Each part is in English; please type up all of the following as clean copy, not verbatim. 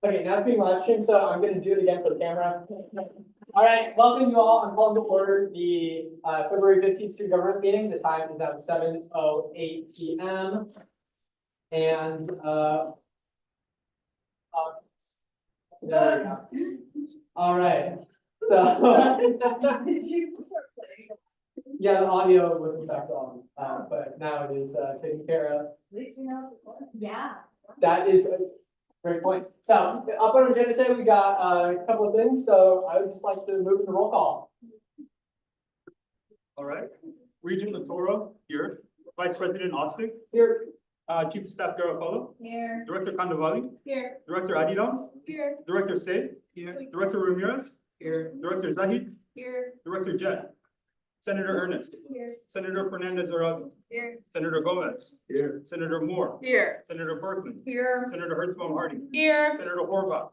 Okay, now it's being live streamed, so I'm gonna do it again for the camera. All right, welcome you all. I'm calling to order the February 15th student government meeting. The time is now 7:08 p.m. And there we go. All right. So yeah, the audio was in fact on, but now it is taken care of. At least you know. Yeah. That is a great point. So up on our agenda today, we got a couple of things. So I would just like to move in the roll call. All right, Regent Latoro here, Vice President Austin, Here, Chief of Staff Garofalo, Here. Director Kandavali, Here. Director Adidam, Here. Director Say, Director Ramirez, Director Zahid, Here. Director Jet, Senator Ernest, Here. Senator Fernandez Orazo, Here. Senator Gomez, Senator Moore, Here. Senator Berkman, Here. Senator Hertzbaum Hardy, Here. Senator Horvath,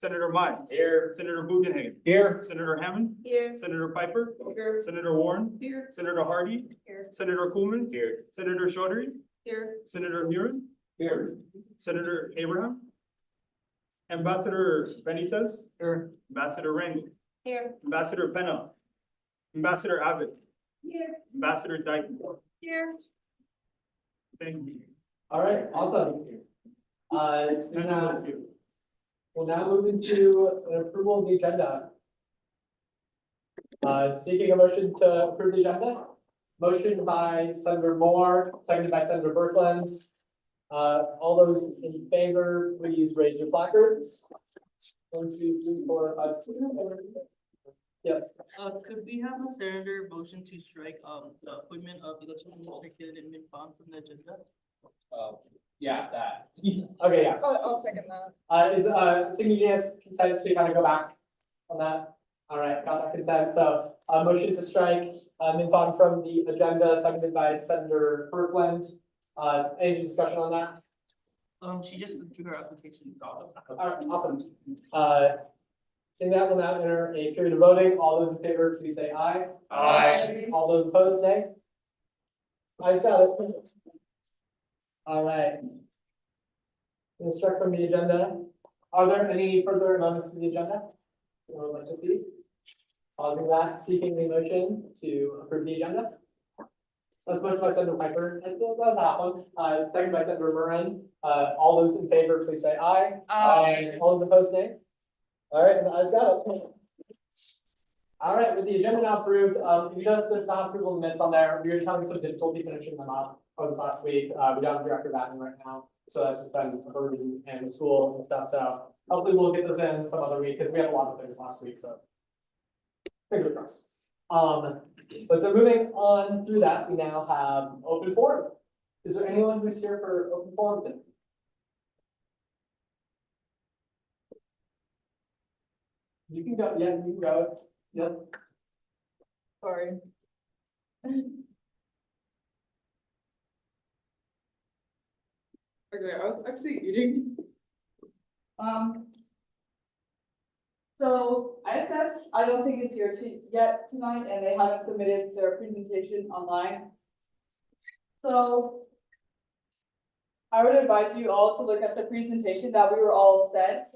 Senator Mai, Senator Bugenhagen, here, Senator Hammond, Here. Senator Piper, Here. Senator Warren, Here. Senator Hardy, Here. Senator Coolman, Senator Chaudhary, Here. Senator Murin, here, Senator Abraham, Ambassador Benitez, here, Ambassador Rank, Here. Ambassador Penna, Ambassador Abbott, Here. Ambassador Dyke. Here. Thank you. all right, awesome. So And now, those here. we'll now move into an approval of the agenda. Seeking a motion to approve the agenda. Motion by Senator Moore, seconded by Senator Berkland. All those in favor, please raise your placards. 1, 2, 3, 4, 5, 6, 7. Yes, Could we have a senator motion to strike, the appointment of election administrator candidate Min Fan from the agenda? Yeah, that. okay, yeah. I'll second that. Is, Signy has consent to kind of go back on that? All right, got that consent. So, motion to strike, Min Fan from the agenda, seconded by Senator Berkland. Any discussion on that? She just withdrew her application. All right, awesome. Seeing that, we'll now enter a period of voting. All those in favor, please say aye. All those opposed, nay. Ayes got it. All right. We'll start from the agenda. Are there any further amendments to the agenda you would like to see? Pausing that, seeking the motion to approve the agenda. That's motion by Senator Piper. That's that one. Second by Senator Moran. All those in favor, please say aye. All those opposed, nay. All right, and the ayes got it. All right, with the agenda now approved, if you notice there's not approval of minutes on there, we were just having some difficulty finishing them up over this last week. We don't have a director of admin right now, so that's just been a burden and the school and stuff, so hopefully we'll get those in some other week, because we had a lot of things last week, so. Fingers crossed. But so moving on through that, we now have open forum. Is there anyone who's here for open forum today? You can go, yeah, you can go, yes. Sorry. Okay, I was actually eating. So ISS, I don't think it's here yet tonight, and they haven't submitted their presentation online. So I would advise you all to look at the presentation that we were all sent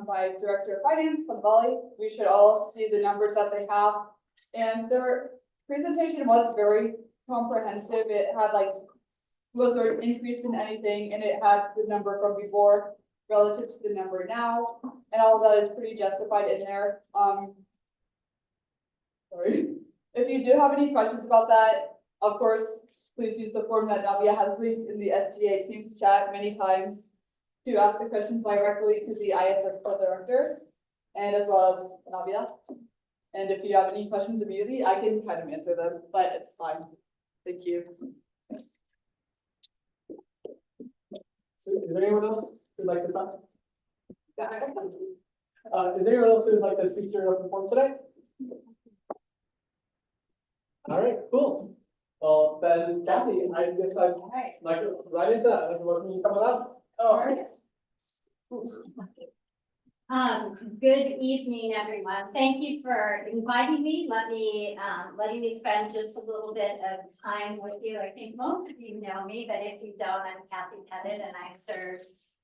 by Director of Finance, Kandavali. We should all see the numbers that they have. And their presentation was very comprehensive. It had like, was there an increase in anything, and it had the number from before relative to the number now, and all of that is pretty justified in there. Sorry. If you do have any questions about that, of course, please use the form that Navia has linked in the SGA Teams chat many times to ask the questions directly to the ISS co-directors and as well as Navia. And if you have any questions immediately, I can kind of answer them, but it's fine. Thank you. So is there anyone else who'd like to talk? Is there anyone else who'd like to speak to your open forum today? All right, cool. Well, then Kathy, I guess I'd like right into that. Like, what can you come about? All right. Good evening, everyone. Thank you for inviting me. Letting me spend just a little bit of time with you. I think most of you know me, but if you don't, I'm Kathy Pettit, and I serve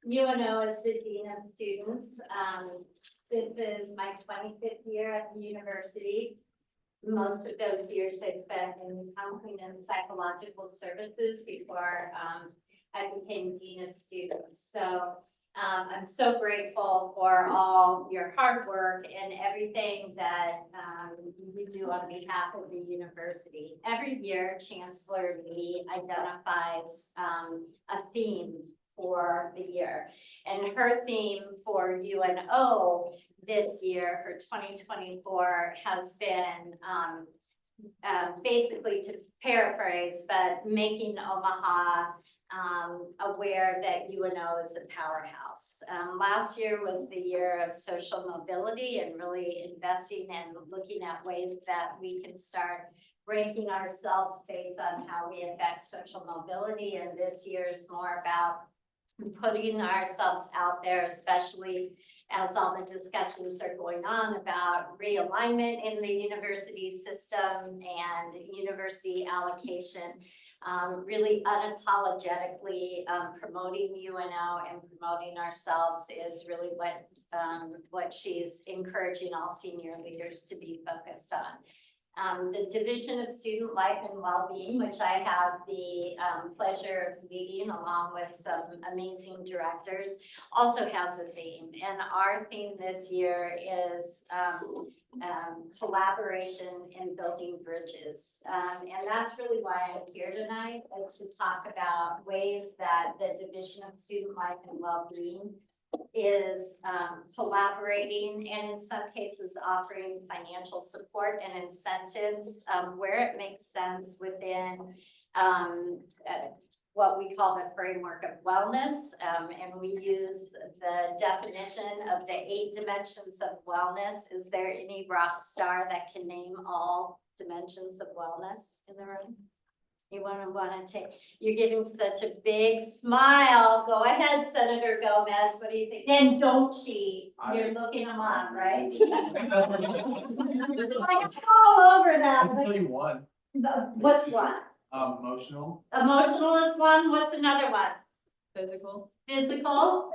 UNO as the Dean of Students. This is my 25th year at the university. Most of those years I spent in counseling and psychological services before I became Dean of Students. So I'm so grateful for all your hard work and everything that you do on behalf of the university. Every year, Chancellor Lee identifies a theme for the year. And her theme for UNO this year for 2024 has been basically, to paraphrase, but making Omaha aware that UNO is a powerhouse. Last year was the year of social mobility and really investing and looking at ways that we can start ranking ourselves based on how we affect social mobility. And this year is more about putting ourselves out there, especially as all the discussions are going on about realignment in the university system and university allocation. Really unapologetically promoting UNO and promoting ourselves is really what she's encouraging all senior leaders to be focused on. The Division of Student Life and Wellbeing, which I have the pleasure of leading along with some amazing directors, also has a theme. And our theme this year is collaboration in building bridges. And that's really why I'm here tonight, to talk about ways that the Division of Student Life and Wellbeing is collaborating and in some cases offering financial support and incentives where it makes sense within what we call the framework of wellness. And we use the definition of the 8 dimensions of wellness. Is there any rock star that can name all dimensions of wellness in the room? You want to take, you're giving such a big smile. Go ahead, Senator Gomez. What do you think? And don't cheat. You're looking them up, right? Like all over I that. can tell you one, What's one? emotional. Emotional is one. What's another one? Physical. Physical,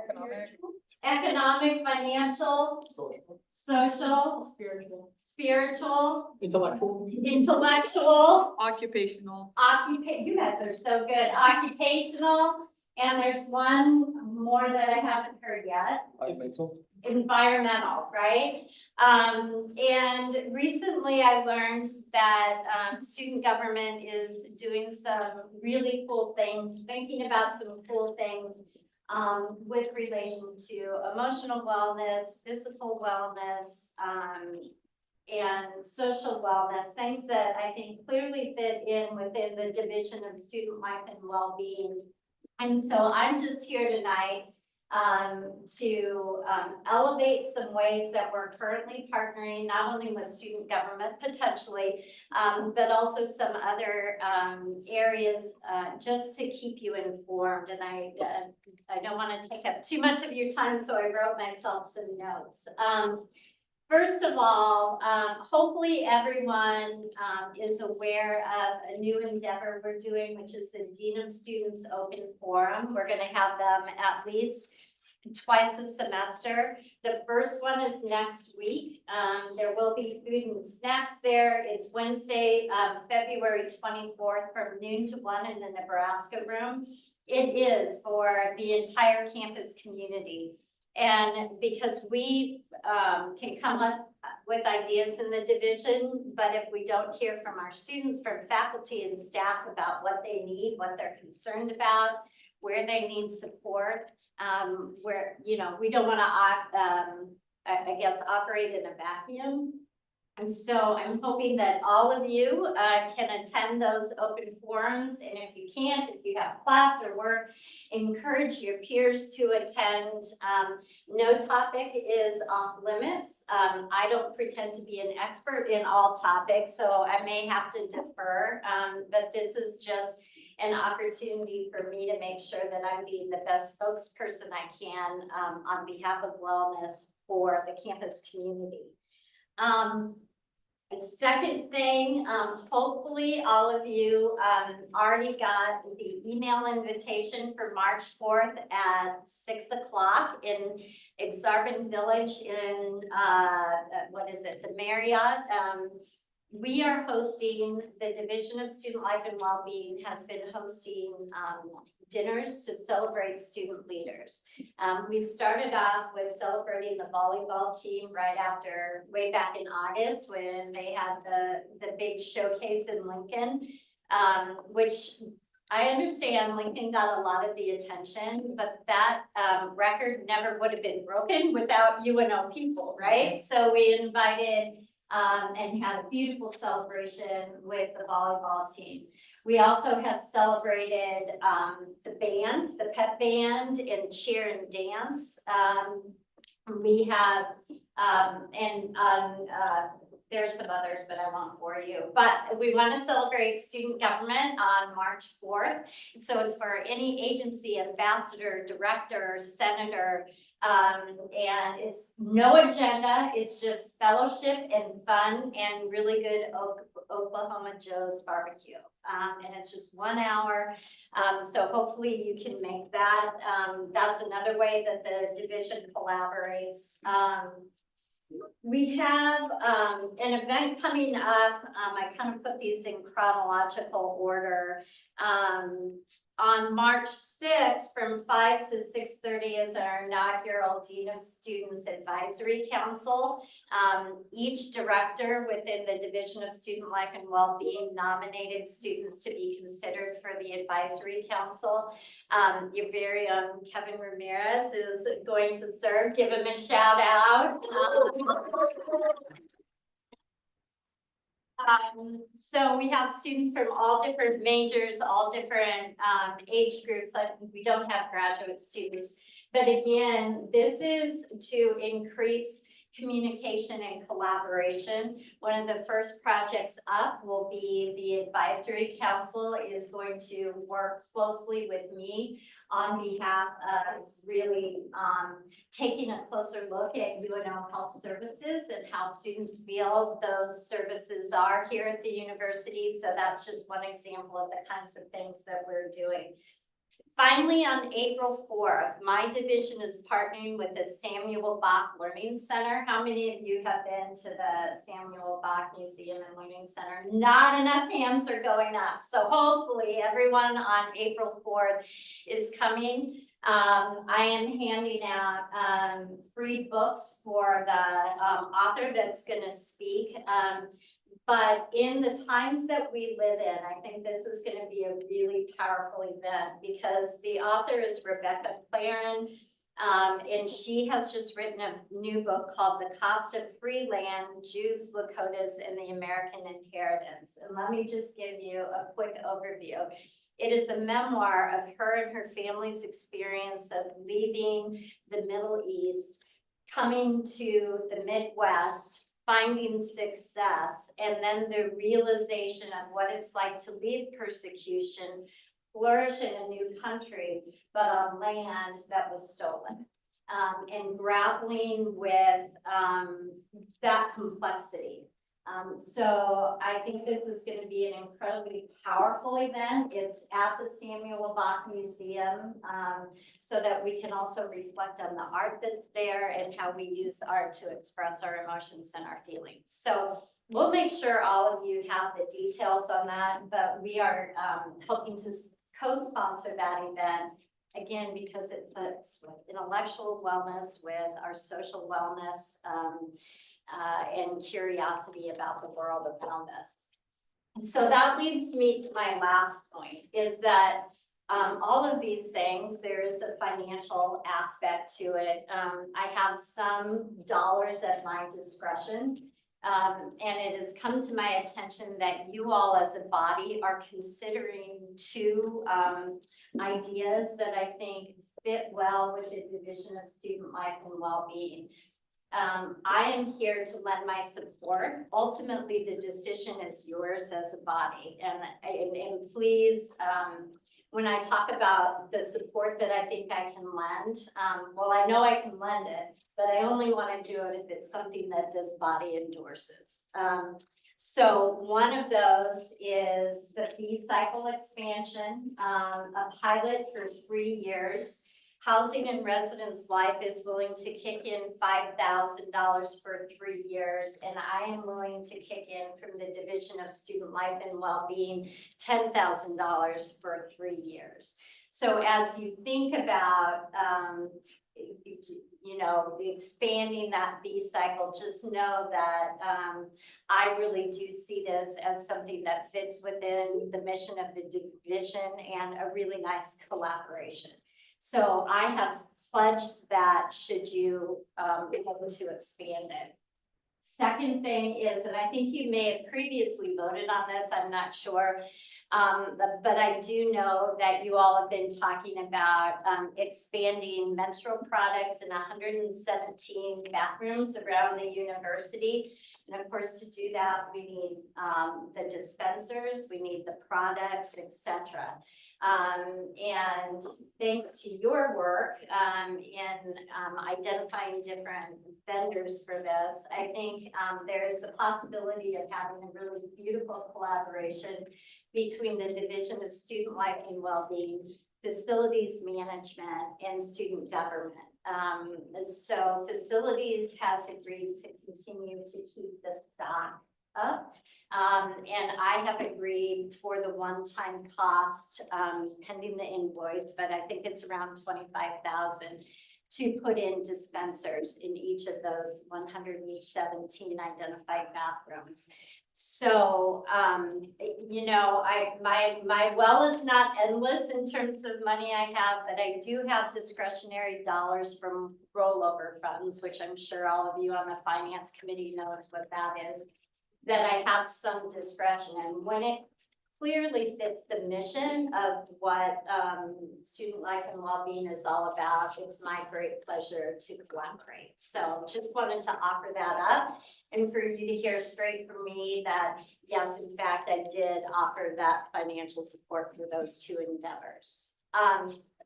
economic, financial, social, spiritual, intellectual, Occupational. you guys are so good. Occupational, and there's one more that I haven't heard yet. Environmental, right? And recently I learned that student government is doing some really cool things, thinking about some cool things with relation to emotional wellness, physical wellness, and social wellness, things that I think clearly fit in within the Division of Student Life and Wellbeing. And so I'm just here tonight to elevate some ways that we're currently partnering, not only with student government potentially, but also some other areas just to keep you informed. And I don't want to take up too much of your time, so I wrote myself some notes. First of all, hopefully everyone is aware of a new endeavor we're doing, which is a Dean of Students Open Forum. We're going to have them at least twice a semester. The first one is next week. There will be food and snacks there. It's Wednesday, February 24th from noon to 1 in the Nebraska room. It is for the entire campus community. And because we can come up with ideas in the division, but if we don't hear from our students, from faculty and staff about what they need, what they're concerned about, where they need support, where, you know, we don't want to, I guess, operate in a vacuum. And so I'm hoping that all of you can attend those open forums. And if you can't, if you have class or work, encourage your peers to attend. No topic is off limits. I don't pretend to be an expert in all topics, so I may have to defer, but this is just an opportunity for me to make sure that I'm being the best spokesperson I can on behalf of wellness for the campus community. The second thing, hopefully all of you, already got the email invitation for March 4th at 6 o'clock in Exarban Village in, what is it, the Marriott. We are hosting, the Division of Student Life and Wellbeing has been hosting, dinners to celebrate student leaders. We started off with celebrating the volleyball team right after, way back in August, when they had the big showcase in Lincoln, which I understand Lincoln got a lot of the attention, but that record never would have been broken without UNO people, right? So we invited and had a beautiful celebration with the volleyball team. We also have celebrated the band, the pep band, and cheer and dance. We have, there's some others, but I won't bore you. But we want to celebrate student government on March 4th. So it's for any agency, ambassador, director, senator, and it's no agenda. It's just fellowship and fun and really good Oklahoma Joe's barbecue. And it's just 1 hour. So hopefully you can make that. That's another way that the division collaborates. We have an event coming up. I kind of put these in chronological order. On March 6th, from 5 to 6:30 is our inaugural Dean of Students Advisory Council. Each director within the Division of Student Life and Wellbeing nominated students to be considered for the Advisory Council. Your very own Kevin Ramirez is going to serve. Give him a shout out. So we have students from all different majors, all different age groups. We don't have graduate students, but again, this is to increase communication and collaboration. One of the first projects up will be the advisory council is going to work closely with me on behalf of really taking a closer look at UNO Health Services and how students feel those services are here at the university. So that's just one example of the kinds of things that we're doing. Finally, on April 4th, my division is partnering with the Samuel Bach Learning Center. How many of you have been to the Samuel Bach Museum and Learning Center? Not enough hands are going up. So hopefully everyone on April 4th is coming. I am handing out free books for the author that's going to speak. But in the times that we live in, I think this is going to be a really powerful event because the author is Rebecca Claren, and she has just written a new book called The Cost of Free Land, Jews, Lakotas, and the American Inheritance. And let me just give you a quick overview. It is a memoir of her and her family's experience of leaving the Middle East, coming to the Midwest, finding success, and then the realization of what it's like to leave persecution, flourish in a new country, but on land that was stolen, and grappling with that complexity. So I think this is going to be an incredibly powerful event. It's at the Samuel Bach Museum, so that we can also reflect on the art that's there and how we use art to express our emotions and our feelings. So we'll make sure all of you have the details on that, but we are helping to co-sponsor that event, again, because it fits with intellectual wellness, with our social wellness, and curiosity about the world around us. So that leads me to my last point, is that all of these things, there is a financial aspect to it. I have some dollars at my discretion, and it has come to my attention that you all as a body are considering two ideas that I think fit well with the Division of Student Life and Wellbeing. I am here to lend my support. Ultimately, the decision is yours as a body. And please, when I talk about the support that I think I can lend, well, I know I can lend it, but I only want to do it if it's something that this body endorses. So one of those is the fee cycle expansion, a pilot for 3 years. Housing and Residence Life is willing to kick in $5,000 for 3 years, and I am willing to kick in from the Division of Student Life and Wellbeing $10,000 for 3 years. So as you think about, you know, expanding that fee cycle, just know that I really do see this as something that fits within the mission of the division and a really nice collaboration. So I have pledged that should you be able to expand it. Second thing is, and I think you may have previously voted on this, I'm not sure. But I do know that you all have been talking about expanding menstrual products in 117 bathrooms around the university. And of course, to do that, we need the dispensers, we need the products, etc. And thanks to your work in identifying different vendors for this, I think there's the possibility of having a really beautiful collaboration between the Division of Student Life and Wellbeing, Facilities Management, and Student Government. So Facilities has agreed to continue to keep the stock up. And I have agreed for the one-time cost, pending the invoice, but I think it's around 25,000 to put in dispensers in each of those 117 identified bathrooms. So, you know, my well is not endless in terms of money I have, but I do have discretionary dollars from rollover funds, which I'm sure all of you on the finance committee knows what that is, that I have some discretion. And when it clearly fits the mission of what Student Life and Wellbeing is all about, it's my great pleasure to collaborate. So just wanted to offer that up and for you to hear straight from me that, yes, in fact, I did offer that financial support for those two endeavors.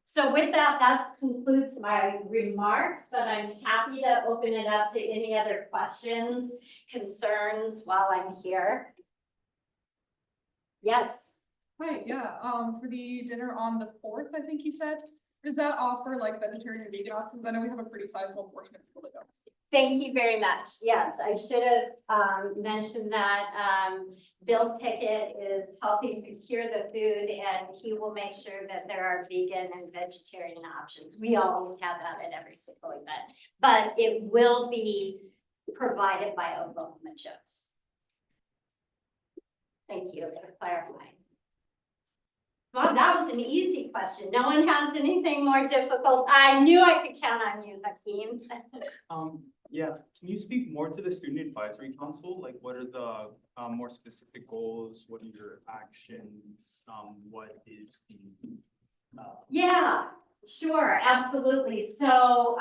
So with that, that concludes my remarks, but I'm happy to open it up to any other questions, concerns while I'm here. Yes. Hi, yeah, for the dinner on the 4th, I think you said, does that offer like vegetarian and vegan options? I know we have a pretty sizable portion of people that don't. Thank you very much. Yes, I should have mentioned that. Bill Pickett is helping procure the food and he will make sure that there are vegan and vegetarian options. We always have that at every single event, but it will be provided by Oklahoma Joe's. Thank you for clarifying. Well, that was an easy question. No one has anything more difficult. I knew I could count on you, Hakeem. Yeah, can you speak more to the Student Advisory Council? Like, what are the more specific goals? What are your actions? What is the? Yeah, sure, absolutely. So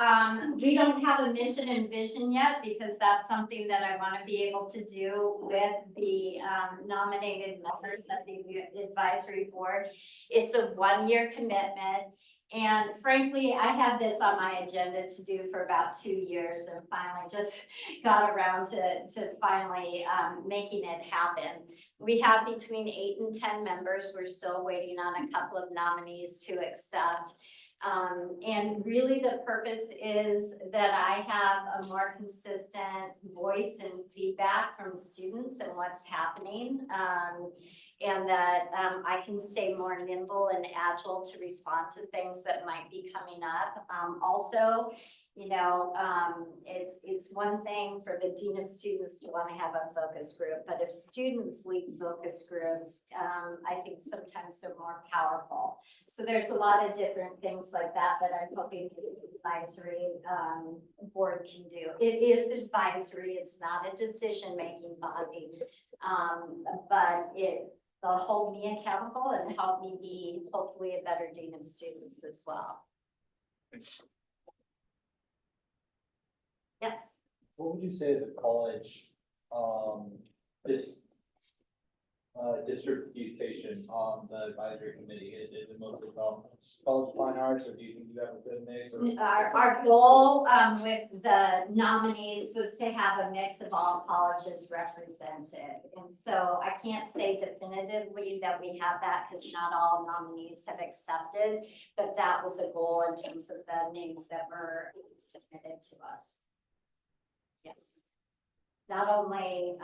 we don't have a mission and vision yet because that's something that I want to be able to do with the nominated members of the advisory board. It's a 1-year commitment. And frankly, I had this on my agenda to do for about 2 years and finally just got around to finally making it happen. We have between 8 and 10 members. We're still waiting on a couple of nominees to accept. And really the purpose is that I have a more consistent voice and feedback from students and what's happening. And that I can stay more nimble and agile to respond to things that might be coming up. Also, you know, it's one thing for the Dean of Students to want to have a focus group, but if students lead focus groups, I think sometimes they're more powerful. So there's a lot of different things like that that I'm hoping the advisory board can do. It is advisory, it's not a decision-making body, but they'll hold me accountable and help me be hopefully a better Dean of Students as well. Yes. What would you say the college, this district reputation on the advisory committee? Is it mostly from college fine arts, or do you think you have a good mix? Or- Our goal, with the nominees was to have a mix of all colleges represented. And so I can't say definitively that we have that because not all nominees have accepted, but that was a goal in terms of the names that were submitted to us. Yes. Not only,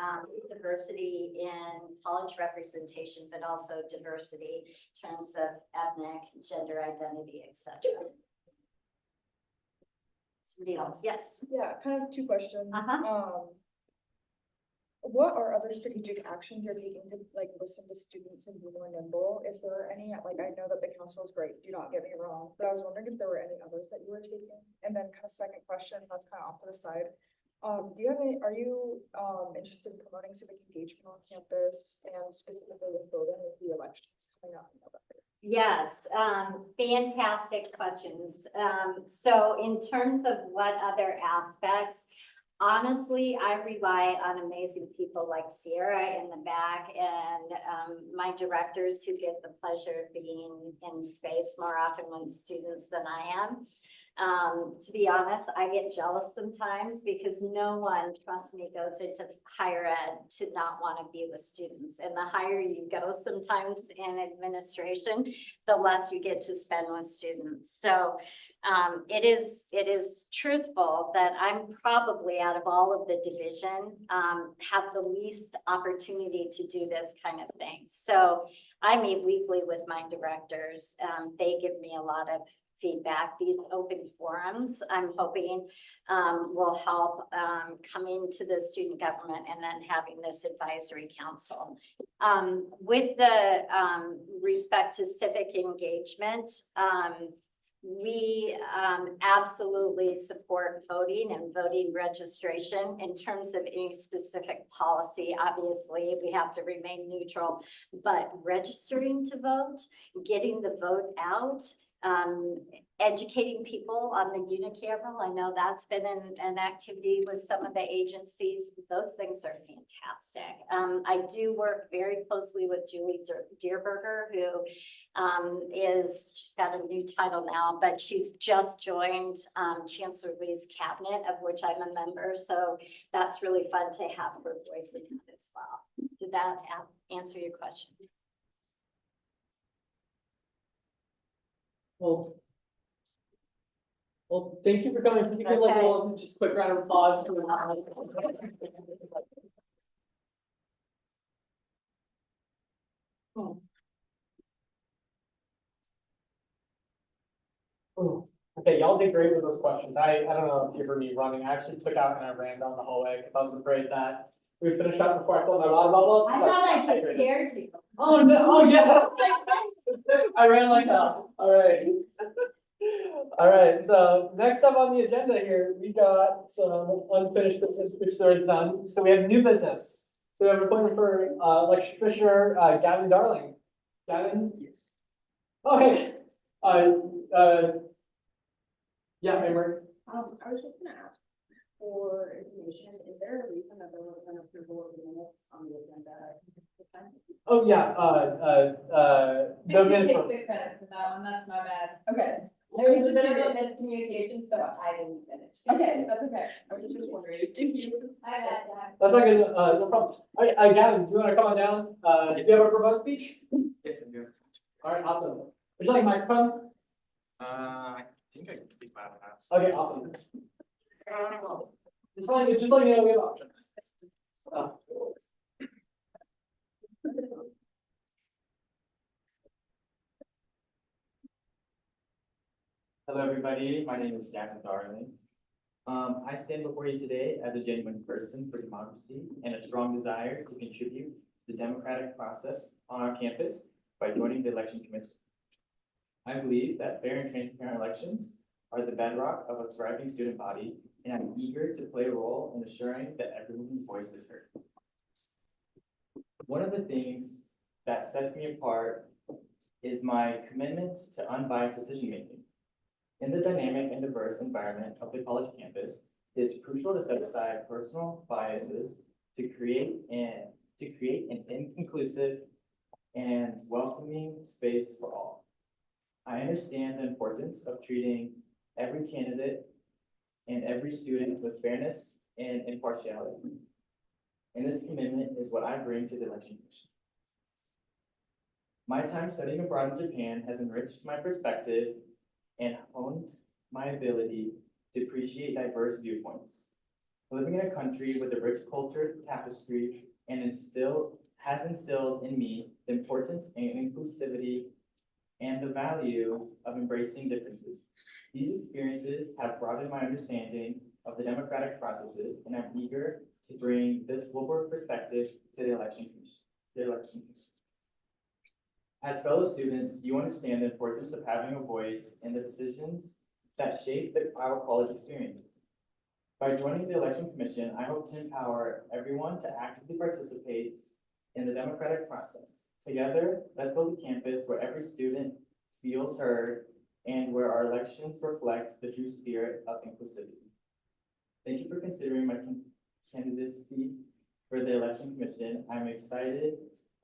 diversity in college representation, but also diversity in terms of ethnic, gender identity, et cetera. Somebody else, yes. Yeah, kind of two questions. Uh-huh. What are other strategic actions you're taking to like listen to students and be more nimble? If there are any, like I know that the council is great, do not get me wrong, but I was wondering if there were any others that you were taking. And then kind of second question, that's kind of off to the side. Do you have any, are you interested in promoting civic engagement on campus and specifically with voting with the elections coming up in November? Yes, fantastic questions. So in terms of what other aspects, honestly, I rely on amazing people like Sierra in the back and my directors who get the pleasure of being in space more often with students than I am. To be honest, I get jealous sometimes because no one, trust me, goes into higher ed to not want to be with students. And the higher you go sometimes in administration, the less you get to spend with students. So it is truthful that I'm probably out of all of the division, have the least opportunity to do this kind of thing. So I meet weekly with my directors. They give me a lot of feedback. These open forums, I'm hoping will help coming to the student government and then having this advisory council. With the respect to civic engagement, we absolutely support voting and voting registration. In terms of any specific policy, obviously we have to remain neutral, but registering to vote, getting the vote out, educating people on the unicameral. I know that's been an activity with some of the agencies. Those things are fantastic. I do work very closely with Julie Deerberger, who she's got a new title now, but she's just joined Chancellor Lee's cabinet, of which I'm a member. So that's really fun to have her voice in that as well. Did that answer your question? Well, thank you for coming. Can you give like a little, just quick round of applause for Okay, y'all did great with those questions. I don't know if you heard me running. I actually took out and I ran down the hallway because I was afraid that we would finish up before I filled my water bubble. I thought I just scared you. Oh, no, oh, yeah. I ran like hell. All right. All right, so next up on the agenda here, we got some unfinished business, which there is none. So we have new business. So we have an appointment for election commissioner Gavin Darling. Gavin? Yes. Okay. Yeah, Emery. I was just gonna ask for information, is there a reason that there was an approval of the minutes on the agenda? Oh, yeah, the minutes. Take the credit for that one, that's my bad. Okay. There was a bit of a miscommunication, so I didn't finish. Okay, that's okay. I was just wondering. I got that. That's not good, no problem. All right, Gavin, do you want to come on down? Do you have a promote speech? Yes, I do. All right, awesome. Would you like a microphone? I think I can speak loud enough. Okay, awesome. Just let me know we have options. Hello, everybody. My name is Gavin Darling. I stand before you today as a genuine person for democracy and a strong desire to contribute to the democratic process on our campus by joining the election commission. I believe that fair and transparent elections are the bedrock of a thriving student body, and I'm eager to play a role in assuring that everyone's voice is heard. One of the things that sets me apart is my commitment to unbiased decision-making. In the dynamic and diverse environment of the college campus, it is crucial to set aside personal biases to create to create an inclusive and welcoming space for all. I understand the importance of treating every candidate and every student with fairness and impartiality. And this commitment is what I bring to the election commission. My time studying abroad in Japan has enriched my perspective and honed my ability to appreciate diverse viewpoints. Living in a country with a rich culture tapestry and has instilled in me the importance and inclusivity and the value of embracing differences. These experiences have broadened my understanding of the democratic processes, and I'm eager to bring this global perspective to the election commission. As fellow students, you understand the importance of having a voice in the decisions that shape our college experiences. By joining the election commission, I hope to empower everyone to actively participate in the democratic process. Together, let's build a campus where every student feels heard and where our elections reflect the true spirit of inclusivity. Thank you for considering my candidacy for the election commission. I'm excited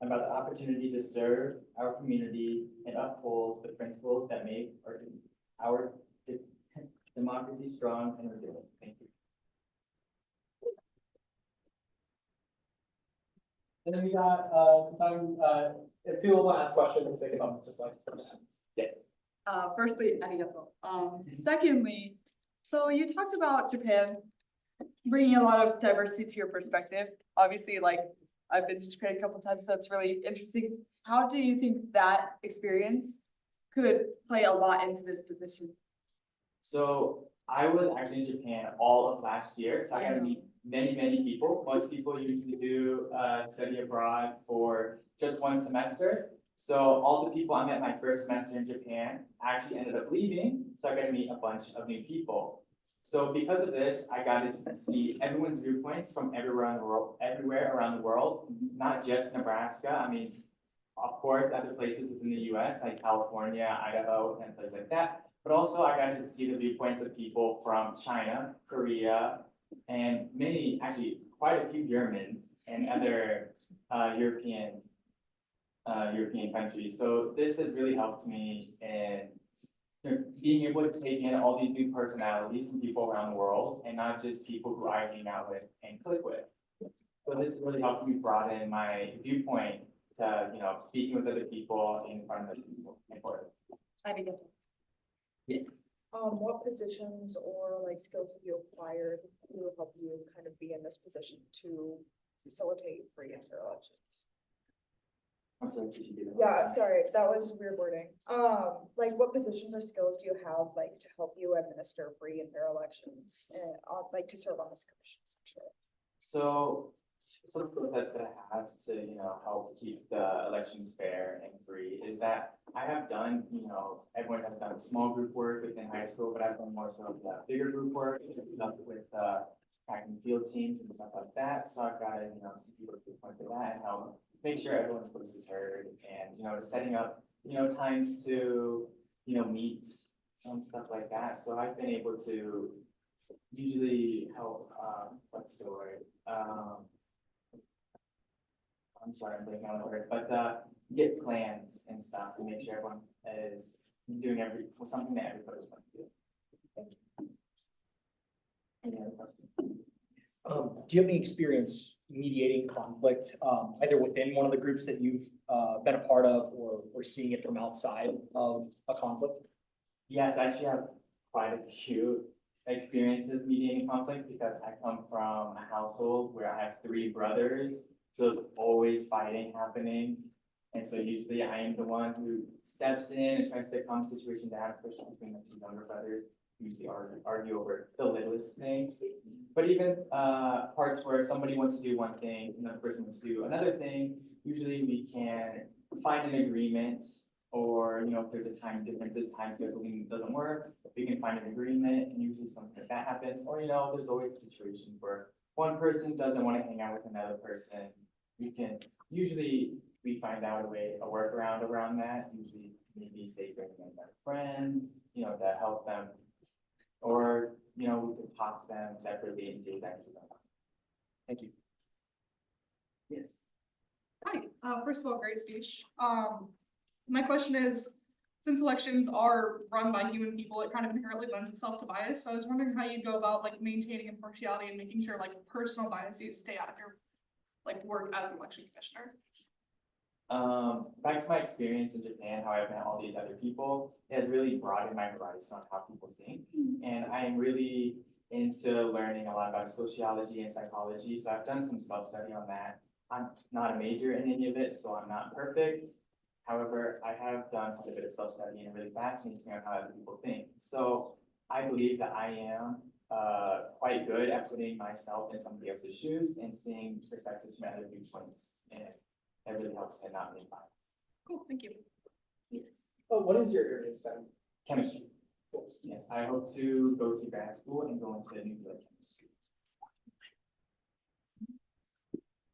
about the opportunity to serve our community and uphold the principles that make our democracy strong and resilient. Thank you. And then we got, some time, if people want to ask questions, they can come up, just like questions. Yes. Firstly, arigato. Secondly, so you talked about Japan bringing a lot of diversity to your perspective. Obviously, like, I've been to Japan a couple times, so it's really interesting. How do you think that experience could play a lot into this position? So I was actually in Japan all of last year, so I got to meet many people. Most people usually do study abroad for just one semester. So all the people I met my first semester in Japan actually ended up leaving, so I got to meet a bunch of new people. So because of this, I got to see everyone's viewpoints from everywhere around the world, not just Nebraska. I mean, of course, other places within the US, like California, Idaho, and places like that. But also I got to see the viewpoints of people from China, Korea, and actually quite a few Germans and other European countries. So this has really helped me in being able to take in all these new personalities from people around the world and not just people who I hang out with and click with. So this really helped me broaden my viewpoint to, speaking with other people in front of other people. Arigato. Yes. What positions or like skills have you acquired that will help you kind of be in this position to facilitate free and fair elections? I'm sorry, could you do that? Yeah, sorry, that was weird wording. Like what positions or skills do you have like to help you administer free and fair elections and like to serve on this commission essentially? So some of the process that I have to, help keep the elections fair and free is that I have done, everyone has done small group work within high school, but I've done more so of the bigger group work with track and field teams and stuff like that. So I've got to, see people's viewpoint for that and help make sure everyone's voice is heard and, setting up, times to, meet and stuff like that. So I've been able to usually help, what's the word? I'm sorry, I'm blanking on the word, but get plans and stuff and make sure everyone is doing something that everybody wants to do. Thank you. Any other questions? Do you have any experience mediating conflict, either within one of the groups that you've been a part of or seeing it from outside of a conflict? Yes, I actually have quite a few experiences mediating conflict because I come from a household where I have 3 brothers. So it's always fighting happening. And so usually I am the one who steps in and tries to calm the situation down, especially between the 2 younger brothers, who usually argue over the littlest things. But even parts where somebody wants to do one thing, another person wants to do another thing, usually we can find an agreement or, if there's a time scheduling doesn't work, we can find an agreement and usually something like that happens. Or, there's always a situation where one person doesn't want to hang out with another person. We find out a workaround around that, usually maybe say bring in their friends, to help them. Or, we could talk to them separately and see exactly what. Thank you. Yes. Hi, first of all, great speech. My question is, since elections are run by human people, it kind of inherently lends itself to bias. So I was wondering how you go about like maintaining impartiality and making sure like personal biases stay out of your like work as an election commissioner. Back to my experience in Japan, how I've met all these other people, it has really broadened my horizon on how people think. And I am really into learning a lot about sociology and psychology, so I've done some self-study on that. I'm not a major in any of it, so I'm not perfect. However, I have done quite a bit of self-study and it really fascinates me on how other people think. So I believe that I am quite good at putting myself in somebody else's shoes and seeing perspectives from other viewpoints, and it really helps and not being biased. Cool, thank you. Yes. Oh, what is your area of study? Chemistry. Yes, I hope to go to grad school and go into nuclear chemistry.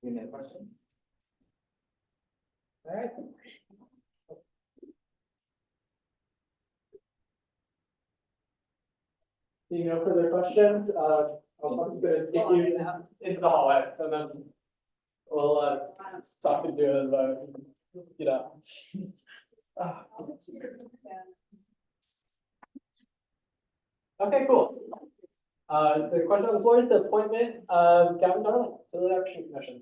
Any other questions? All right. Seeing no further questions, I'm just gonna take you into the hallway and then we'll talk and do as you know. Okay, cool. The question on the floor is the appointment of Gavin Darling to the Election Commission.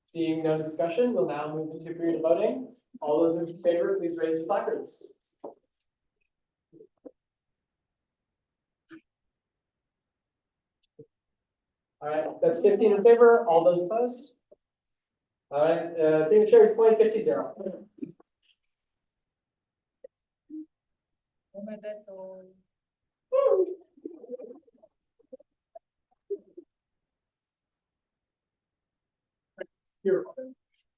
Seeing no discussion, we'll now move into period of voting. All those in favor, please raise your placards. All right, that's 15 in favor. All those opposed? All right, being the chair is 15-0. Here.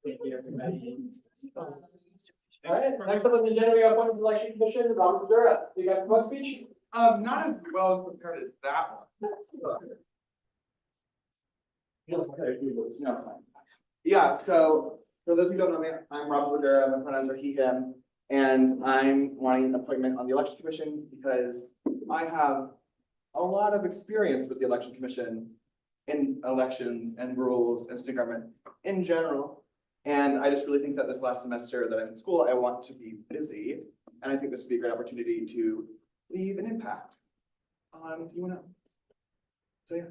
Thank you, everybody. All right, next up on the agenda, we got appointment election commission, Robert Madura. You got one speech? Not as well prepared as that one. Yeah, so for those who don't know me, I'm Robert Madura, my pronouns are he, him, and I'm wanting an appointment on the election commission because I have a lot of experience with the election commission in elections and rules and student government in general. And I just really think that this last semester that I'm in school, I want to be busy. And I think this would be a great opportunity to leave an impact on UNL. So yeah.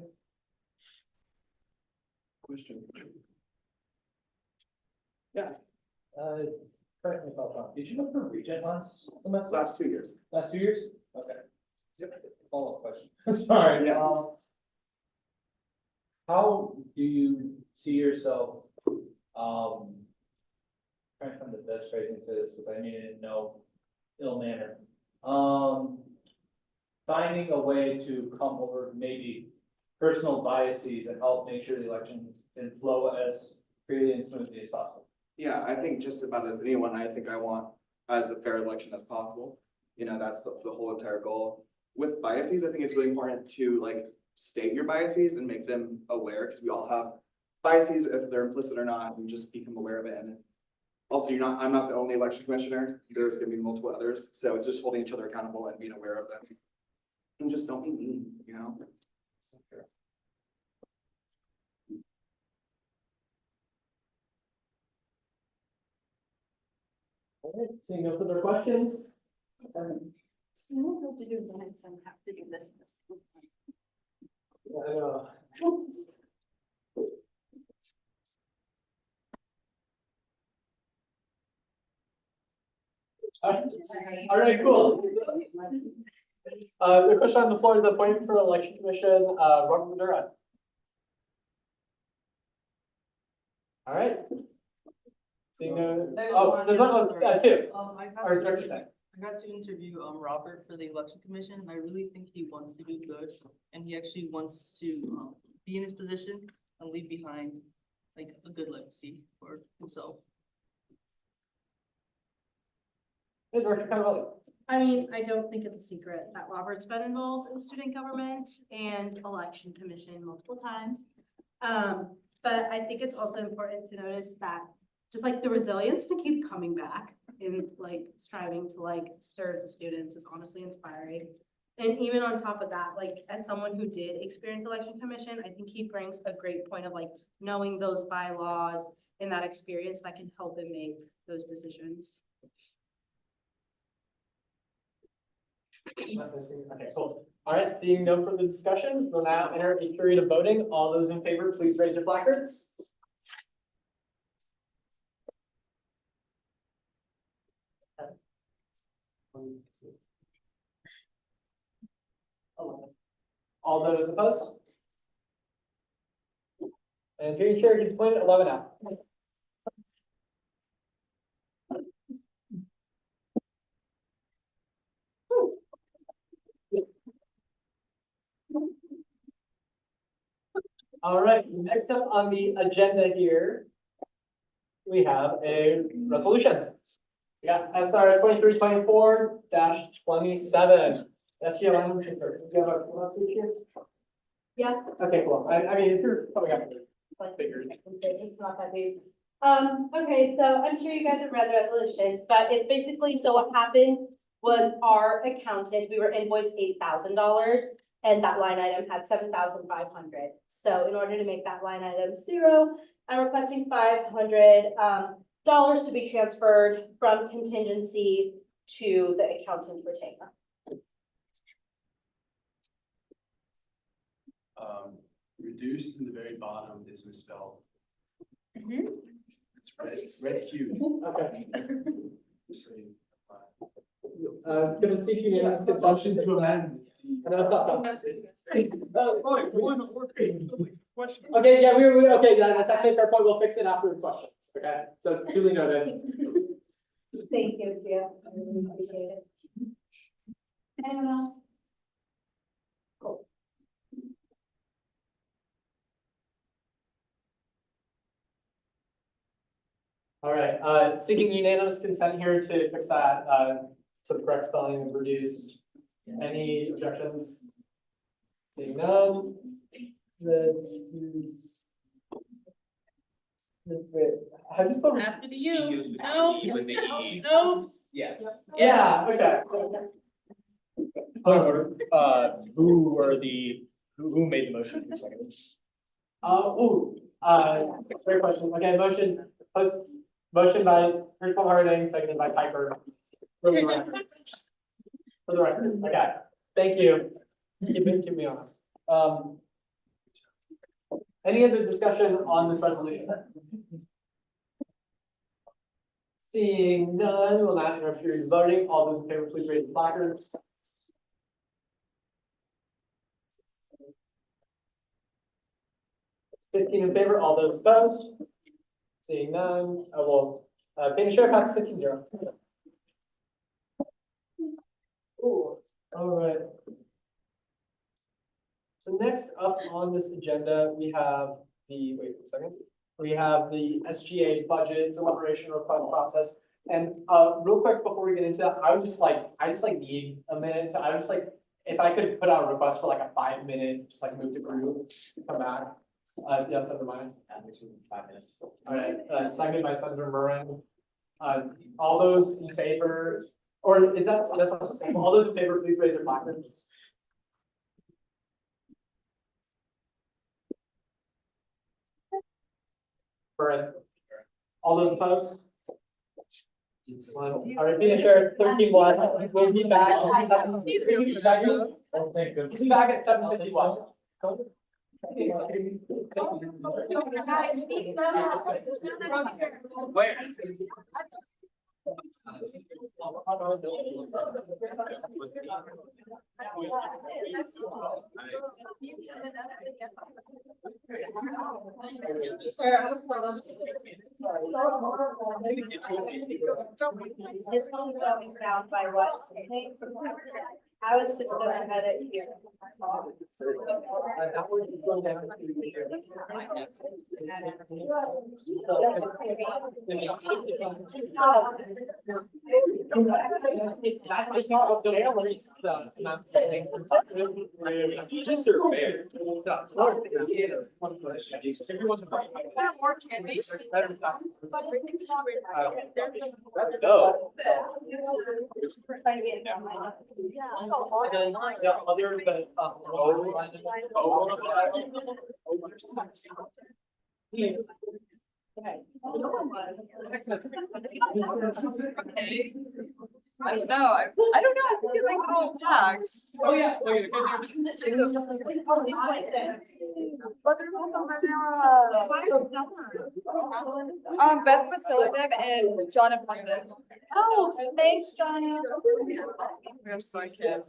Question. Yeah. Correct me if I'm wrong. Did you look for regent last semester? Last 2 years. Last 2 years? Okay. Yep. Follow-up question. Sorry. Yes. How do you see yourself, trying to find the best phrasing to this, because I mean it in no ill manner. Finding a way to come over maybe personal biases and help make sure the election can flow as freely and smoothly as possible. Yeah, I think just about as anyone, I think I want as a fair election as possible. You know, that's the whole entire goal. With biases, I think it's really important to like state your biases and make them aware, because we all have biases, if they're implicit or not, and just become aware of it. And also, I'm not the only election commissioner. There's gonna be multiple others. So it's just holding each other accountable and being aware of them. And just don't be mean, you know? All right, seeing no further questions. I don't have to do minutes, I have to do this. I know. All right, cool. The question on the floor is the appointment for election commission, Robert Madura. All right. Seeing no, there's one, two. Our director said. I got to interview Robert for the election commission, and I really think he wants to do good, and he actually wants to be in his position and leave behind like a good legacy for himself. Hey, Director Cannavale. I mean, I don't think it's a secret that Robert's been involved in student government and election commission multiple times. But I think it's also important to notice that just like the resilience to keep coming back and like striving to like serve the students is honestly inspiring. And even on top of that, like, as someone who did experience election commission, I think he brings a great point of like knowing those bylaws and that experience that can help him make those decisions. Not missing. Okay, cool. All right, seeing no further discussion, we'll now enter a period of voting. All those in favor, please raise your placards. All those opposed? And hearing chair, he's appointed 11 out. All right, next up on the agenda here, we have a resolution. Yeah, SR 2324-27. That's your language. Do you have a here? Yeah. Okay, cool. I mean, if you're coming up, it's like bigger. It's not that big. Okay, so I'm sure you guys have read the resolution, but it basically, so what happened was our accountant, we were invoiced $8,000 and that line item had 7,500. So in order to make that line item 0, I'm requesting $500 to be transferred from contingency to the accountant retainer. Reduced in the very bottom is misspelled. Mhm. It's red cube. Okay. So, Gonna seek unanimous consent to amend. Okay, yeah, okay, that's actually a fair point. We'll fix it after the questions. Okay, so duly noted. Thank you, Gia. I really appreciate it. Anyone else? All right, seeking unanimous consent here to fix that, to the correct spelling of reduced. Any objections? Seeing none. How do you spell? After the U. No. No. Yes. Yeah, okay. Point of order, who made the motion? Who seconded? Great question. Okay, motion by Principal Harding, seconded by Piper. For the record. For the record, okay, thank you. Keep me honest. Any other discussion on this resolution? Seeing none, we'll now enter a period of voting. All those in favor, please raise the placards. It's 15 in favor, all those opposed. Seeing none, I will, Payne Sheriff passes 15-0. Cool, all right. So next up on this agenda, we have wait a second. We have the SGA budget deliberation request process. And real quick before we get into that, I just need a minute. So I was just like, if I could put out a request for like a 5-minute, just like move to group, come back. Yeah, Senator Meyer. 5 minutes. All right, seconded by Senator Moran. All those in favor, or is that's also saying, all those in favor, please raise your placards. Moran. All those opposed? All right, Phoenix Sheriff, 13-1. We'll be back at 7. We'll be back at 7:51. Where? Sorry, I'm gonna throw those. It's only going down by what? I was just gonna head it here. Yeah, other than, Okay. I don't know, I don't know, I feel like all facts. Oh, yeah. Beth Vasilijev and John of London. Oh, thanks, Johnny. I'm so excited.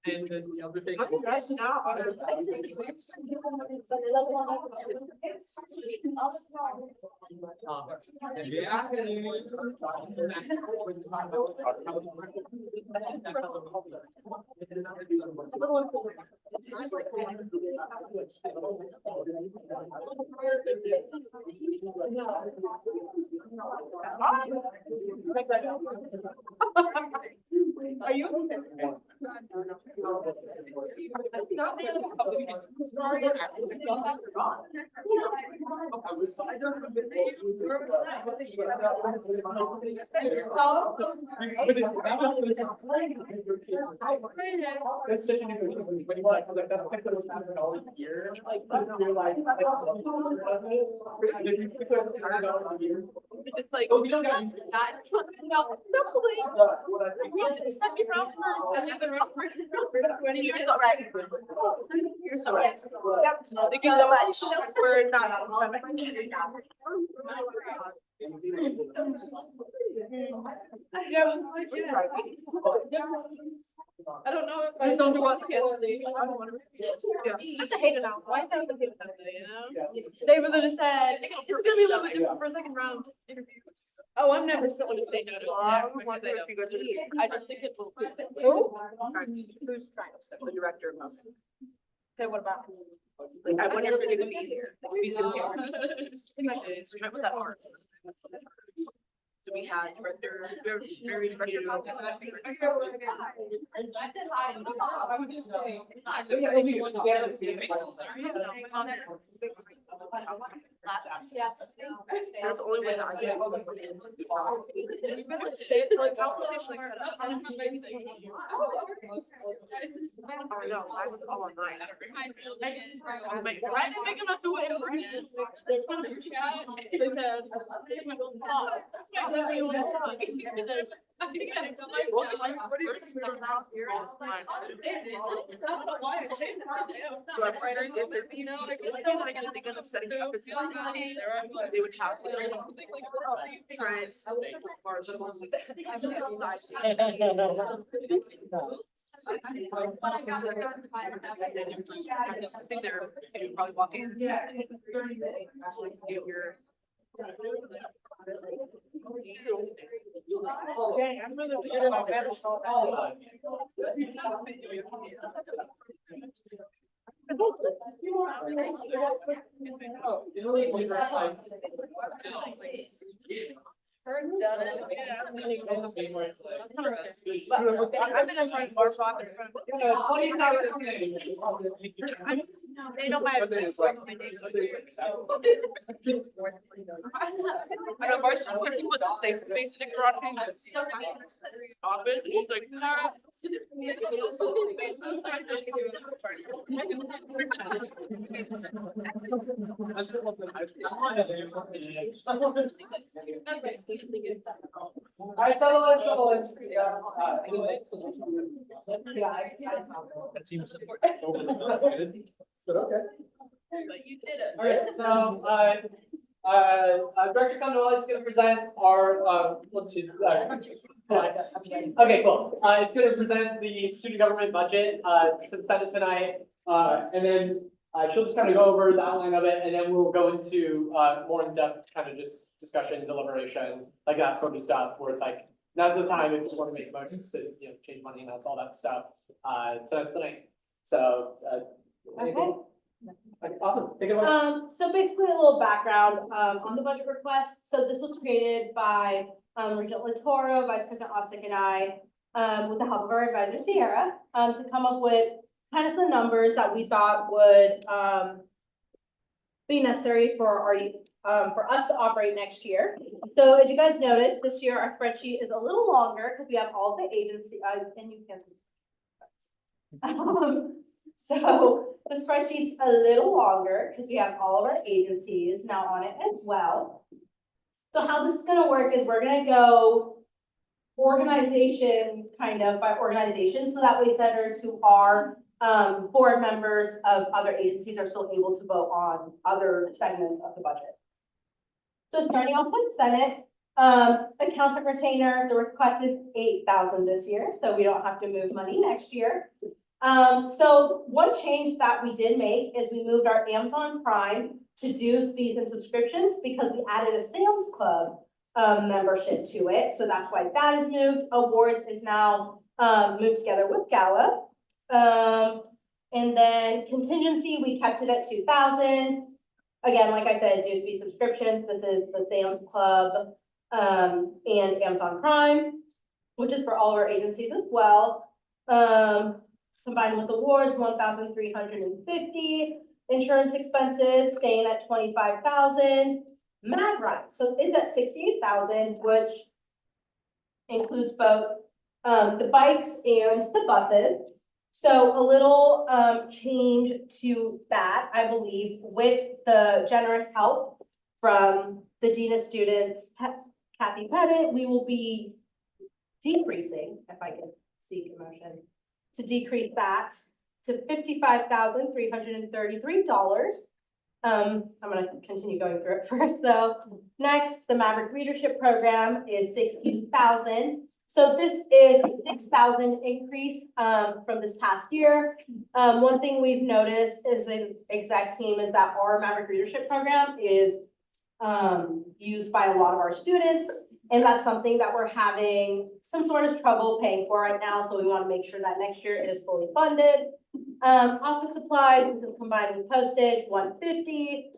And then the other thing. Are you? That's such an important, when you want, like, that's $600 a year, like, you're like. It's like, Oh, we don't got. that, no, so second round You're so right. You're so right. Yep. Thank you so much for not. I don't know if I don't do us again. Just a hate it out. Why they would give it They would have said, it's gonna be looking for a second round interviews. Oh, I'm never someone to say no to that. I just think it will. Who's trying to step the director of us? Okay, what about? Like, I wonder if they're gonna be there. Like, if he's gonna be on. It's Trent was at heart. So we had director, very director. I would just say. Yes. That's the only way that I get. I know, I was all online. I'm like, why didn't make enough to win? They're trying to chat. They would have trends, marshals. I think they're probably walking. Yeah. Okay, I'm really good at my I've been in front of bar shop in front of. They know my. I got bar shop, put the safe space sticker on him. Office, he's like, nah. Alright, settle in. Yeah. That seems. But okay. But you did it. Alright, so, Director Condoleezza is gonna present our, let's see, okay, cool. It's gonna present the student government budget, to the Senate tonight. And then, she'll just kind of go over the outline of it, and then we'll go into, more in-depth kind of just discussion, deliberation, like that sort of stuff, where it's like, now's the time if you want to make motions to, you know, change money, and that's all that stuff. So that's the night. So, anything? Okay, awesome, take it away. So basically a little background, on the budget request. So this was created by, Regent Latoro, Vice President Ostick and I, with the help of our advisor Sierra, to come up with kind of some numbers that we thought would, be necessary for us to operate next year. So as you guys noticed, this year our spreadsheet is a little longer because we have all the agency, and you can. So the spreadsheet's a little longer because we have all of our agencies now on it as well. So how this is gonna work is we're gonna go organization kind of by organization, so that way senators who are board members of other agencies are still able to vote on other segments of the budget. So starting off with Senate, accountant retainer, the request is $8,000 this year, so we don't have to move money next year. So one change that we did make is we moved our Amazon Prime to dues, fees, and subscriptions because we added a Sam's Club membership to it. So that's why that is moved. Awards is now moved together with Gala. And then contingency, we kept it at 2,000. Again, like I said, dues, fees, subscriptions. This is the Sam's Club and Amazon Prime, which is for all of our agencies as well. Combined with awards, 1,350. Insurance expenses staying at 25,000. Maverick, so it's at 68,000, which includes both the bikes and the buses. So a little change to that, I believe, with the generous help from the Dean of Students, Kathy Pettit, we will be decreasing, if I can seek a motion, to decrease that to $55,333. I'm gonna continue going through it first though. Next, the Maverick Readership Program is 16,000. So this is a 6,000 increase from this past year. One thing we've noticed as the exec team is that our Maverick Readership Program is used by a lot of our students. And that's something that we're having some sort of trouble paying for right now. So we want to make sure that next year it is fully funded. Office supplies combined with postage, 150.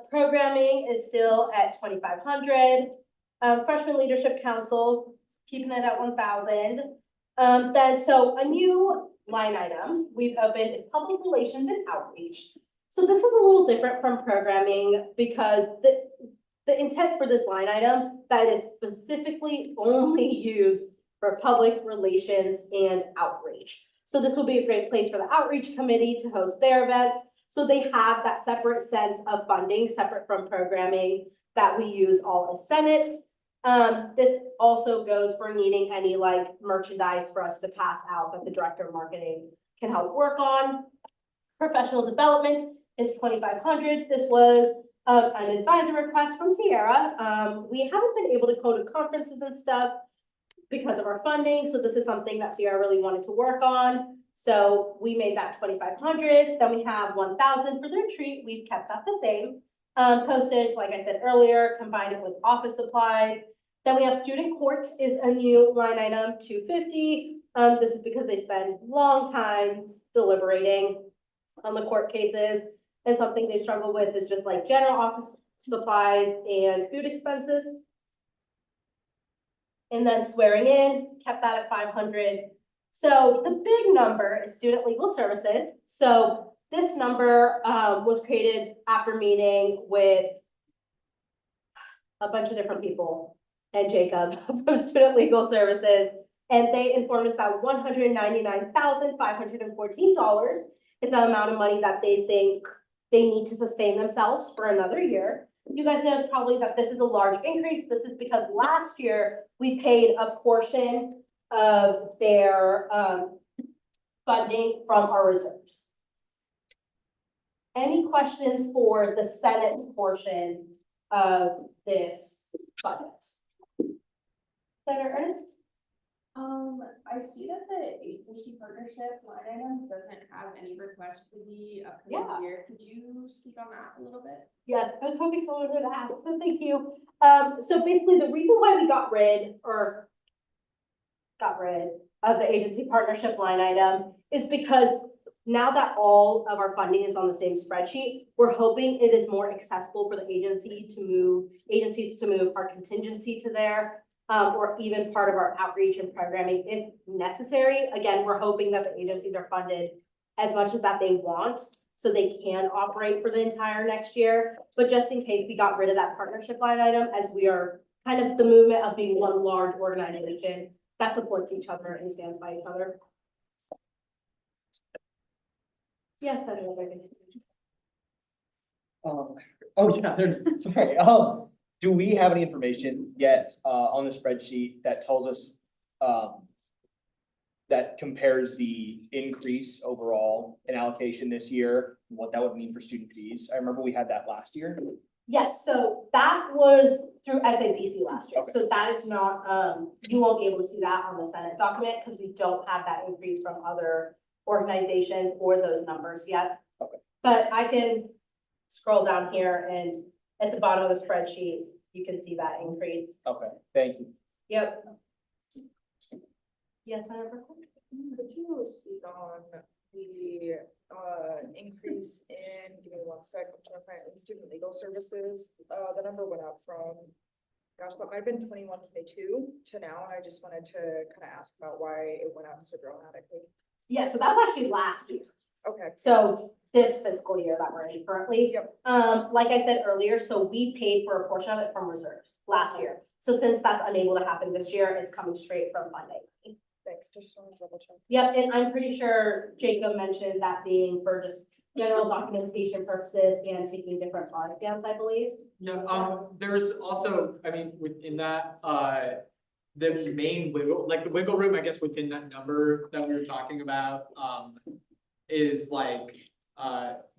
Programming is still at 2,500. Freshman Leadership Council, keeping it at 1,000. Then, so a new line item we've opened is public relations and outreach. So this is a little different from programming because the intent for this line item that is specifically only used for public relations and outreach. So this will be a great place for the outreach committee to host their events. So they have that separate sense of funding, separate from programming that we use all as Senate. This also goes for needing any like merchandise for us to pass out that the director of marketing can help work on. Professional development is 2,500. This was an advisor request from Sierra. We haven't been able to go to conferences and stuff because of our funding. So this is something that Sierra really wanted to work on. So we made that 2,500. Then we have 1,000 for the retreat. We've kept that the same. Postage, like I said earlier, combine it with office supplies. Then we have student court is a new line item, 250. This is because they spend long times deliberating on the court cases. And something they struggle with is just like general office supplies and food expenses. And then swearing in, kept that at 500. So the big number is student legal services. So this number was created after meeting with a bunch of different people and Jacob from Student Legal Services. And they informed us that $199,514 is the amount of money that they think they need to sustain themselves for another year. You guys know probably that this is a large increase. This is because last year we paid a portion of their funding from our reserves. Any questions for the Senate portion of this budget? Senator Ernst? I see that the agency partnership line item doesn't have any request for the upcoming year. Could you speak on that a little bit? Yes, I was hoping someone would ask, so thank you. So basically the reason why we got rid of the agency partnership line item is because now that all of our funding is on the same spreadsheet, we're hoping it is more accessible for the agencies to move our contingency to there, or even part of our outreach and programming if necessary. Again, we're hoping that the agencies are funded as much as that they want, so they can operate for the entire next year. But just in case we got rid of that partnership line item, as we are kind of the movement of being one large organization that supports each other and stands by each other. Yes, Senator Reagan. Oh yeah, sorry, do we have any information yet, on the spreadsheet that tells us, that compares the increase overall in allocation this year, what that would mean for student fees? I remember we had that last year. Yes, so that was through SABC last year, Okay. so that is not, you won't be able to see that on the Senate document, because we don't have that increase from other organizations or those numbers yet. Okay. But I can scroll down here, and at the bottom of the spreadsheet, you can see that increase. Okay, thank you. Yep. Yes, Senator Burkholder? Could you speak on the increase in, give me one sec, I'm trying to find it, in student legal services? The number went up from, gosh, that might have been 21, 22 to now, and I just wanted to kind of ask about why it went up so dramatically. Yeah, so that was actually last year. Okay. So this fiscal year that we're in currently. Yep. Like I said earlier, so we paid for a portion of it from reserves last year. So since that's unable to happen this year, it's coming straight from funding. Thanks, just wanted to double check. Yep, and I'm pretty sure Jacob mentioned that being for just general documentation purposes and taking different bar exams, I believe. Yeah, there's also, I mean, within that, the main wiggle, like the wiggle room, I guess, within that number that we were talking about, is like,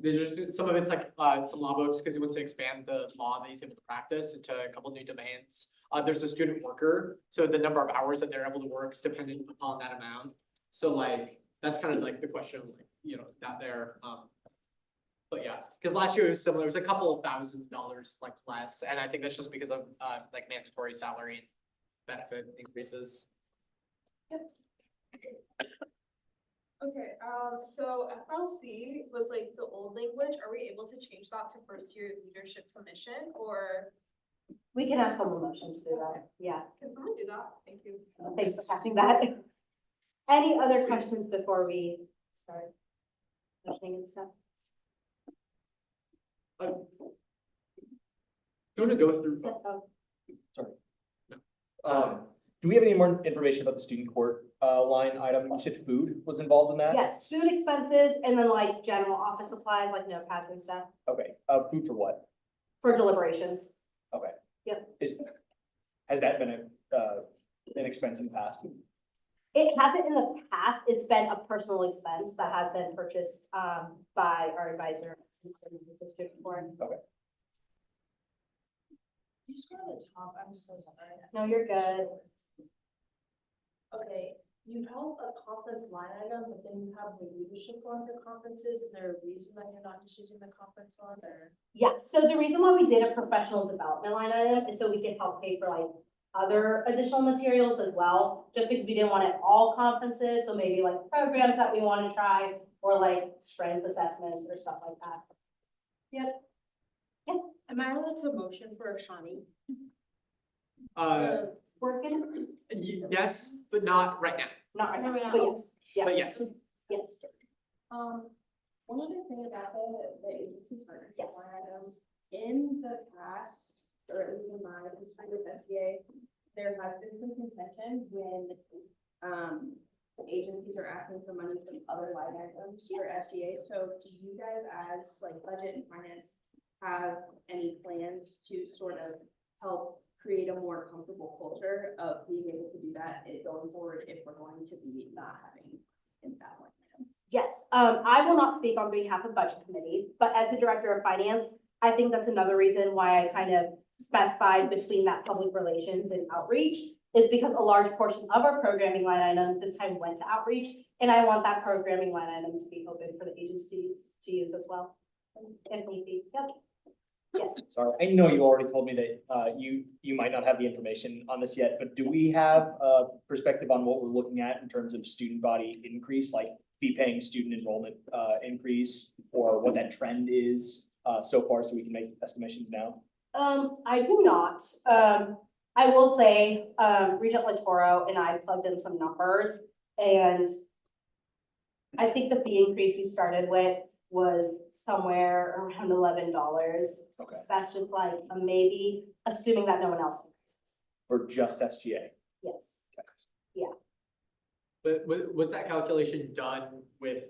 there's some of it's like, some law books, because he wants to expand the law that he's able to practice into a couple new domains. There's a student worker, so the number of hours that they're able to work is dependent upon that amount. So like, that's kind of like the question of like, you know, that there, but yeah, because last year it was similar, it was a couple of $1,000 like less, and I think that's just because of, like mandatory salary and benefit increases. Okay, so FLC was like the old language. Are we able to change that to first year leadership commission, or? We can have someone motion to do that, yeah. Can someone do that? Thank you. Thanks for catching that. Any other questions before we start? Motioning and stuff? Do you want to go through? Do we have any more information about the student court, line item? You said food was involved in that? Yes, food expenses and then like general office supplies, like notepads and stuff, Okay, food for what? for deliberations. Okay. Yep. Has that been an expense in the past? It hasn't in the past, it's been a personal expense that has been purchased, by our advisor. In the district board. Okay. You scroll to the top, I'm so sorry. No, you're good. Okay, you held a conference line item, but then you have the leadership one for conferences. Is there a reason that you're not just using the conference one, or? Yeah, so the reason why we did a professional development line item is so we could help pay for like other additional materials as well, just because we didn't want it all conferences, so maybe like programs that we want to try, or like strength assessments or stuff like that. Yep. Yes. Am I allowed to motion for Shani? Working? Yes, but not right now. Not right now, Not right but now. yes, yeah. But yes. Yes. One other thing about the agency partnership Yes. line items, in the past, or at least in my history with FBA, there has been some contention when, agencies are asking for money from other line items for FBA. So do you guys, as like budget and finance, have any plans to sort of help create a more comfortable culture of being able to do that going forward if we're going to be not having in that line item? Yes, I will not speak on behalf of budget committee, but as the director of finance, I think that's another reason why I kind of specified between that public relations and outreach, is because a large portion of our programming line item this time went to outreach, and I want that programming line item to be open for the agencies to use as well. If need be, yep. Yes. Sorry, I know you already told me that you might not have the information on this yet, but do we have a perspective on what we're looking at in terms of student body increase? Like fee-paying student enrollment, increase, or what that trend is, so far, so we can make estimations now? I do not. I will say, Regent Latoro and I plugged in some numbers, and I think the fee increase we started with was somewhere around $11. Okay. That's just like a maybe, assuming that no one else increases. For just SGA? Yes. But was that calculation done with,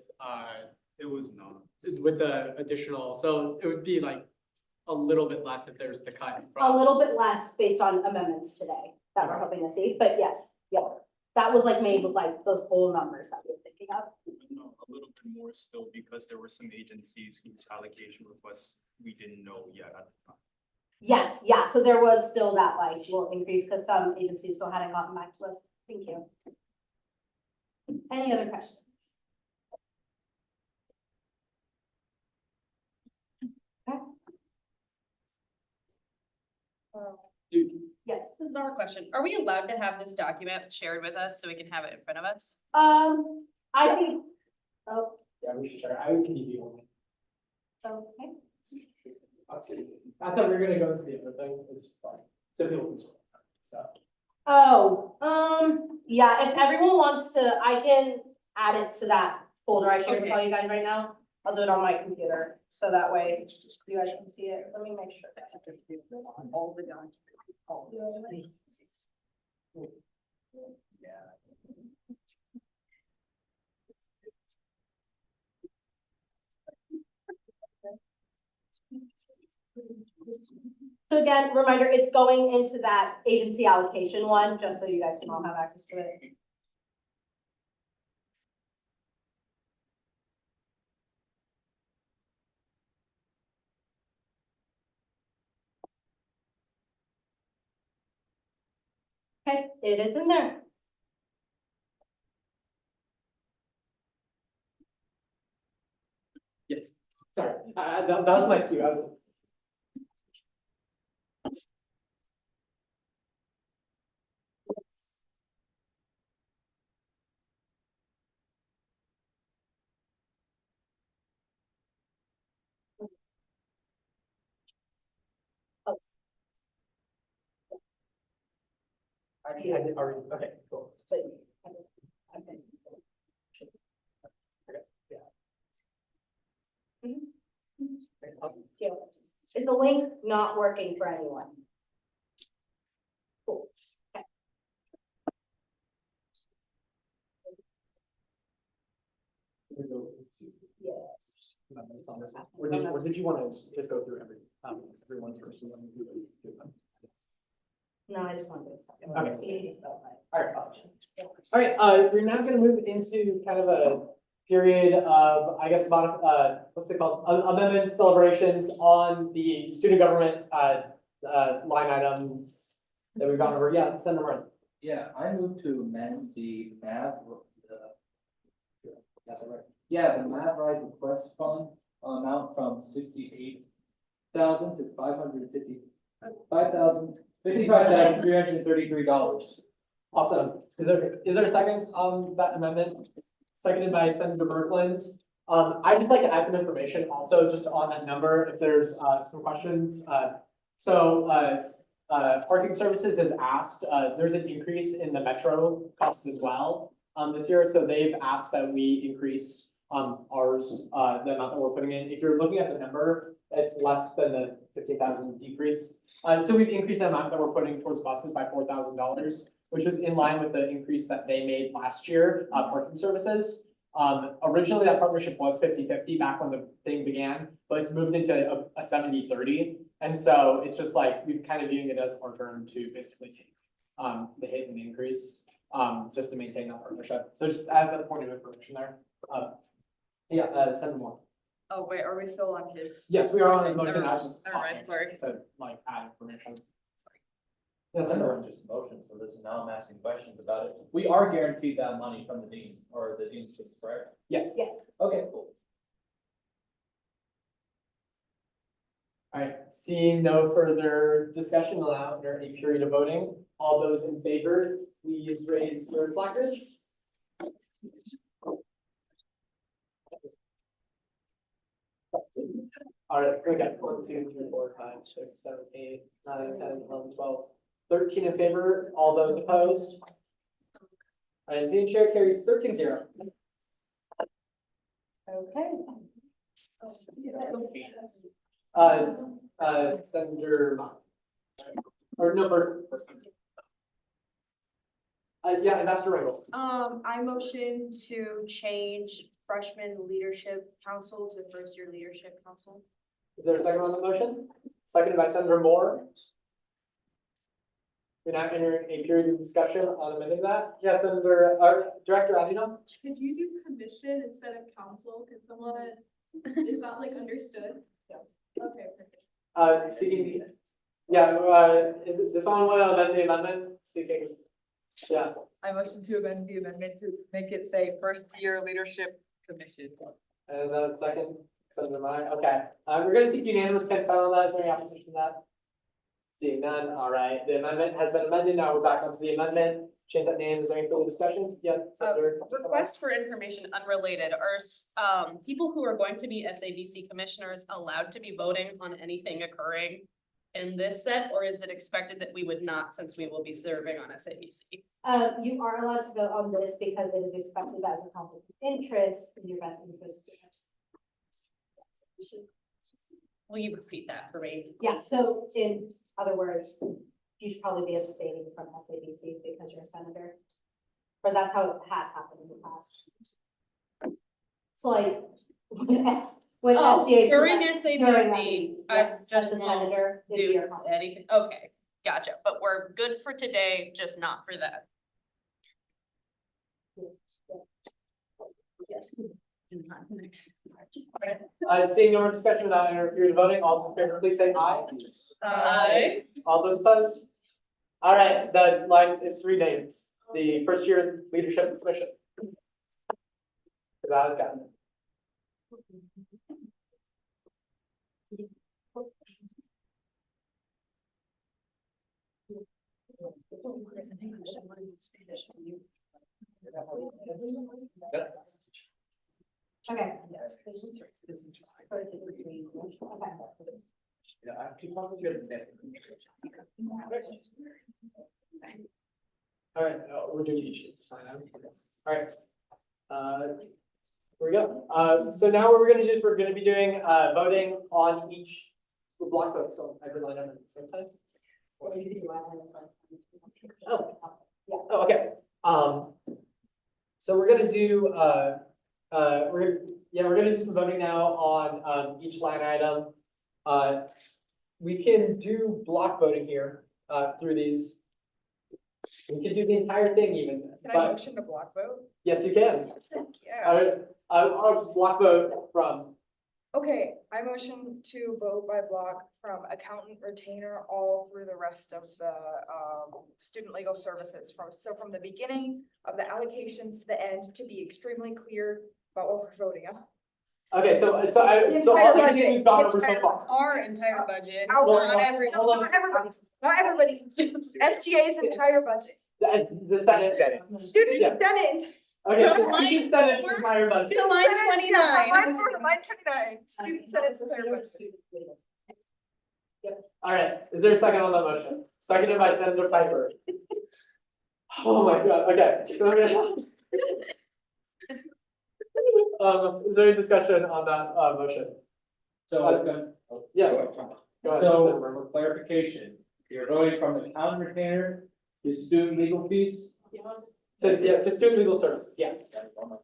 It was not. with the additional, so it would be like a little bit less if there was to cut A from. little bit less based on amendments today that we're hoping to see, but yes, yeah. That was like made with like those whole numbers that we were thinking of. No, a little bit more still because there were some agencies whose allocation requests we didn't know yet at the time. Yes, yeah, so there was still that like little increase because some agencies still hadn't gotten back to us. Thank you. Any other questions? Yes. This is our question. Are we allowed to have this document shared with us so we can have it in front of us? I think, oh, Yeah, we should share. I would keep you on. okay. I thought we were gonna go into the other thing. It's just like, so people can sort of stuff. Oh, yeah, if everyone wants to, I can add it to that folder I shared with all you guys right now. I'll do it on my computer, so that way you guys can see it. Let me make sure. All the documents. So again, reminder, it's going into that agency allocation one, just so you guys can all have access to it. Okay, it is in there. Yes, sorry, that was my cue. I was. I did already, okay, cool. Okay, yeah. Okay, awesome. Yeah. Is the link not working for anyone? Cool. Okay. Yes. It's on this one. Or did you want to just go through everyone first and then do it? No, I just wanted to. Okay. So you just spelled it. All right, awesome. All right, we're now gonna move into kind of a period of, I guess, what's it called? Amendments, deliberations on the student government, line items that we've gone over. Yeah, send them around. Yeah, I move to amend the the MAVRIDE request fund amount from 68,000 to 55,333 dollars. Awesome. Is there a second on that amendment? Seconded by Senator Berkland. I'd just like to add some information also just on that number, if there's some questions. Parking Services has asked, there's an increase in the Metro cost as well this year, so they've asked that we increase ours, the amount that we're putting in. If you're looking at the number, it's less than the 15,000 decrease. So we've increased the amount that we're putting towards buses by $4,000, which was in line with the increase that they made last year, Parking Services. Originally that partnership was 50-50 back when the thing began, but it's moved into a 70-30. And so it's just like, we've kind of viewing it as our turn to basically take the hit and the increase, just to maintain that partnership. So just as a point of information there. Send more. Oh, wait, are we still on his? Yes, we are on his motion. I was just Never mind, sorry. to like add information. Yes, I never just motion for this, and now I'm asking questions about it. We are guaranteed that money from the dean, or the dean's, correct? Yes. Yes. Okay, cool. All right, seeing no further discussion, we'll now enter a period of voting. All those in favor, please raise your placards. All right, we got 1, 2, 3, 4, 5, 6, 7, 8, 9, 10, 11, 12, 13 in favor, all those opposed? All right, the chair carries 13-0. Okay. Senator Mott. Or no, Bert. Yeah, Ambassador Rangel. I motion to change freshman leadership council to first year leadership council. Is there a second on the motion? Seconded by Senator Moore. We're now entering a period of discussion on amending that. Yeah, Senator, Director Adina? Could you do commission instead of council, because someone is not like understood? Yeah. Okay, perfect. Seeking, does someone want to amend the amendment? Seeking, yeah. I motion to amend the amendment to make it say first year leadership commission. Is that a second? Senator Meyer, okay. We're gonna seek unanimous consent on that. Is there any opposition to that? Seeing none, all right. The amendment has been amended. Now we're back onto the amendment. Change that name. Is there any further discussion? Yeah. Senator. Request for information unrelated. Are people who are going to be SABC commissioners allowed to be voting on anything occurring in this set, or is it expected that we would not, since we will be serving on SABC? You are allowed to vote on this because it is expected as a conflict of interest in your best interest. Will you repeat that for me? Yeah, so in other words, you should probably be abstaining from SABC because you're a senator. Or that's how it has happened in the past. So like, when SGA. During during SABC, I yes, just as a won't senator, it'd be do your conflict. anything, okay, gotcha, but we're good for today, just not for that. Yes. Seeing no more discussion without any period of voting, all those in favor, please say aye. Aye. All those opposed? All right, the line, it's renamed, the first year leadership commission. That was gotten. Okay. All right, we're doing each sign out. All right. Here we go. So now what we're gonna do is we're gonna be doing voting on each block vote, so every line item at the same time. Oh, oh, okay. So we're gonna do we're gonna do some voting now on each line item. We can do block voting here through these. We can do the entire thing even. Can I but motion to block vote? yes, you can. Yeah. I'll block vote from. Okay, I motion to vote by block from accountant retainer all through the rest of the student legal services from the beginning of the allocations to the end, to be extremely clear about what we're voting on. Okay, so all everything we've gone over so far. Our entire budget, Not not everybody's, SGA's entire budget. That's the Senate. Student Yeah. Senate. Okay, so Line student Senate is my budget. To line 29. Line 29, student Senate's entire budget. All right, is there a second on the motion? Seconded by Senator Piper. Oh my God, okay. Is there any discussion on that motion? So it's gonna. Yeah. Go ahead. Go ahead. So for clarification, you're voting from the town retainer to student legal fees? To student legal services, yes. All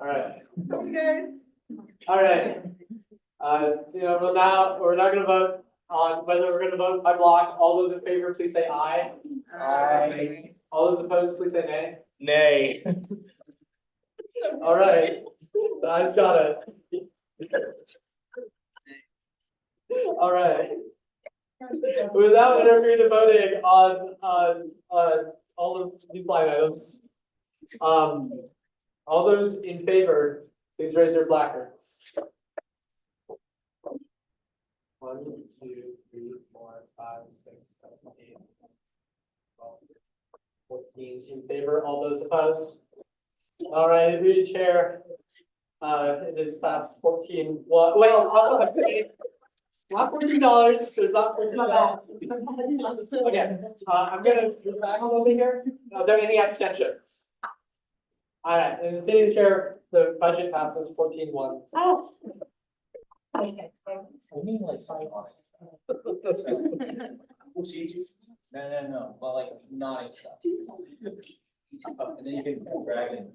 right. All right. We're not gonna vote on whether we're gonna vote by block. All those in favor, please say aye. Aye. All those opposed, please say nay. Nay. All right, I've got it. All right. Without interfering to voting on all of these line items, all those in favor, please raise your placards. 1, 2, 3, 4, 5, 6, 7, 8, 12, 14 in favor. All those opposed? All right, through the chair. It is past 14, well, also, I'm putting it- not $14, there's not $14. Okay, I'm gonna move back a little bit here. Are there any abstentions? All right, and the city chair, the budget passes 14-1. Oh. I mean, like, sorry. No, but like, not stuff. And then you can drag it.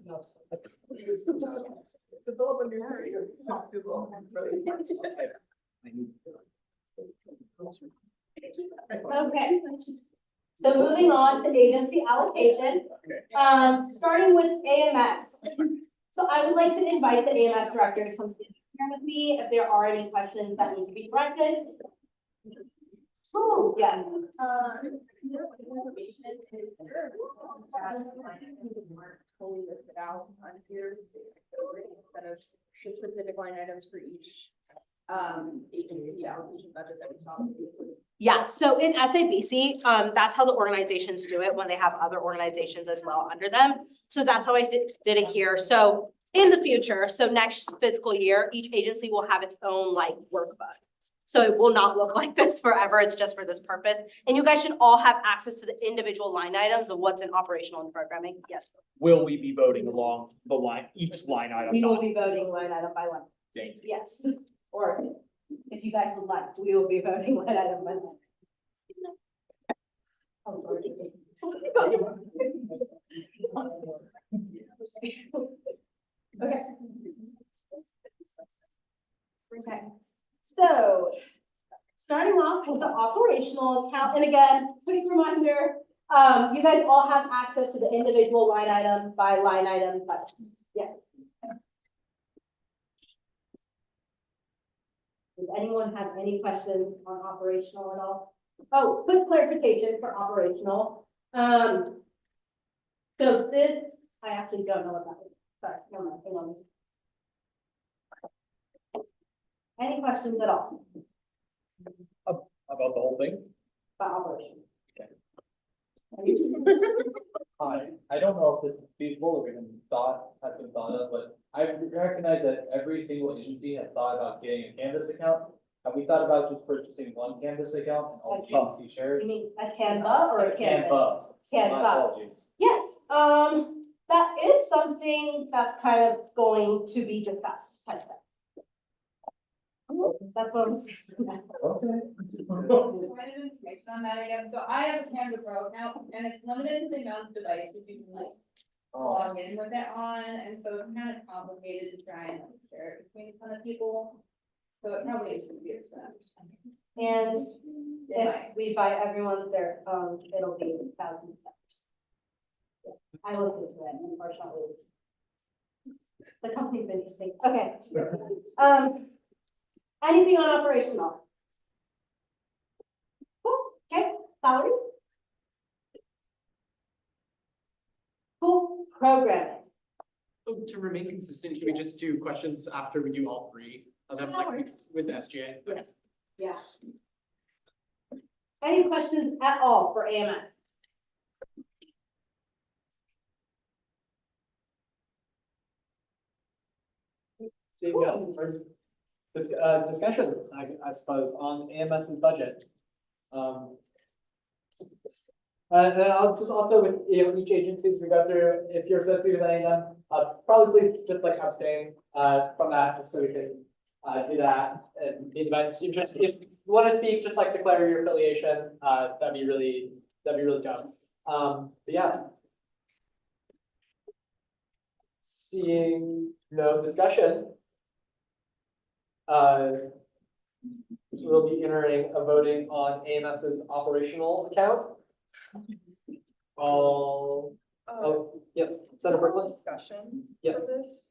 Okay. So moving on to agency allocation, starting with AMS. So I would like to invite the AMS director to come sit here with me if there are any questions that need to be directed. Oh, yeah. Information is there. Aren't fully listed out on here. Instead of the specific line items for each agency allocation budget that we saw. Yeah, so in SABC, that's how the organizations do it when they have other organizations as well under them. So that's how I did it here. So in the future, so next fiscal year, each agency will have its own like workbook. So it will not look like this forever. It's just for this purpose. And you guys should all have access to the individual line items of what's in operational and programming. Yes. Will we be voting along the line, each line item? We will be voting line item by line. Thank you. Yes, or if you guys would like, we will be voting line item by line. Oh, sorry. Okay. Okay, so starting off with the operational account, and again, quick reminder, you guys all have access to the individual line item by line item, but yes. Does anyone have any questions on operational at all? Oh, quick clarification for operational. So this, I actually don't know what that is. Sorry, no, no, hang on. Any questions at all About the whole thing? about operation? I don't know if this is feasible or even has been thought of, but I recognize that every single agency has thought about getting a Canvas account. Have we thought about just purchasing one Canvas account and all the agencies share it? You mean a Canva or a Canvas? Canva. My Canva. apologies. Yes, that is something that's kind of going to be discussed, type thing. That's what I'm saying. Okay. Kind of information on that, I guess, so I have a Canva Pro account, and it's limited to the amount of devices you can like log in with it on, and so it's kind of complicated to try and like share it between a ton of people. So it probably is easiest for us. And Yeah. if we buy everyone their, it'll be thousands of dollars. Yeah, I looked into it, unfortunately. The company's interesting, okay. Anything on operational? Cool, okay, salaries? Cool, programming. To remain consistent, should we just do questions after we do all three of them, That like works. with the SGA? Yes, yeah. Any questions at all for AMS? Seeing none, discussion, I suppose, on AMS's budget. And I'll just also with, each agencies we go through, if you're associated with any of them, probably please just like abstain, from that, just so we can, do that and be in the best interest. If you want to speak, just like declare your affiliation, that'd be really dumb. But yeah. Seeing no discussion. We'll be entering a voting on AMS's operational account. All, oh, yes, Senator Brooklyn? Discussion. Yes. for this?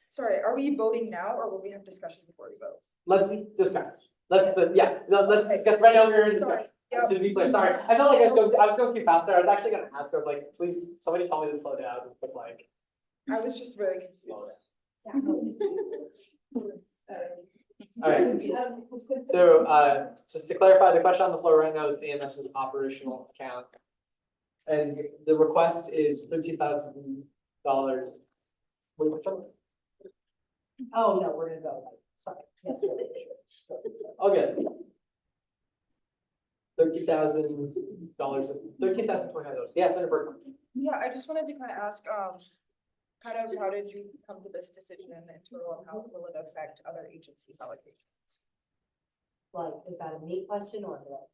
Sorry, are we voting now or will we have discussion before we vote? Let's discuss. Let's, let's discuss. Right now we're in discussion. Yep. To be clear, sorry, I felt like I was going too fast there. I was actually gonna ask, I was like, please, somebody tell me to slow down. It's like. I was just really confused. Alright, so, just to clarify, the question on the floor right now is AMS's operational account. And the request is $13,000. Oh, no, we're gonna go, sorry. Yes, we're gonna Okay. $13,000, $13,029. Yeah, Senator Berkman. Yeah, I just wanted to kind of ask, kind of how did you come to this decision and internal, and how will it affect other agencies' allocations? Like, is that a me question or what?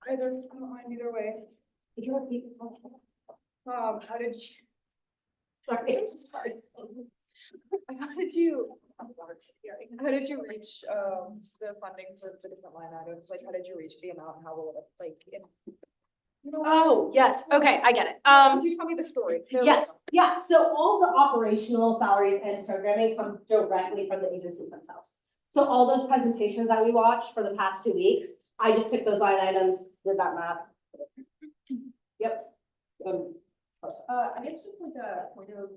Either, I don't mind either way. Could you repeat the question? How did you, Sorry, I'm sorry. how did you reach, the funding for the different line items? Like, how did you reach the amount, and how will it, like, Oh, yes, okay, I get it. could you tell me the story? Yes, yeah, so all the operational salaries and programming come directly from the agencies themselves. So all those presentations that we watched for the past 2 weeks, I just took those line items, did that math. Yep. I guess just like a point of,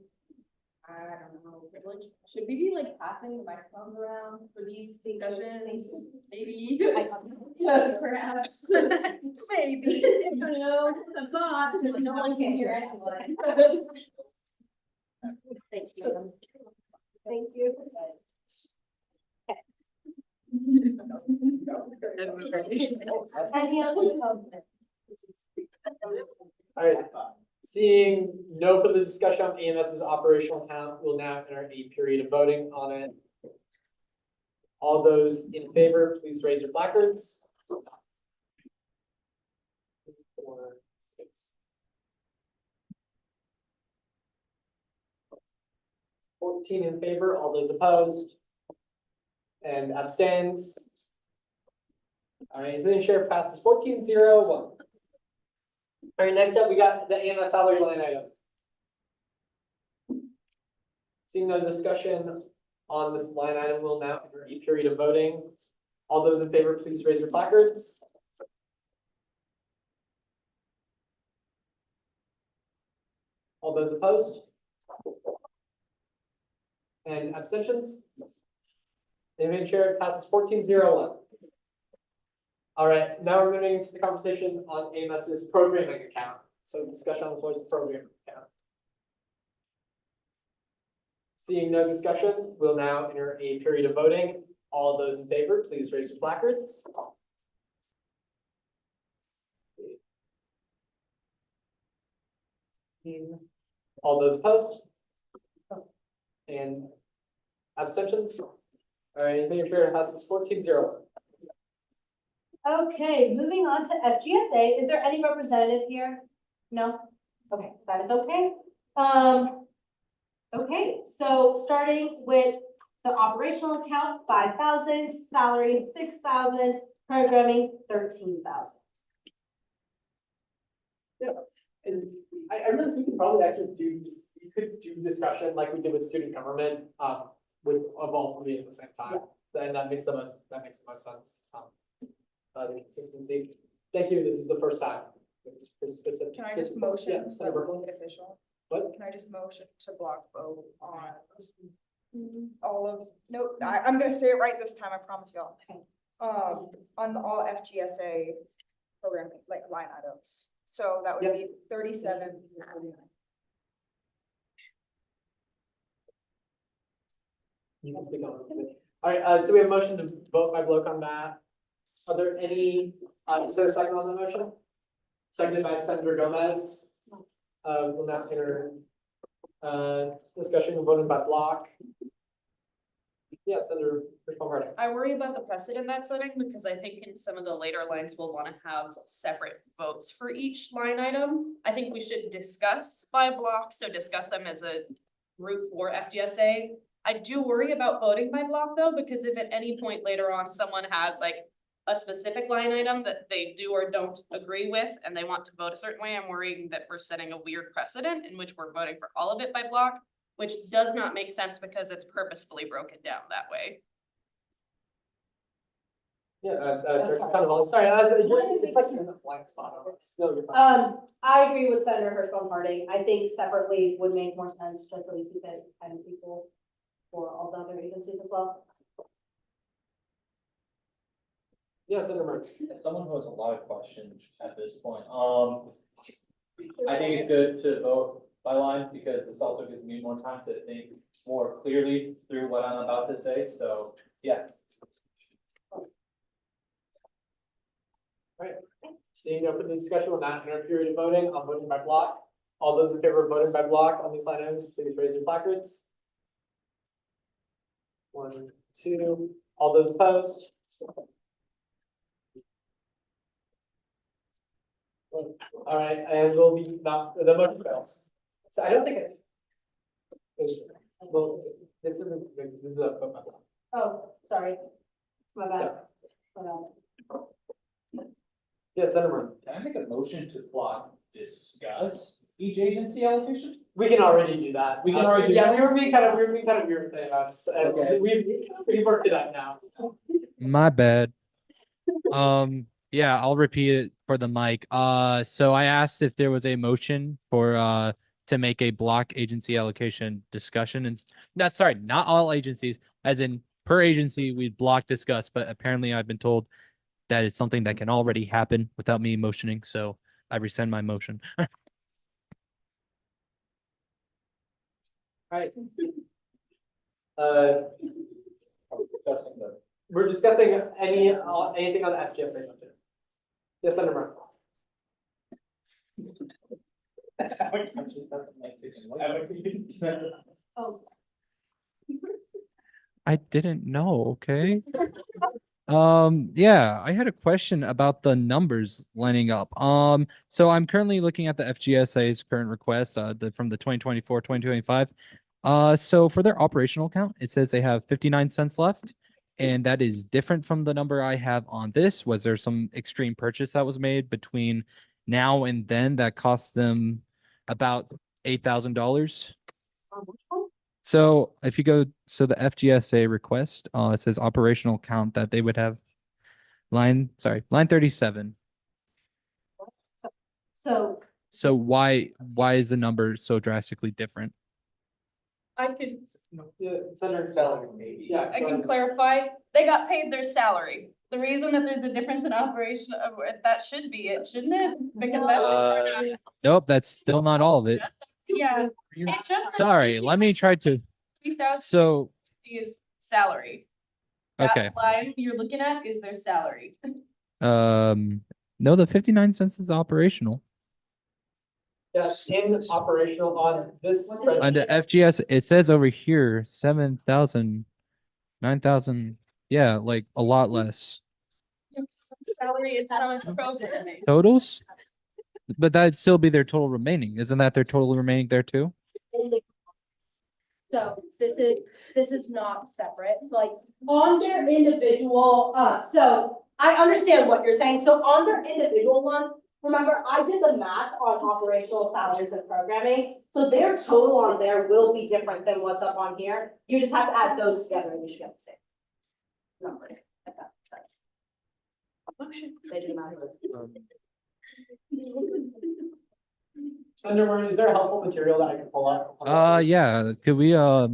I don't know, privilege. Should we be like passing the microphones around for these discussions? Maybe. Yeah, perhaps. Maybe. I don't know, a thought, no one can hear it. Thanks, madam. Thank you. Any other comments? All right, seeing no further discussion on AMS's operational account, we'll now enter a period of voting on it. All those in favor, please raise your placards. 4, 6. 14 in favor, all those opposed. And abstains. All right, the sheriff passes 14-0-1. All right, next up, we got the AMS salary line item. Seeing no discussion on this line item, we'll now enter a period of voting. All those in favor, please raise your placards. All those opposed? And abstentions? The Madam Chair passes 14-0-1. All right, now we're moving to the conversation on AMS's programming account. So discussion on the floor is the programming account. Seeing no discussion, we'll now enter a period of voting. All those in favor, please raise your placards. All those opposed? And abstentions? All right, Madam Chair passes 14-0. Okay, moving on to FGSA, is there any representative here? No? Okay, that is okay. Okay, so starting with the operational account, 5,000, salaries 6,000, programming 13,000. Yeah, and I realize we could probably actually you could do discussion like we did with student government, with of all three at the same time. And that makes the most sense. The consistency. Thank you. This is the first time. It's specific. Can I just motion Yeah, so Senator that we Berkeley. make it official? What? Can I just motion to block vote on all of, nope, I'm gonna say it right this time, I promise y'all. On the all FGSA programming, like line items. So that would be 37. You can speak on it. All right, so we have a motion to vote by block on that. Are there any, is there a second on the motion? Seconded by Senator Gomez. We'll now enter discussion and voting by block. Yeah, Senator Harding. I worry about the precedent that's setting because I think in some of the later lines, we'll want to have separate votes for each line item. I think we should discuss by block, so discuss them as a group for FGSA. I do worry about voting by block though, because if at any point later on, someone has like a specific line item that they do or don't agree with and they want to vote a certain way, I'm worrying that we're setting a weird precedent in which we're voting for all of it by block, which does not make sense because it's purposefully broken down that way. Yeah, kind of, sorry, it's like in the blind spot on it. No, you're fine. I agree with Senator Hirschbaum Harding. I think separately would make more sense, just so we keep it kind of equal for all the other agencies as well. Yeah, Senator Murphy. As someone who has a lot of questions at this point, I think it's good to vote by line because this also gives me more time to think more clearly through what I'm about to say, so, yeah. Seeing no further discussion, we'll now enter a period of voting on voting by block. All those in favor of voting by block on these line items, please raise your placards. 1, 2, all those opposed? All right, and we'll be not, the motion fails. So I don't think it. Well, this is a. Oh, sorry. My bad. My bad. Yeah, Senator. Can I make a motion to block discuss each agency allocation? We can already do that. We can already do Yeah, that? we were being kind of weird thing us, and Okay. we've worked it out now. My bad. Yeah, I'll repeat it for the mic. So I asked if there was a motion for to make a block agency allocation discussion, and not sorry, not all agencies, as in per agency we block discuss, but apparently I've been told that is something that can already happen without me motioning, so I rescind my motion. Right. Discussing the. We're discussing anything on the FGSA budget. Yes, Senator. Oh. I didn't know, okay? Yeah, I had a question about the numbers lining up. So I'm currently looking at the FGSA's current request, from the 2024-2025. So for their operational account, it says they have 59 cents left, and that is different from the number I have on this. Was there some extreme purchase that was made between now and then that cost them about $8,000? So if you go, so the FGSA request, it says operational account that they would have line 37. So why is the number so drastically different? I could, Yeah, Senator Salary, maybe. Yeah. I go can ahead. clarify, they got paid their salary. The reason that there's a difference in operation, that should be it, shouldn't it? Because that was. Nope, that's still not all of it. Yeah, it just. Sorry, let me try to, 3,000 so, is salary. okay. That line you're looking at is their salary. No, the 59 cents is operational. Yeah, in operational on this. On the FGS, it says over here, 7,000, 9,000, yeah, like a lot less. Salary and summons programming. Totals? But that'd still be their total remaining. Isn't that their total remaining there too? So this is not separate, so like on their individual, so I understand what you're saying, so on their individual ones, remember, I did the math on operational salaries and programming, so their total on there will be different than what's up on here. You just have to add those together and you should get the same number, if that makes sense. They do math. Senator, is there a helpful material that I can pull up? Yeah, could we, wow,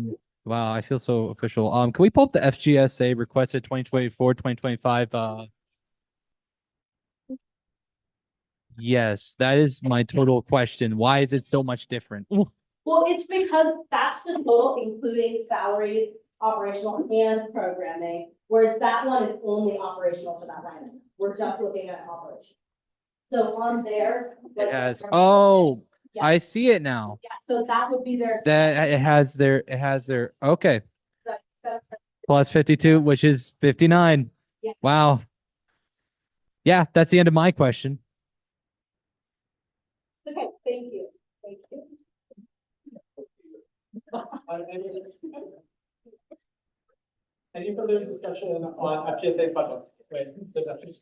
I feel so official. Can we pull up the FGSA requested 2024-2025, yes, that is my total question. Why is it so much different? Well, it's because that's the total including salaries, operational and programming, whereas that one is only operational for that line. We're just looking at operation. So on there. It has, oh, I see it now. Yeah, so that would be their. That it has their, okay. Plus 52, which is 59. Yeah. Wow. Yeah, that's the end of my question. Okay, thank you, thank you. Any further discussion on FGSA budgets? Wait, there's actually.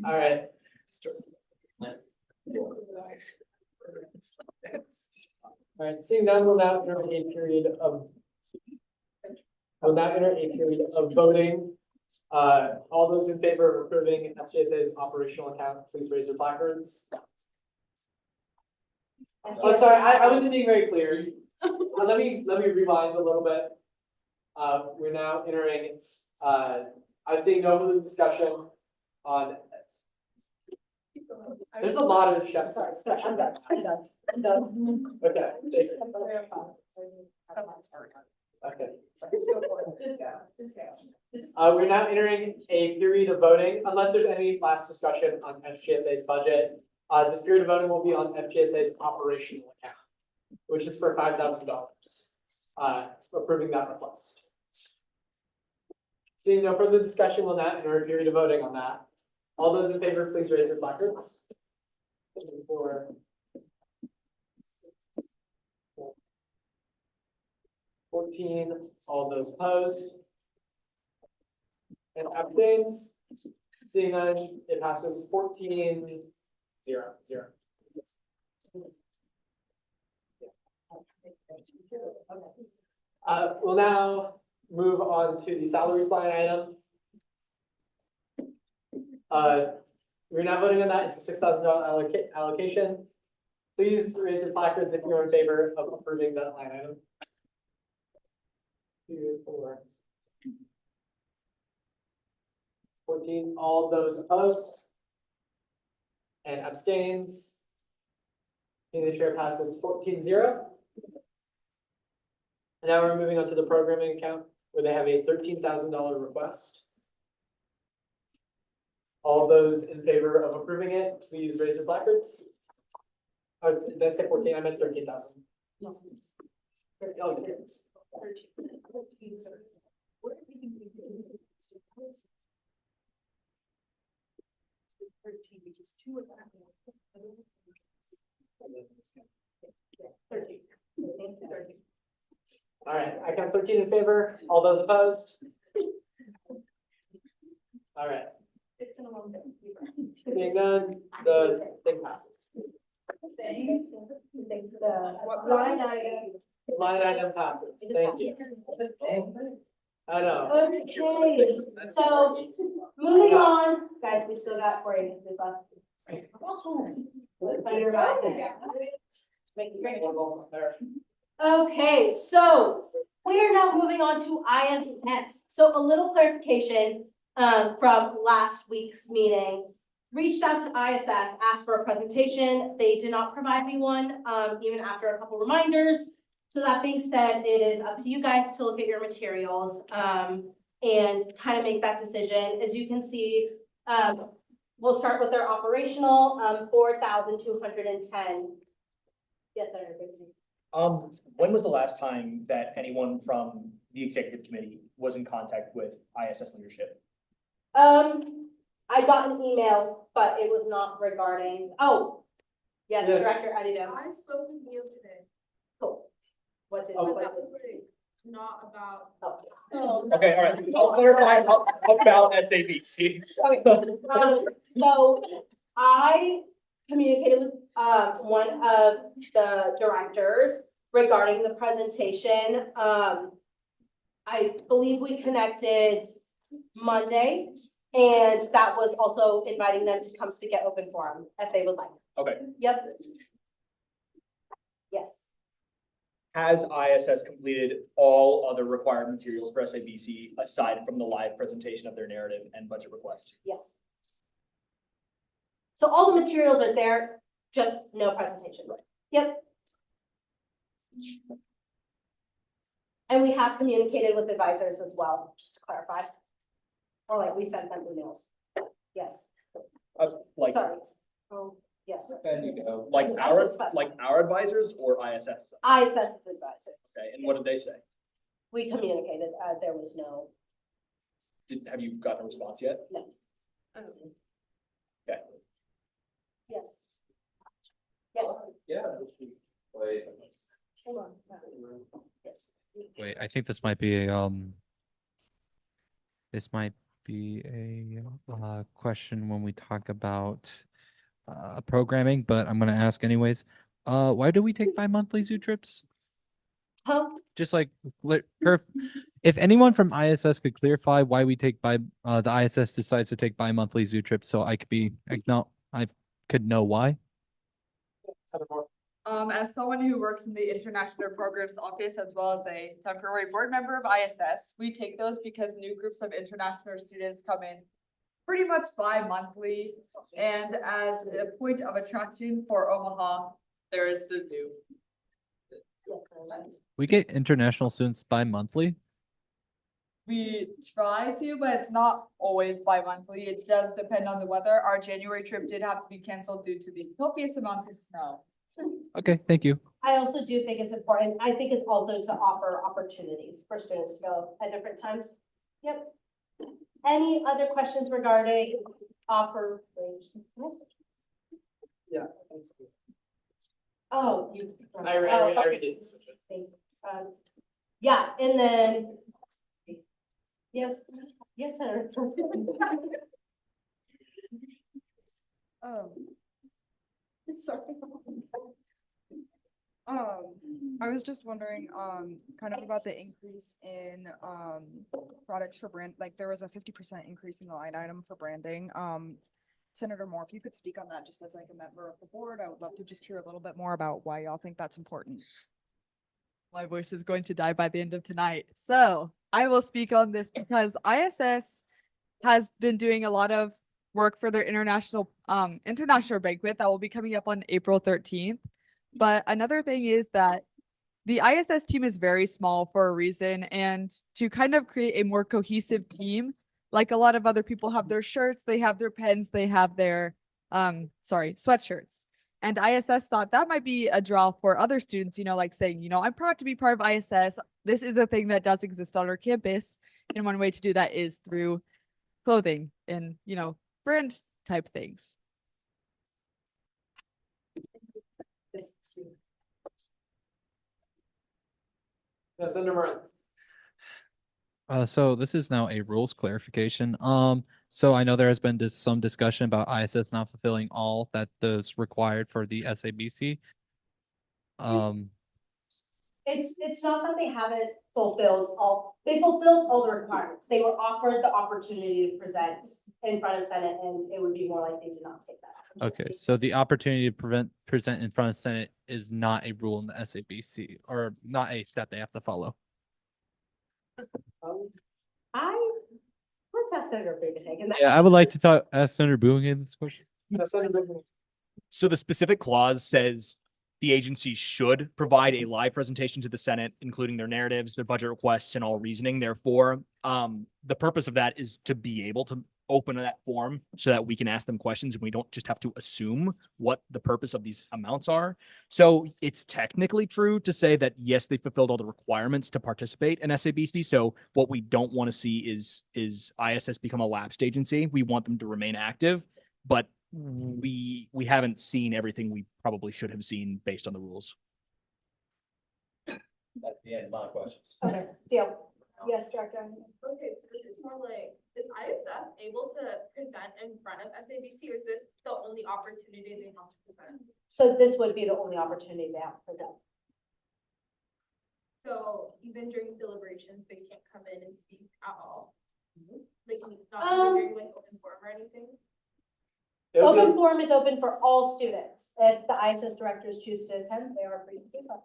All right. All right, seeing none, we'll now enter a period of. We'll now enter a period of voting. All those in favor of approving FGSA's operational account, please raise your placards. Oh, sorry, I wasn't being very clear. Let me rewind a little bit. We're now entering, I was seeing no further discussion on There's a lot of chefs. Sorry, I'm done, I'm done. Okay, Jason. Okay. We're now entering a period of voting, unless there's any last discussion on FGSA's budget. This period of voting will be on FGSA's operational account, which is for $5,000. Approving that request. Seeing no further discussion, we'll now enter a period of voting on that. All those in favor, please raise your placards. 14, all those opposed. And abstains. Seeing none, it passes 14-0. We'll now move on to the salaries line item. We're now voting on that. It's a $6,000 allocation. Please raise your placards if you're in favor of approving that line item. 2, 4, 14. All those opposed and abstains. The chair passes 14-0. And now we're moving on to the programming account where they have a $13,000 request. All those in favor of approving it, please raise your placards. Oh, did I say 14? I meant 13,000. Oh, yeah. 13, which is 2 of that. 13. All right, I count 13 in favor. All those opposed? All right. Being none, the thing passes. Line item passes. Thank you. I know. Okay, so moving on, guys, we still got 4 Okay, so we are now moving on to ISS. So a little clarification from last week's meeting. Reached out to ISS, asked for a presentation. They did not provide me one, even after a couple reminders. So that being said, it is up to you guys to look at your materials and kind of make that decision. As you can see, we'll start with their operational, 4,210. Yes, sir. When was the last time that anyone from the executive committee was in contact with ISS leadership? I got an email, but it was not regarding, oh, yes, Yeah. Director Adidem. I spoke with Neil today, Cool. What did, but what that did- was like not about. oh. Okay, all right, I'll clarify about SABC. So I communicated with, one of the directors regarding the presentation. I believe we connected Monday, and that was also inviting them to come speak at open forum if they would like. Okay, Yep. Yes. has ISS completed all other required materials for SABC aside from the live presentation of their narrative and budget request? Yes. So all the materials are there, just no presentation. Yep. And we have communicated with advisors as well, just to clarify. Or like we sent them emails. Yes, Like, sorry. Oh, yes. like our advisors or ISS? ISS's advisor. Okay, and what did they say? We communicated, there was no, Have you gotten a response yet? no. Okay. Yes. Yes. Yeah. Hold on. Yes. Wait, I think this might be a question when we talk about programming, but I'm gonna ask anyways. Why do we take bi-monthly zoo trips? Huh? Just like if anyone from ISS could clarify why we take the ISS decides to take bi-monthly zoo trips, so I could know why. As someone who works in the International Programs Office as well as a temporary board member of ISS, we take those because new groups of international students come in pretty much bi-monthly. And as a point of attraction for Omaha, there is the zoo. We get international students bi-monthly. We try to, but it's not always bi-monthly. It does depend on the weather. Our January trip did have to be canceled due to the copious amounts of snow. Okay, thank you. I also do think it's important. I think it's also to offer opportunities for students to go at different times. Yep. Any other questions regarding operation? Yeah. Oh, you. I already did switch it. Thank you. Yeah, and then. Yes, yes, Senator. Sorry. I was just wondering, kind of about the increase in, products for brand, like there was a 50% increase in the line item for branding. Senator Moore, if you could speak on that just as like a member of the board, I would love to just hear a little bit more about why y'all think that's important. My voice is going to die by the end of tonight. So I will speak on this because ISS has been doing a lot of work for their international banquet that will be coming up on April 13th. But another thing is that the ISS team is very small for a reason, and to kind of create a more cohesive team, like a lot of other people have their shirts, they have their pens, they have their sweatshirts. And ISS thought that might be a draw for other students, you know, like saying, you know, I'm proud to be part of ISS. This is a thing that does exist on our campus. And one way to do that is through clothing and, you know, brand type things. Yeah, Senator Moran. So this is now a rules clarification. So I know there has been some discussion about ISS not fulfilling all that is required for the SABC. It's not that they haven't fulfilled they fulfilled all the requirements. They were offered the opportunity to present in front of Senate, and it would be more like they did not take that. Okay, so the opportunity to present in front of Senate is not a rule in the SABC, or not a step they have to follow. Let's ask Senator Bugate. Yeah, I would like to ask Senator Bugate this question. So the specific clause says the agency should provide a live presentation to the Senate, including their narratives, their budget requests, and all reasoning. Therefore, the purpose of that is to be able to open that form so that we can ask them questions and we don't just have to assume what the purpose of these amounts are. So it's technically true to say that, yes, they fulfilled all the requirements to participate in SABC. So what we don't want to see is ISS become a lapsed agency. We want them to remain active, but we haven't seen everything we probably should have seen based on the rules. That's the end, not questions. Okay, deal. Yes, Director. Okay, so this is more like, is ISF able to present in front of SABC, or is this the only opportunity they have to present? So this would be the only opportunity they have to present. So even during deliberations, they can't come in and speak at all? Like, not even during like open forum or anything? Open forum is open for all students. If the ISS directors choose to attend, they are free to do so.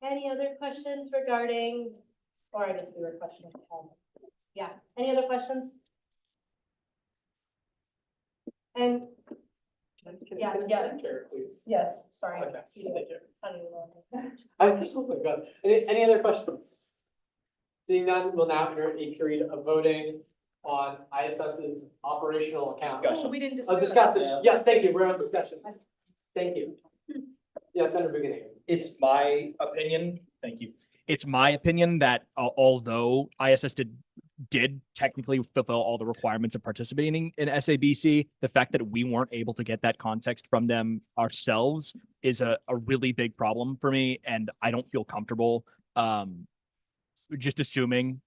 Any other questions regarding, or I guess we were questioning. Yeah, any other questions? And yeah, Please. yes, sorry. Okay. Thank you. I don't know. Oh my God. Any other questions? Seeing none, we'll now enter a period of voting on ISS's operational account. Oh, we didn't Oh, discuss. discussing. Yes, thank you. We're on discussion. Thank you. Yes, Senator Buchanan. It's my opinion, thank you. It's my opinion that although ISS did technically fulfill all the requirements of participating in SABC, the fact that we weren't able to get that context from them ourselves is a really big problem for me, and I don't feel comfortable just assuming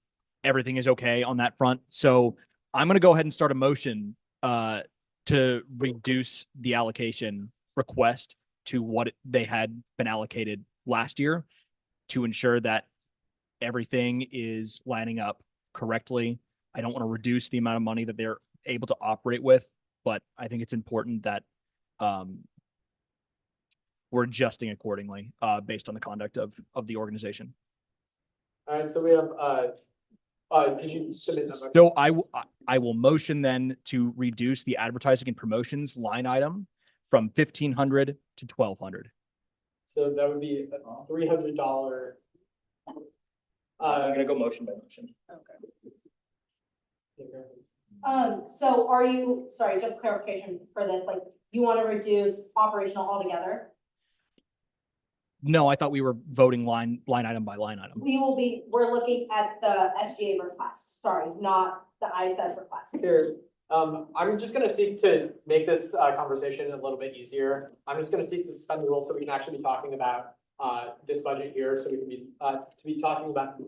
everything is okay on that front. So I'm going to go ahead and start a motion to reduce the allocation request to what they had been allocated last year to ensure that everything is lining up correctly. I don't want to reduce the amount of money that they're able to operate with, but I think it's important that we're adjusting accordingly based on the conduct of the organization. All right, so we have, did you submit that? motion? So I will motion then to reduce the advertising and promotions line item from 1,500 to 1,200. So that would be a $300. I'm gonna go motion by motion. So are you, sorry, just clarification for this, like, you want to reduce operational altogether? No, I thought we were voting line item by line item. We're looking at the SGA request, sorry, not the ISS request. Here, I'm just gonna seek to make this conversation a little bit easier. I'm just gonna seek to suspend the rules so we can actually be talking about this budget here, so we can be to be talking about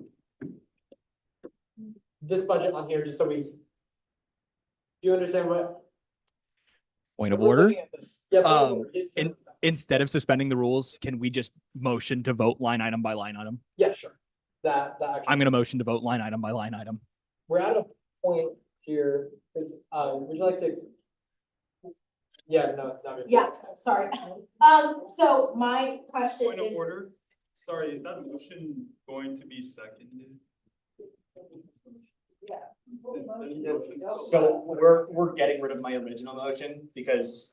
this budget on here, just so we. Do you understand what? Point of we're order. looking at this? Yeah. point of order. It's- Instead of suspending the rules, can we just motion to vote line item by line item? Yeah, sure. That actually. I'm gonna motion to vote line item by line item. We're at a point here, is, would you like to? Yeah, no, it's not. Yeah, sorry. So my question Point of is, order, sorry, is that motion going to be seconded? So we're getting rid of my original motion because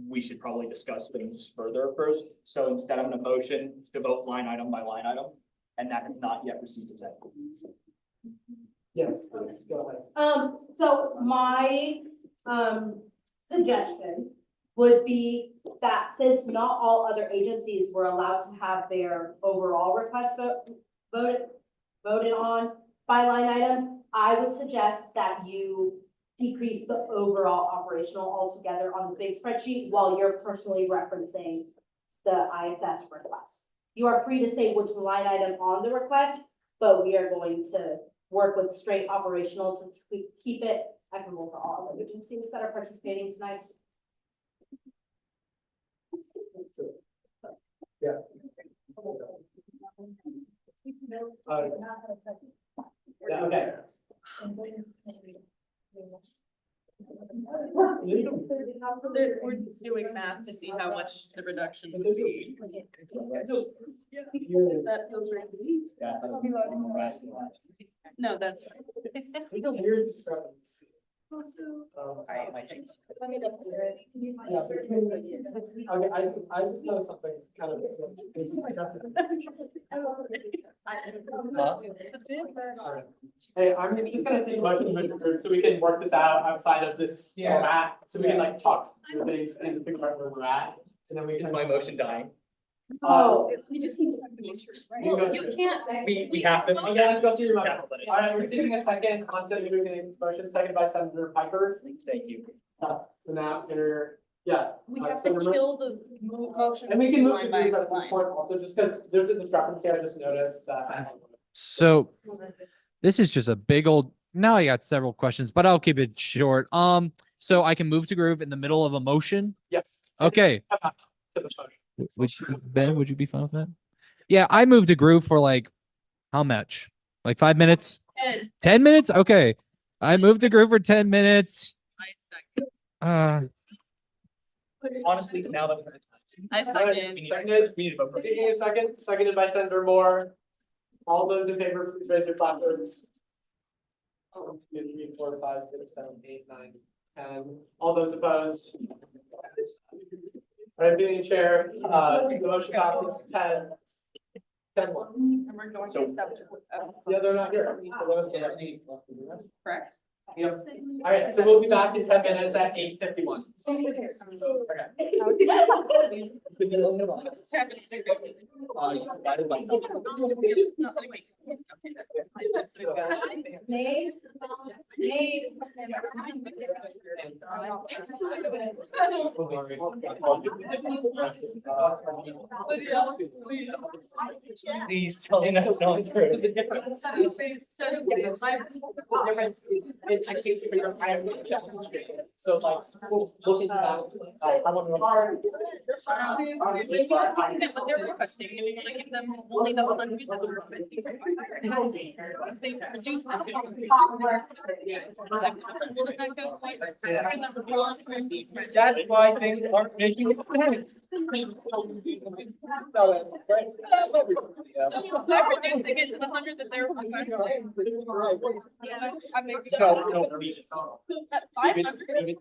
we should probably discuss things further first. So instead, I'm gonna motion to vote line item by line item, and that has not yet received a second. Yes, please, go ahead. so my, suggestion would be that since not all other agencies were allowed to have their overall request voted on by line item, I would suggest that you decrease the overall operational altogether on the big spreadsheet while you're personally referencing the ISS request. You are free to say which line item on the request, but we are going to work with straight operational to keep it equitable for all the agencies that are participating tonight. Yeah. Yeah, okay. We're doing math to see how much the reduction would be. That feels right to me. No, that's right. There's a weird discrepancy. Yeah, so okay, I just know something kind of. Alright. Hey, I'm just gonna take a motion to group so we can work this out outside of this format, so we can like talk through things and figure out where we're at, and then we can. My motion dying. We just need to make sure. Well, you can't. We have to. Okay, let's go through your motion. All right, we're taking a second on Senator Newton's motion, seconded by Senator Piper. Thank you. So now Senator, yeah. We have to Senator kill the motion. And we can move line to by group at this line. point also, just because there's a discrepancy, I just noticed that. So this is just a big old, now I got several questions, but I'll keep it short. So I can move to groove in the middle of a motion? Yes. Okay. To this motion. Ben, would you be fine with that? Yeah, I moved to groove for like, how much? Like 5 minutes? 10 minutes? Okay. I moved to groove for 10 minutes. Honestly, now that I second. Seconded, seeking a second, seconded by Senator Moore. All those in favor, please raise your clappers. 1, 2, 3, 4, 5, 6, 7, 8, 9, 10. All those opposed? All right, being chair, the motion passes 10. 10-1. And we're going to establish. Yeah, they're not here. So let us. Correct. Yep. All right, so we'll be back in 10 minutes at 8:51. Names? Names? Please tell me that's not true. The difference is in a case where you're hiring a justice. So like, looking at, I want to. What they're requesting, do we want to give them only the 100 that we're requesting for housing? If they reduce it to. That's why things aren't making sense. So I'm reducing it to the 100 that they're requesting. Yeah, I'm making. At 500.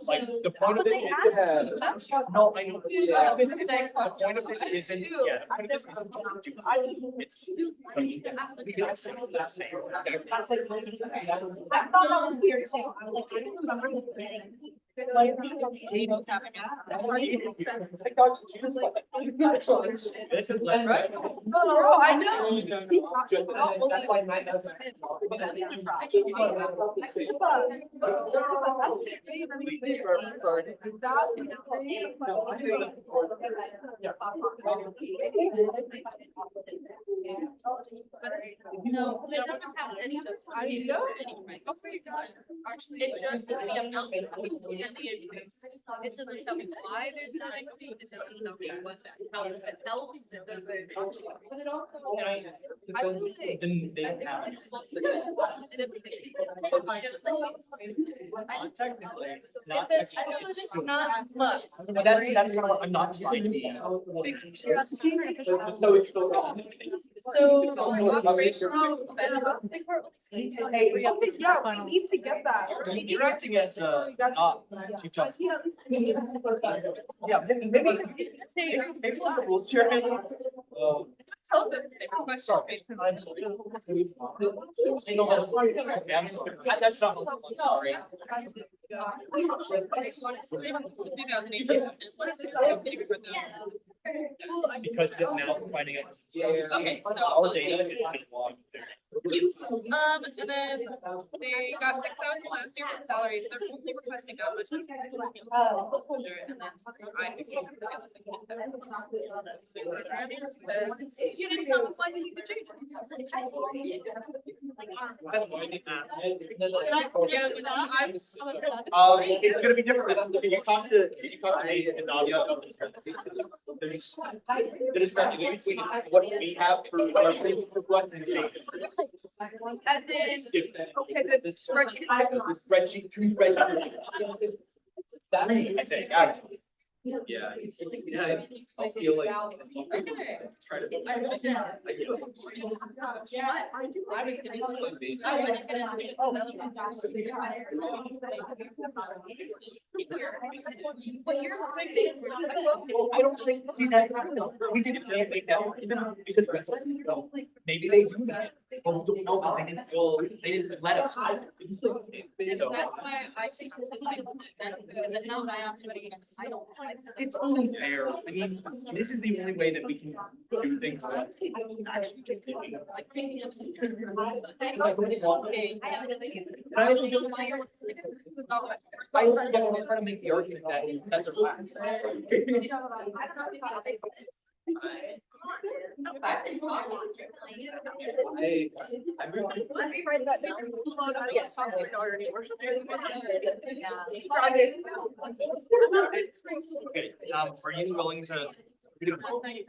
Like, the point of But this they is, asked for that. no, I know, Yeah. this is, the point of this isn't, yeah, the point of this isn't to do, it's. We can actually do that same. I thought that was weird too. I was like, I don't remember the beginning. This is like, right? Bro, I know. That's like 9,000. No, it doesn't have any of this. I know. Actually, it just says the amount and the increase. It doesn't tell me why there's that increase, it doesn't tell me what that, how it helps, it doesn't. But it also. Then they have. Technically, not. Not much. But that's kind of, I'm not trying to be. So it's still. So, operational benefit. Yeah, we need to get that. You're acting as not chief justice. Yeah, maybe the rules chair. Tell them they request. That's not, I'm sorry. Because now we're finding out. Okay, so. Our data is not logged there. And then they got 6,000 last year for salary, they're only requesting that much. And then you didn't come and find you could change it. Yeah, but I'm. It's gonna be different. You talk to Nathan and Nadia about the discussion between what we have for our previous request and As in, okay, this spreadsheet. the spreadsheet, two spreadsheets. That, I think, actually. Yeah. Yeah, I feel like. Try to. Yeah, I do. I was But you're. I don't think we didn't make that, because maybe they do that. Well, we don't know, but they didn't let us. That's why I think that now that I am putting it, I don't. It's only fair. I mean, this is the only way that we can do things. Actually, Like, maybe I'm sick. I was trying to make the argument that that's a fact. Let me write that down. Yes, I'm in order. Okay, are you willing to? Okay.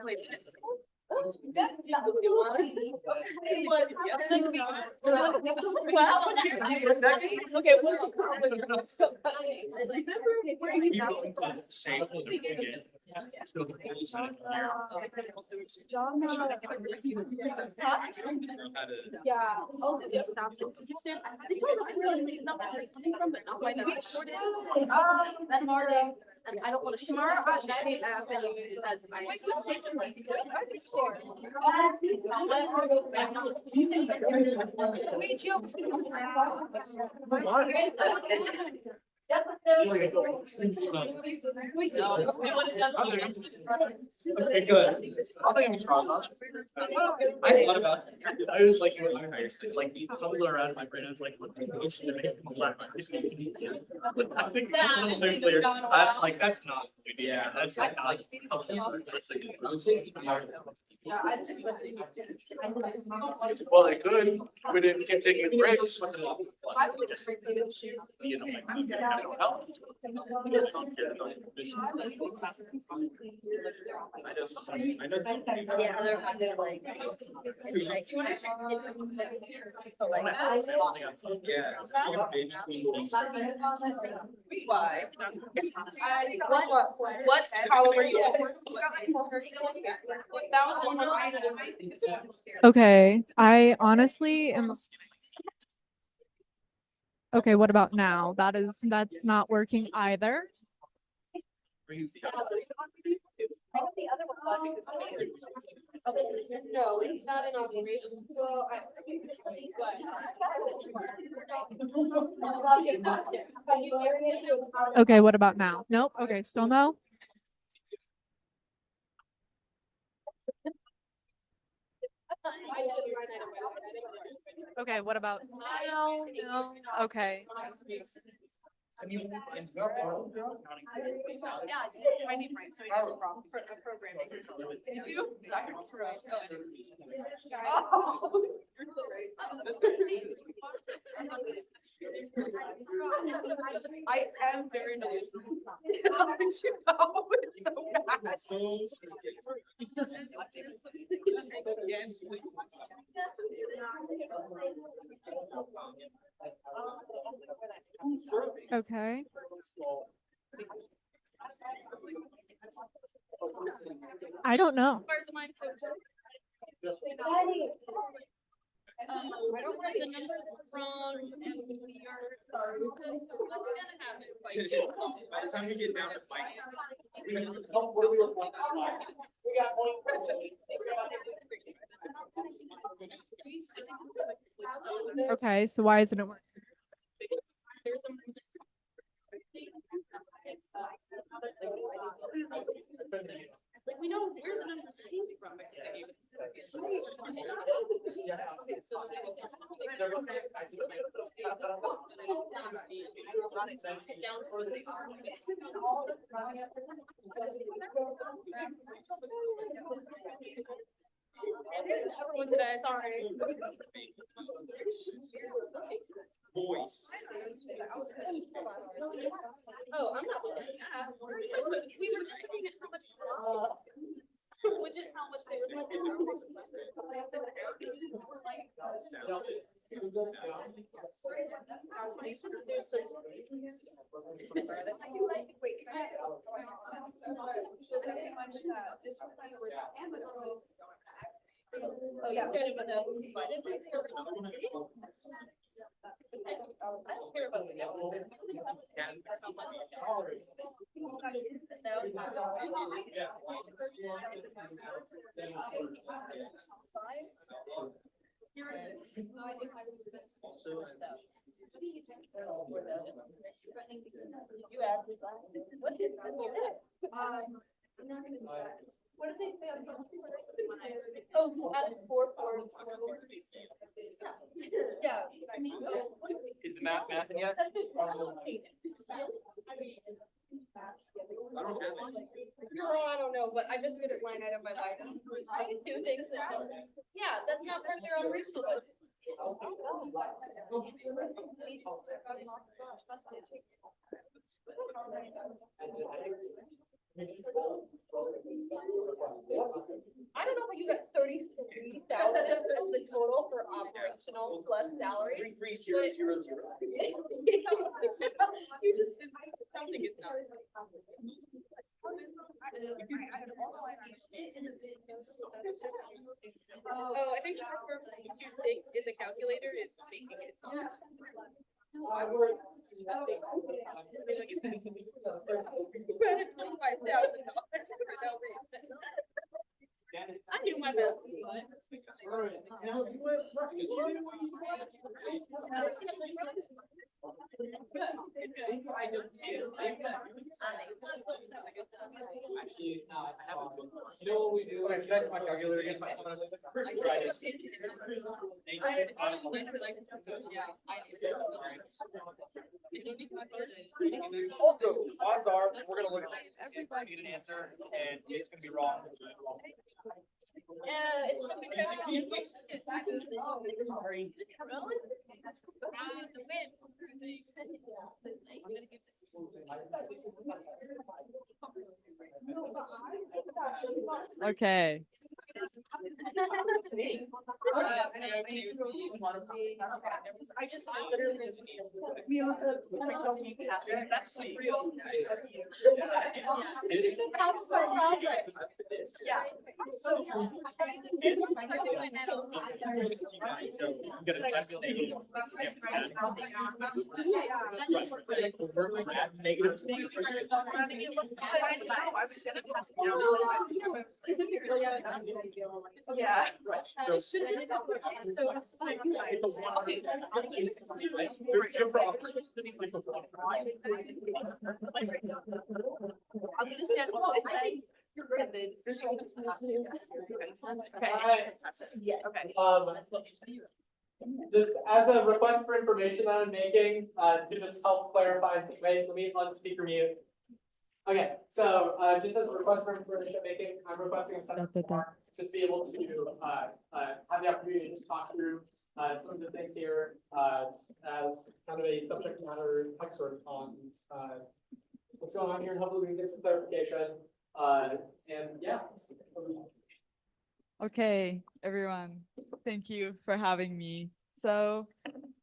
Say what we did. So the rules in it Yeah. Oh, yeah. That morning, and I don't want to. Tomorrow at 9 a.m. as I. Okay, good. I think I'm strong. I thought about it. I was like, like you tumble around in my brain. I was like, what the motion to make him a black man? I think it's a little bit clear. That's like, that's not. Yeah, that's like not. Yeah, I just. Well, they could, we didn't keep taking breaks. I would just. You know, like. Yeah, they're having like. Why? What's Okay, I honestly am. Okay, what about now? That's not working either. No, it's not an operation. Well, Okay, what about now? Nope, okay, still no? Okay, what about now? No, okay. I need right, so you have a programming. Did you? I am very delusional. You know, it's so bad. Okay. I don't know. I don't have the numbers from, and we are, so what's gonna happen? Like, By the time we get down to finance. Okay, so why isn't it working? Like, we know where the numbers are coming from. Everyone today, sorry. Voice. Oh, I'm not looking at that. We were just looking at how much. Which is how much they were. Oh, yeah. I don't care about the devil. What did they say on? Oh, out of 4. Yeah. Is the math mapping yet? I don't know, but I just did it line item by line. I can do things that, yeah, that's not part of their operational budget. I don't know how you got 33,000 of the total for operational plus salary. 3,000,000. You just, something is not. Oh, I think Q6 in the calculator is making it sound. I knew my math was fine. Actually, I haven't. You know what we do? Can I my calculator again? Try it. Also, odds are, we're gonna look at it, get an answer, and it's gonna be wrong. It's something that. Sorry. Okay. I just literally just. That's so real. Yeah. So. Yeah. I'm gonna stand up. You're good. Yeah. Okay. Just as a request for information that I'm making, to just help clarify, wait, let me on speaker mute. Okay, so, just as a request for information making, I'm requesting a separate form, just be able to, have the opportunity to just talk through, some of the things here, as kind of a subject matter expert on, what's going on here, and hopefully we can get some clarification, and yeah. Okay, everyone, thank you for having me. So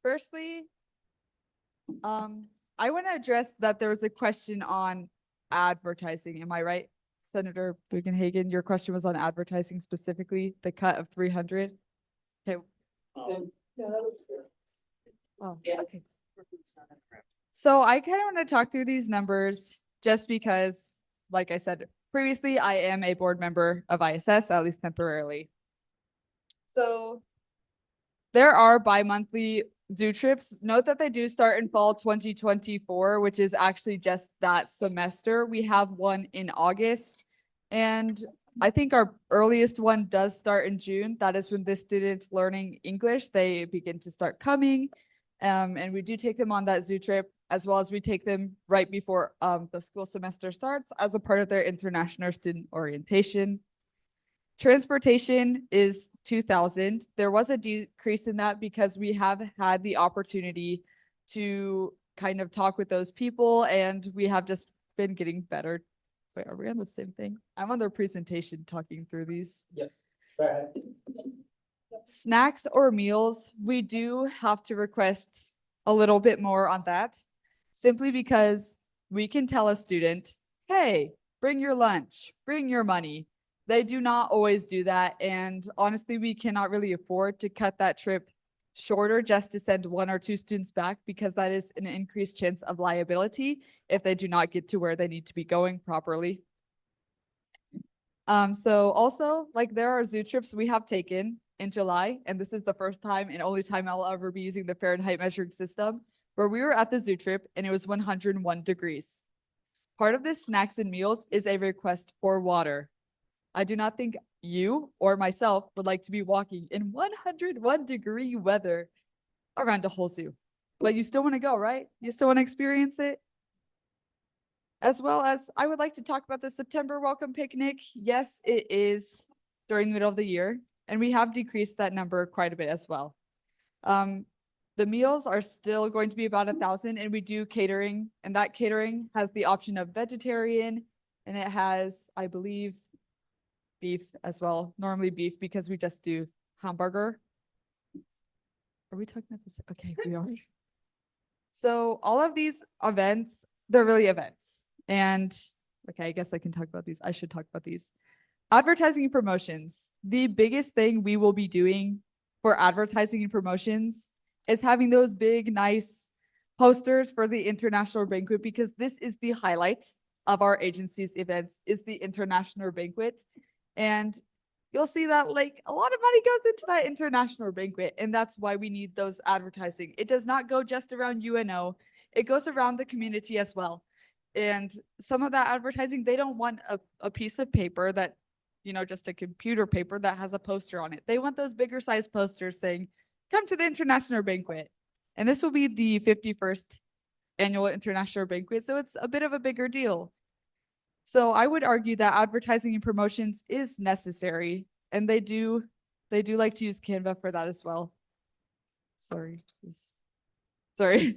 firstly, I want to address that there was a question on advertising. Am I right? Senator Buchenhagen, your question was on advertising specifically, the cut of 300. Okay. Oh, okay. So I kind of want to talk through these numbers just because, like I said previously, I am a board member of ISS, at least temporarily. So there are bi-monthly zoo trips. Note that they do start in fall 2024, which is actually just that semester. We have one in August, and I think our earliest one does start in June. That is when the students learning English, they begin to start coming. And we do take them on that zoo trip, as well as we take them right before the school semester starts as a part of their international student orientation. Transportation is $2,000. There was a decrease in that because we have had the opportunity to kind of talk with those people, and we have just been getting better. Wait, are we on the same thing? I'm on their presentation talking through these. Yes, go ahead. Snacks or meals, we do have to request a little bit more on that, simply because we can tell a student, hey, bring your lunch, bring your money. They do not always do that, and honestly, we cannot really afford to cut that trip shorter just to send 1 or 2 students back, because that is an increased chance of liability if they do not get to where they need to be going properly. So also, like, there are zoo trips we have taken in July, and this is the first time and only time I'll ever be using the Fahrenheit measuring system, where we were at the zoo trip and it was 101 degrees. Part of this snacks and meals is a request for water. I do not think you or myself would like to be walking in 101 degree weather around a whole zoo, but you still want to go, right? You still want to experience it? As well as, I would like to talk about the September welcome picnic. Yes, it is during the middle of the year, and we have decreased that number quite a bit as well. The meals are still going to be about 1,000, and we do catering, and that catering has the option of vegetarian, and it has, I believe, beef as well. Normally beef, because we just do hamburger. Are we talking about this? Okay, we are. So all of these events, they're really events. And okay, I guess I can talk about these. I should talk about these. Advertising and promotions. The biggest thing we will be doing for advertising and promotions is having those big, nice posters for the international banquet, because this is the highlight of our agency's events, is the international banquet. And you'll see that, like, a lot of money goes into that international banquet, and that's why we need those advertising. It does not go just around UNO, it goes around the community as well. And some of that advertising, they don't want a piece of paper that, you know, just a computer paper that has a poster on it. They want those bigger size posters saying, come to the international banquet. And this will be the 51st annual international banquet, so it's a bit of a bigger deal. So I would argue that advertising and promotions is necessary, and they do like to use Canva for that as well. sorry. Sorry.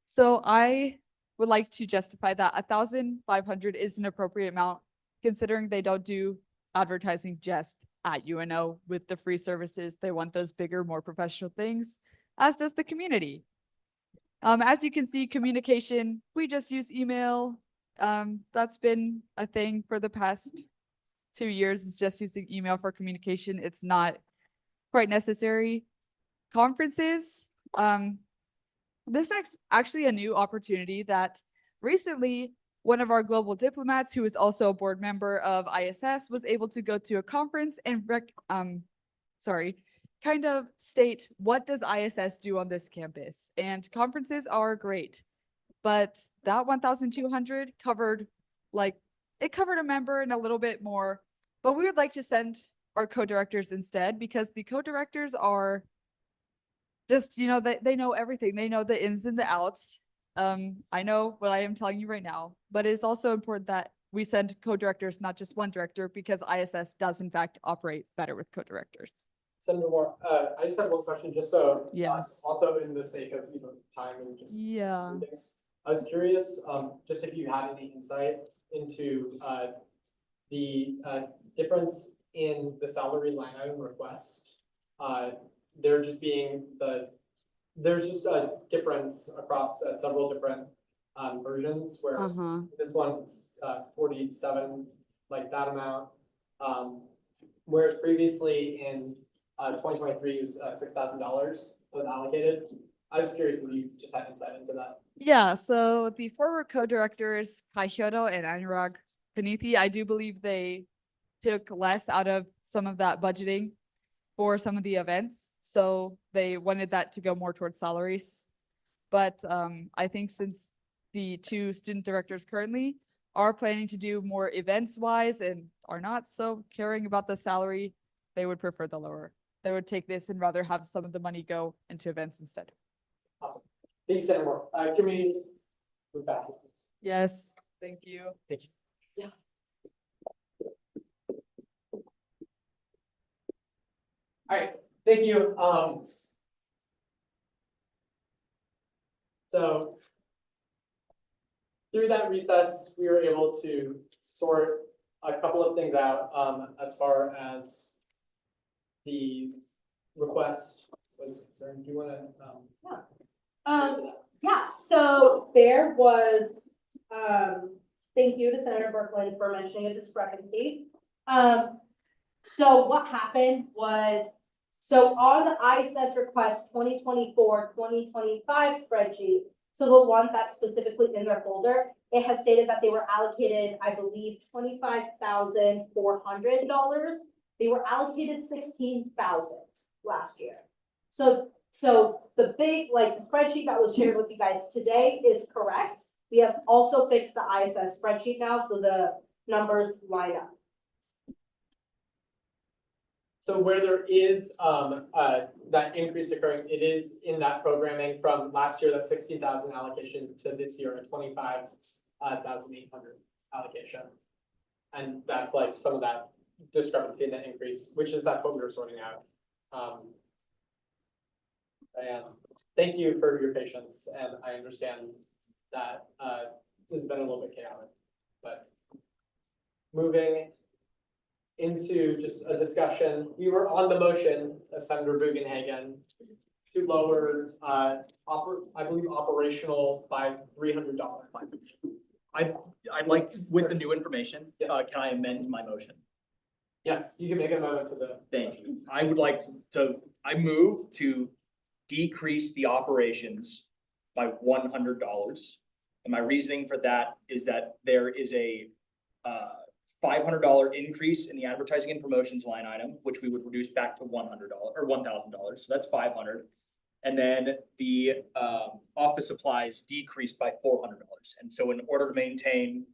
So I would like to justify that 1,500 is an appropriate amount, considering they don't do advertising just at UNO with the free services. They want those bigger, more professional things, as does the community. As you can see, communication, we just use email. That's been a thing for the past 2 years, is just using email for communication. It's not quite necessary. Conferences, this is actually a new opportunity that recently one of our global diplomats, who is also a board member of ISS, was able to go to a conference and kind of state, what does ISS do on this campus? And conferences are great, but that 1,200 covered, it covered a member and a little bit more, but we would like to send our co-directors instead, because the co-directors are just, they know everything. They know the ins and the outs. I know what I am telling you right now, but it is also important that we send co-directors, not just one director, because ISS does in fact operate better with co-directors. Senator Moore, I just have one question, just so. Yes. Also in the sake of, time and just. Yeah. Things. I was curious, just if you had any insight into, the, difference in the salary line item request. There just being there's just a difference across several different, versions where this one's, 47, like that amount. Whereas previously in 2023 it was $6,000 was allocated. I was curious if you just had insight into that. Yeah, so the former co-directors, Kaihiro and Anurag Panithi, I do believe they took less out of some of that budgeting for some of the events. So they wanted that to go more towards salaries. But I think since the two student directors currently are planning to do more events wise and are not so caring about the salary, they would prefer the lower. They would take this and rather have some of the money go into events instead. Awesome. Thank you, Senator Moore. Can we move back? Yes, thank you. Thank you. Yeah. All right, thank you. So through that recess, we were able to sort a couple of things out as far as the request was concerned. Do you want to? Yeah, so there was, thank you to Senator Berkland for mentioning a discrepancy. So what happened was, so on the ISS request 2024-2025 spreadsheet, so the one that's specifically in their folder, it has stated that they were allocated, I believe, $25,400. They were allocated $16,000 last year. So the big, the spreadsheet that was shared with you guys today is correct. We have also fixed the ISS spreadsheet now, so the numbers line up. So where there is that increase occurring, it is in that programming from last year, that 16,000 allocation, to this year, a 25,800 allocation. And that's like some of that discrepancy in the increase, that's what we were sorting out. And thank you for your patience, and I understand that this has been a little bit chaotic, but moving into just a discussion, we were on the motion of Senator Bugenhagen to lower, I believe, operational by $300. I'd like to, with the new information, can I amend my motion? Yes, you can make an amendment to the. Thank you. I would like I move to decrease the operations by $100. And my reasoning for that is that there is a $500 increase in the advertising and promotions line item, which we would reduce back to $100 or $1,000. So that's $500. And then the office supplies decreased by $400. And so in order to maintain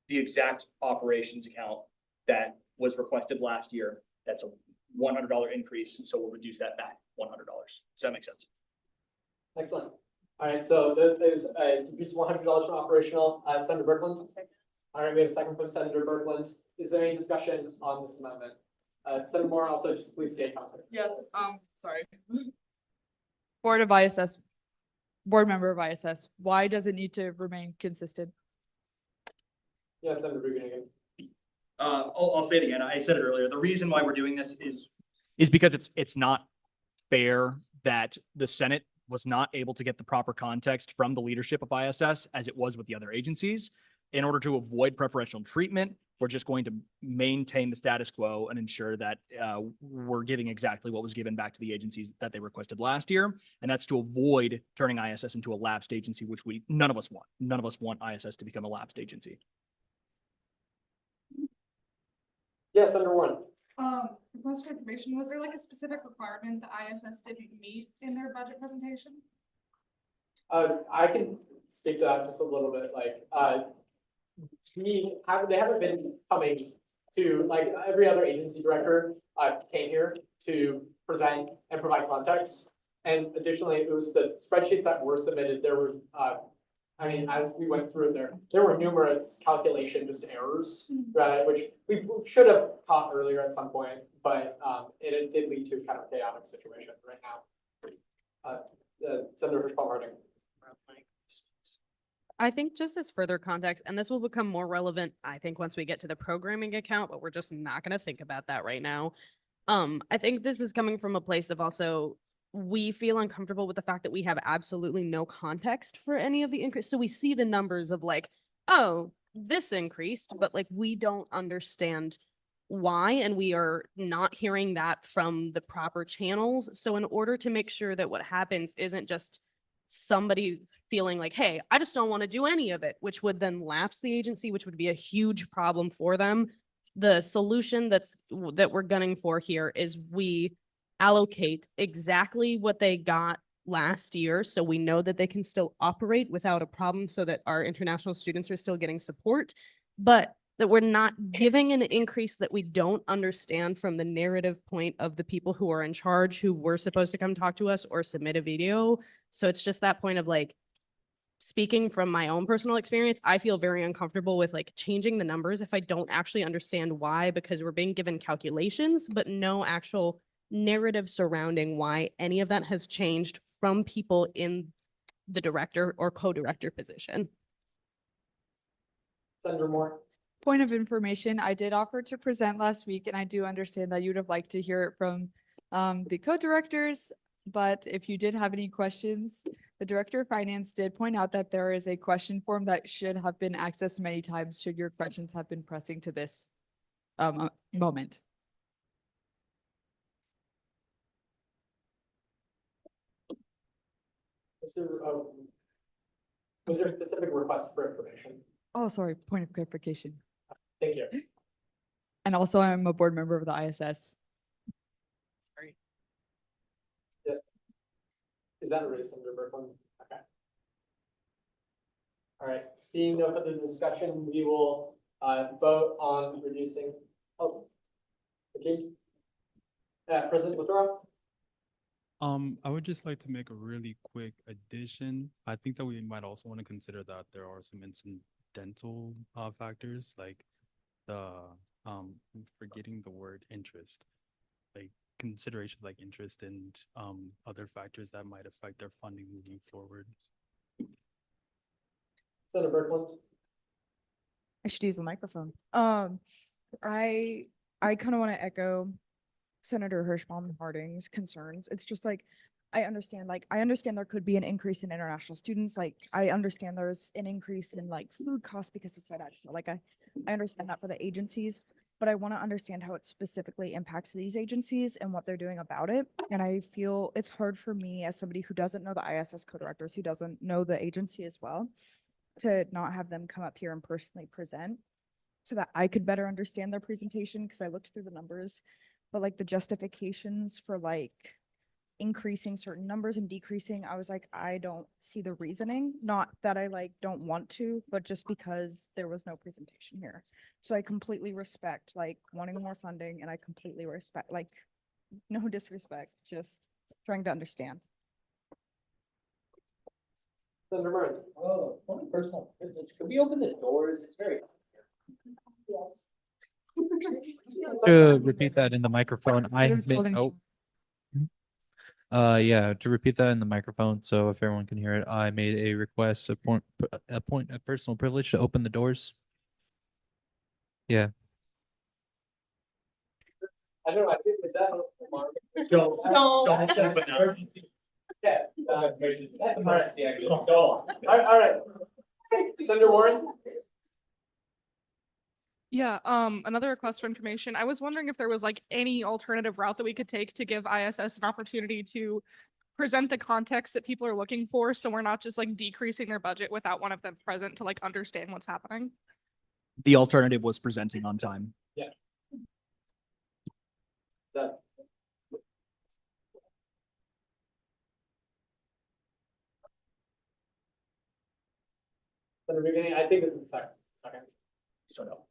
the exact operations account that was requested last year, that's a $100 increase. And so we'll reduce that back $100. Does that make sense? Excellent. All right, so there's a decrease of $100 from operational. Senator Berkland. All right, we have a second from Senator Berkland. Is there any discussion on this amendment? Senator Moore, also just please stay confident. Yes, sorry. Board of ISS, board member of ISS, why does it need to remain consistent? Yes, Senator Buchanan. I'll say it again. I said it earlier. The reason why we're doing this is because it's not fair that the Senate was not able to get the proper context from the leadership of ISS as it was with the other agencies. In order to avoid preferential treatment, we're just going to maintain the status quo and ensure that we're giving exactly what was given back to the agencies that they requested last year. And that's to avoid turning ISS into a lapsed agency, which none of us want. None of us want ISS to become a lapsed agency. Yes, Senator Warren. Request for information, was there like a specific requirement that ISS didn't meet in their budget presentation? I can speak to that just a little bit, they haven't been coming to, like, every other agency director, came here to present and provide context. And additionally, it was the spreadsheets that were submitted, there were, as we went through there were numerous calculation just errors, right, which we should have caught earlier at some point, but, it did lead to kind of chaotic situation right now. Senator Hirschbaum-Harding. I think just as further context, and this will become more relevant, I think, once we get to the programming account, but we're just not going to think about that right now. I think this is coming from a place of also, we feel uncomfortable with the fact that we have absolutely no context for any of the increase. So we see the numbers of like, oh, this increased, but like, we don't understand why, and we are not hearing that from the proper channels. So in order to make sure that what happens isn't just somebody feeling like, hey, I just don't want to do any of it, which would then lapse the agency, which would be a huge problem for them. The solution that we're gunning for here is we allocate exactly what they got last year, so we know that they can still operate without a problem, so that our international students are still getting support, but that we're not giving an increase that we don't understand from the narrative point of the people who are in charge, who were supposed to come talk to us or submit a video. So it's just that point of like, speaking from my own personal experience, I feel very uncomfortable with like changing the numbers if I don't actually understand why, because we're being given calculations, but no actual narrative surrounding why any of that has changed from people in the director or co-director position. Senator Moore. Point of information, I did offer to present last week, and I do understand that you would have liked to hear it from the co-directors. But if you did have any questions, the Director of Finance did point out that there is a question form that should have been accessed many times should your questions have been pressing to this moment. Was there a specific request for information? Oh, sorry, point of clarification. Thank you. And also, I'm a board member of the ISS. Sorry. Yes. Is that a race, Senator Berkman? Okay. All right, seeing no further discussion, we will vote on reducing. Oh, okay. President Latora? I would just like to make a really quick addition. I think that we might also want to consider that there are some incidental factors, like the forgetting the word interest, like consideration like interest and other factors that might affect their funding moving forward. Senator Berkman? I should use the microphone. I kind of want to echo Senator Hirschbaum-Harding's concerns. It's just like, I understand there could be an increase in international students. Like, I understand there's an increase in like food costs because it's that. So like, I understand that for the agencies, but I want to understand how it specifically impacts these agencies and what they're doing about it. And I feel it's hard for me as somebody who doesn't know the ISS co-directors, who doesn't know the agency as well, to not have them come up here and personally present so that I could better understand their presentation, because I looked through the numbers, but like the justifications for like increasing certain numbers and decreasing, I was like, I don't see the reasoning. Not that I like don't want to, but just because there was no presentation here. So I completely respect like wanting more funding, and I completely respect, like, no disrespect, just trying to understand. Senator Murray? Oh, one personal privilege. Could we open the doors? It's very. Yes. To repeat that in the microphone, I It was admit, holding- oh. Yeah, to repeat that in the microphone, so if everyone can hear it, I made a request, a point of personal privilege to open the doors. Yeah. I don't know, I think is that. Don't- Don't. don't open that. Yeah. Emergency, actually. Go on. All right. Senator Warren? Yeah, another request for information. I was wondering if there was like any alternative route that we could take to give ISS an opportunity to present the context that people are looking for, so we're not just like decreasing their budget without one of them present to like understand what's happening. The alternative was presenting on time. Yeah. That. At the beginning, I think this is second. Shut up.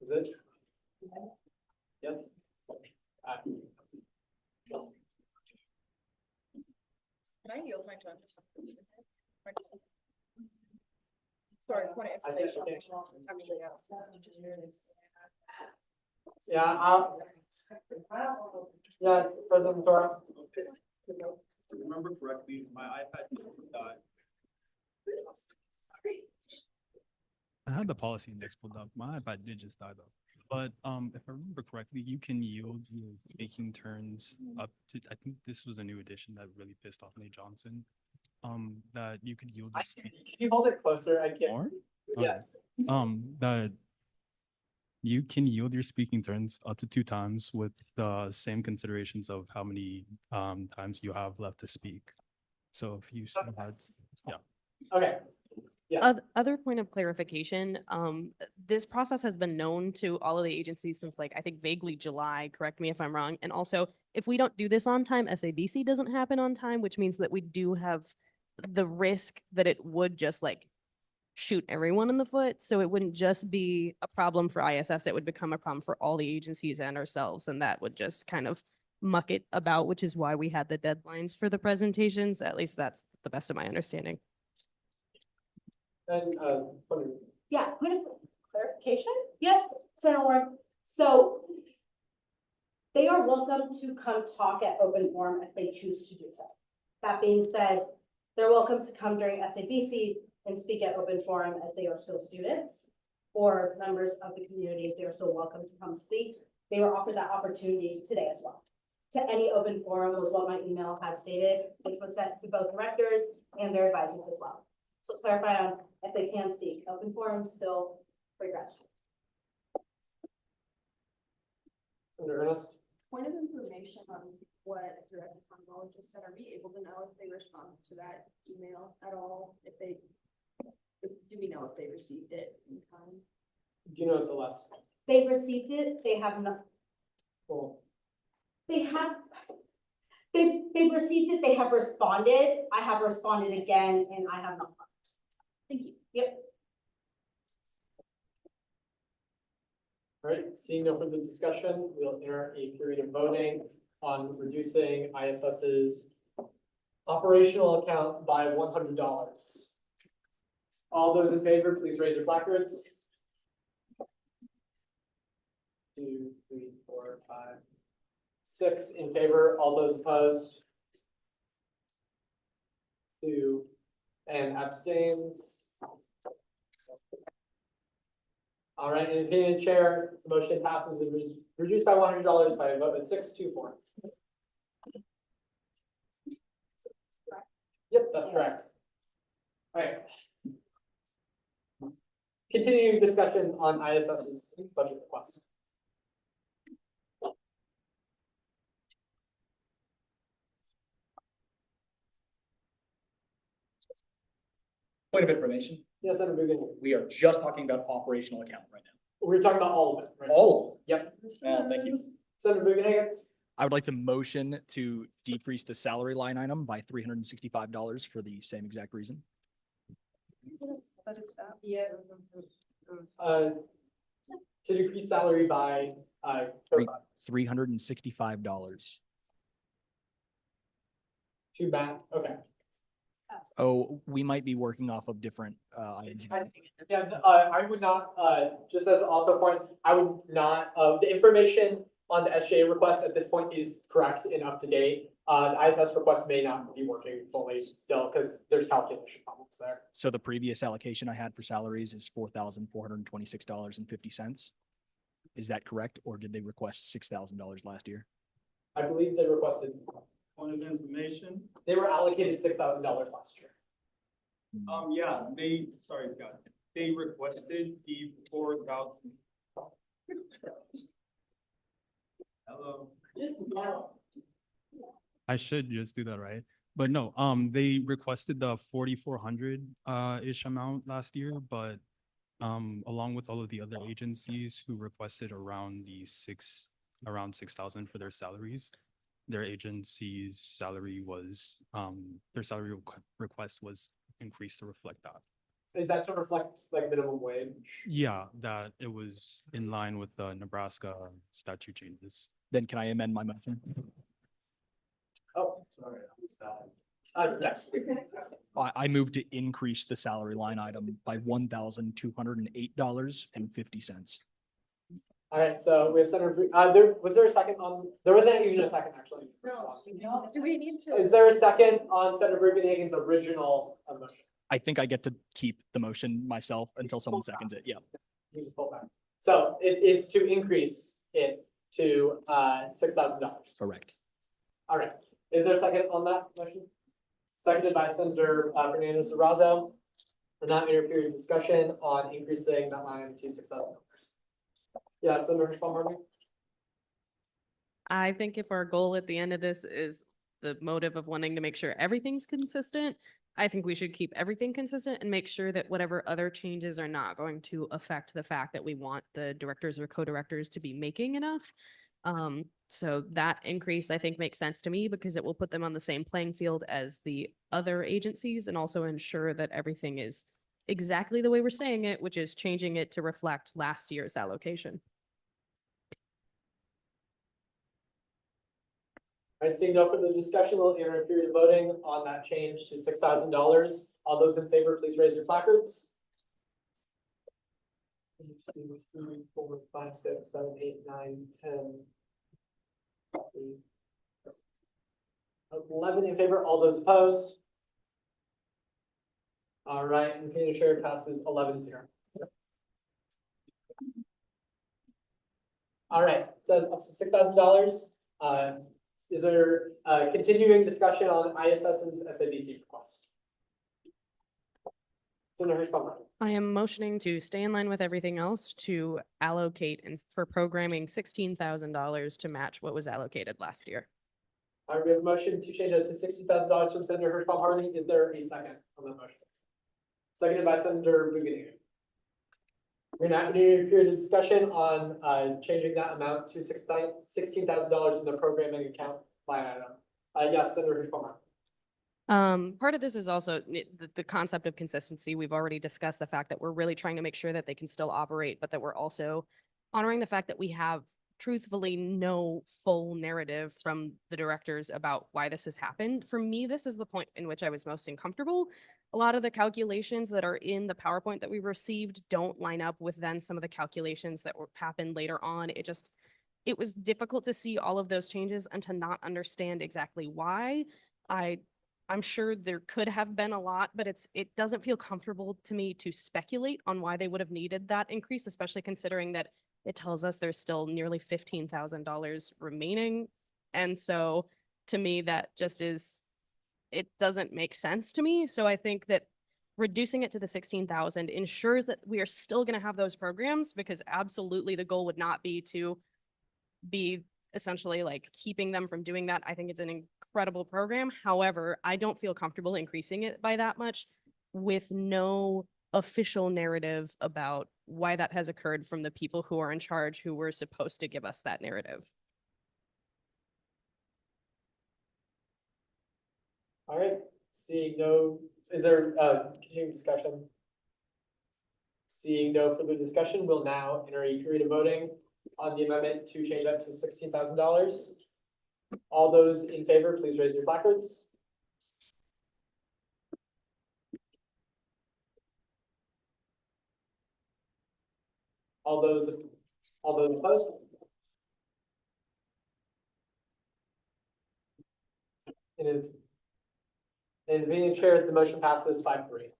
Is it? Yes? Can I yield my time to something? Sorry, point of I think information. Actually, Yeah, yeah, President Thor. If I remember correctly, my iPad died. I had the policy index pulled up. My iPad did just die though. But if I remember correctly, you can yield your speaking turns up to, I think this was a new addition that really pissed off Nate Johnson. That you could yield your Can you hold it closer? I can't. More? Yes. That you can yield your speaking turns up to 2 times with the same considerations of how many times you have left to speak. So if you still had, yeah. Okay. Yeah. Other point of clarification, this process has been known to all of the agencies since like, I think vaguely July, correct me if I'm wrong. And also, if we don't do this on time, SABC doesn't happen on time, which means that we do have the risk that it would just like shoot everyone in the foot. So it wouldn't just be a problem for ISS, it would become a problem for all the agencies and ourselves. And that would just kind of muck it about, which is why we had the deadlines for the presentations. At least that's the best of my understanding. And, Yeah, point of clarification? Yes, Senator Warren. So they are welcome to come talk at open forum if they choose to do so. That being said, they're welcome to come during SABC and speak at open forum as they are still students or members of the community. If they're still welcome to come speak, they were offered that opportunity today as well. To any open forum was what my email had stated, which was sent to both directors and their advisors as well. So clarify on if they can speak, open forum still progress. Senator Ernest? Point of information on what Director Conwell just said, are we able to know if they responded to that email at all? Do we know if they received it in time? Do you know what the last? They've received it, they have not. Cool. They've received it, they have responded, I have responded again, and I have not. Thank you. Yep. All right, seeing no further discussion, we'll enter a period of voting on reducing ISS's operational account by $100. All those in favor, please raise your placards. 2, 3, 4, 5, 6 in favor. All those opposed? 2 and abstains. All right, in the opinion of the chair, the motion passes and is reduced by $100 by a vote of 6-4. Yep, that's correct. All right. Continuing discussion on ISS's budget request. Point of information. Yes, Senator Buchanan. We are just talking about operational account right now. We're talking about all of it, right? All of it? Yep. Thank you. Senator Buchanan. I would like to motion to decrease the salary line item by $365 for the same exact reason. Yeah. To decrease salary by, $365. to Matt, okay. Oh, we might be working off of different items. Yeah, I would not, just as also a point, I would not, the information on the SGA request at this point is correct and up to date. The ISS request may not be working fully still because there's calculation problems there. So the previous allocation I had for salaries is $4,426.50. Is that correct, or did they request $6,000 last year? I believe they requested, Point of information, they were allocated $6,000 last year. yeah, they requested the 4,000. Hello. I should just do that, right? But no, they requested the 4,400 ish amount last year, but along with all of the other agencies who requested around around 6,000 for their salaries, their agency's salary was their salary request was increased to reflect that. Is that to reflect like minimum wage? Yeah, that it was in line with the Nebraska statute changes. Then can I amend my motion? Oh, sorry. Yes. I moved to increase the salary line item by $1,208.50. All right, so we have Senator, was there a second on, there wasn't even a second actually. No, do we need to? Is there a second on Senator Buchanan's original motion? I think I get to keep the motion myself until someone seconds it. Yeah. You just pull back. So it is to increase it to $6,000. Correct. All right, is there a second on that motion? Seconded by Senator Fernandez Razo. For not interfering discussion on increasing that line to $6,000. Yeah, Senator Hirschbaum. I think if our goal at the end of this is the motive of wanting to make sure everything's consistent, I think we should keep everything consistent and make sure that whatever other changes are not going to affect the fact that we want the directors or co-directors to be making enough. So that increase I think makes sense to me because it will put them on the same playing field as the other agencies and also ensure that everything is exactly the way we're saying it, which is changing it to reflect last year's allocation. All right, seeing no further discussion, we'll enter a period of voting on that change to $6,000. All those in favor, please raise your placards. 1, 2, 3, 4, 5, 6, 7, 8, 9, 10. 11 in favor, all those opposed. All right, and the chair passes 11-0. All right, it says up to $6,000. Is there continuing discussion on ISS's SABC request? Senator Hirschbaum. I am motioning to stay in line with everything else to allocate and for programming $16,000 to match what was allocated last year. All right, we have a motion to change it to $60,000 from Senator Hirschbaum Harding. Is there a second on that motion? Seconded by Senator Buchanan. We're now in a period of discussion on changing that amount to $16,000 in the programming account line item. Yes, Senator Hirschbaum. Part of this is also the concept of consistency. We've already discussed the fact that we're really trying to make sure that they can still operate, but that we're also honoring the fact that we have truthfully no full narrative from the directors about why this has happened. For me, this is the point in which I was most uncomfortable. A lot of the calculations that are in the PowerPoint that we received don't line up with then some of the calculations that happened later on. It was difficult to see all of those changes and to not understand exactly why. I'm sure there could have been a lot, but it doesn't feel comfortable to me to speculate on why they would have needed that increase, especially considering that it tells us there's still nearly $15,000 remaining. And so to me, that just it doesn't make sense to me. So I think that reducing it to the 16,000 ensures that we are still going to have those programs, because absolutely the goal would not be to be essentially like keeping them from doing that. I think it's an incredible program. However, I don't feel comfortable increasing it by that much with no official narrative about why that has occurred from the people who are in charge, who were supposed to give us that narrative. All right, seeing no, is there continuing discussion? Seeing no further discussion, we'll now enter a period of voting on the amendment to change that to $16,000. All those in favor, please raise your placards. All those opposed? And being the chair, the motion passes 5-3.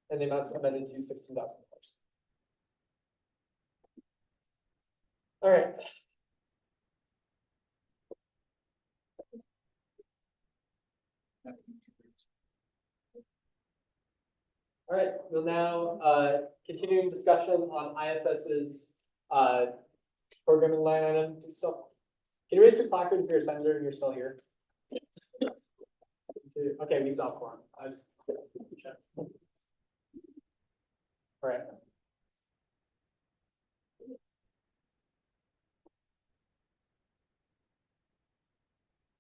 And the amount's amended to $16,000. All right. All right, we'll now continuing discussion on ISS's programming line item stuff. Can you raise your placard if you're a senator and you're still here? Okay, we still have quorum. I just check. All right.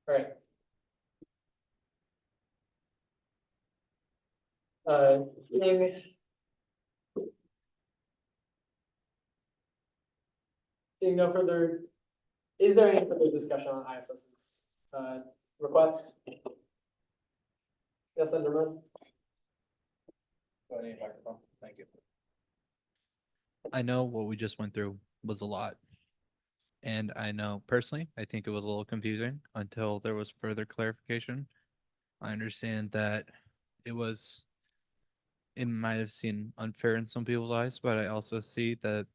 All right. Seeing no further, is there any further discussion on ISS's request? Yes, Enderman? Thank you. I know what we just went through was a lot. And I know personally, I think it was a little confusing until there was further clarification. I understand that it might have seemed unfair in some people's eyes, but I also see that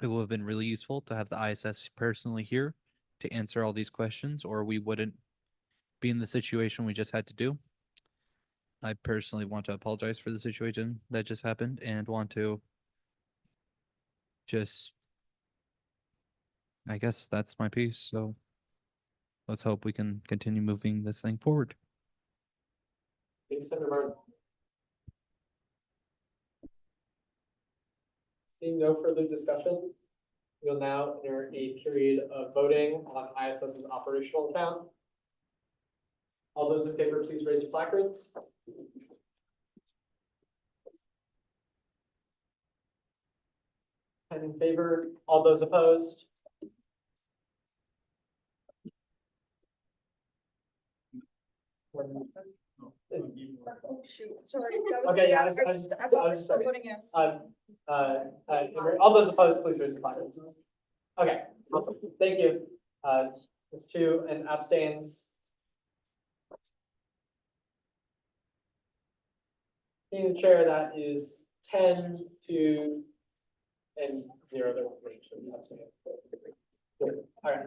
it would have been really useful to have the ISS personally here to answer all these questions, or we wouldn't be in the situation we just had to do. I personally want to apologize for the situation that just happened and want to I guess that's my piece. So let's hope we can continue moving this thing forward. Thanks, Senator Martin. Seeing no further discussion, we'll now enter a period of voting on ISS's operational account. All those in favor, please raise your placards. And in favor, all those opposed? Oh, shoot, sorry. Okay, yeah, I was just starting. Voting yes. All those opposed, please raise your placards. Okay, awesome, thank you. It's 2 and abstains. Being the chair, that is 10 to and 0. There won't be abstain. All right.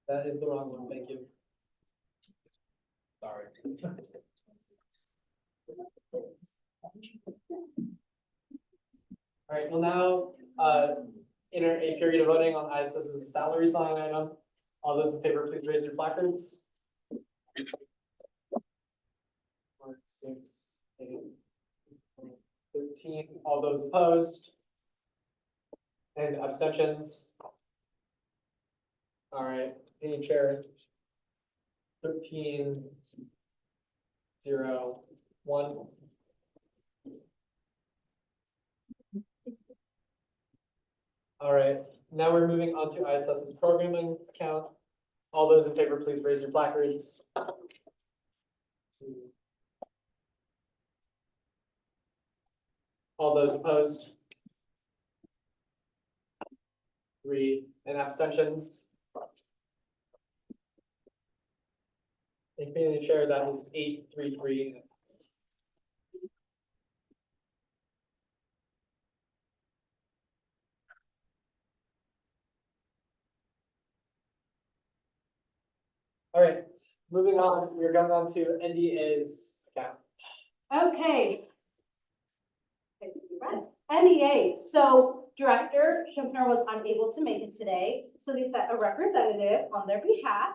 That is the wrong one, thank you. Sorry. All right, we'll now enter a period of voting on ISS's salaries line item. All those in favor, please raise your placards. 4, 6, 8, 13. All those opposed? And abstentions? All right, any chair? 13, 0, 1. All right, now we're moving on to ISS's programming account. All those in favor, please raise your placards. 2. All those opposed? 3, and abstentions? And being the chair, that is 8-3-3. All right, moving on, we're going on to NDA's account. Okay. NEA, so Director Schimpner was unable to make it today, so they sent a representative on their behalf.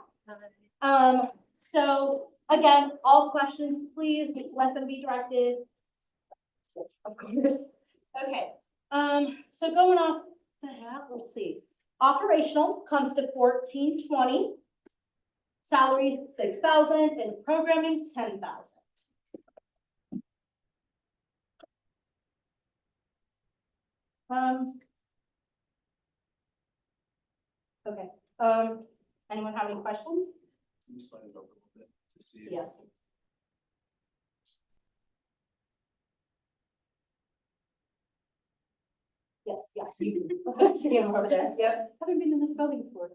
So again, all questions, please let them be directed. Of course. Okay, so going off the hat, let's see. Operational comes to 1420. Salary 6,000 and programming 10,000. Okay, anyone have any questions? Can you slide it over a little bit to see? Yes. See him over there, yep. Haven't been in this building before.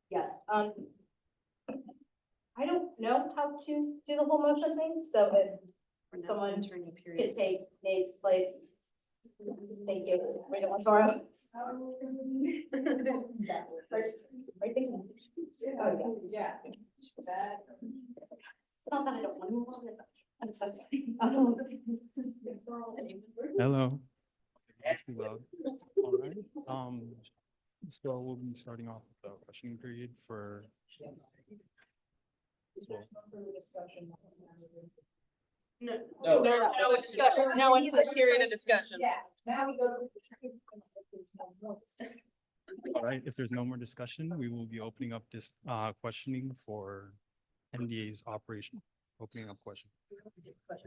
Yes, I don't know how to do the whole motion thing, so if someone could take Nate's place. Thank you. Read it once more. Right there. Oh, yeah. It's not that I don't want to move on, it's that I'm so. Hello. That's too loud. All right. So we'll be starting off with the questioning period for. No, No. no discussion, now into the period of discussion. Yeah, now we go. All right, if there's no more discussion, we will be opening up this questioning for NDA's operation. Opening up question.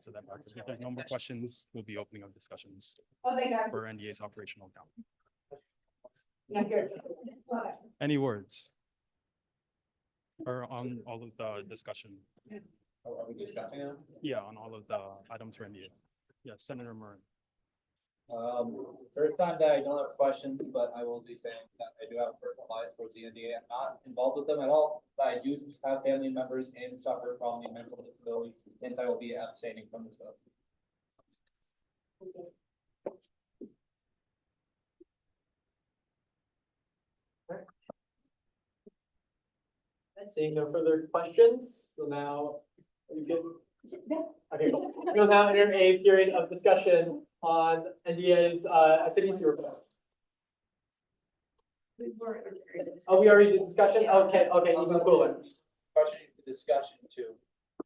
So that part, if there's no more questions, we'll be opening up discussions Oh, they got. for NDA's operational account. Not here. Any words? Or on all of the discussion? Are we discussing it? Yeah, on all of the items for NDA. Yeah, Senator Murray. First time that I don't have questions, but I will be saying that I do have personal bias towards the NDA. I'm not involved with them at all, but I do have family members and suffer from a mental disability, hence I will be abstaining from this vote. Seeing no further questions, we'll now. Are you good? Okay, cool. We'll now enter a period of discussion on NDA's SABC request. Oh, we already did discussion? Okay, even cooler. Question to discussion too.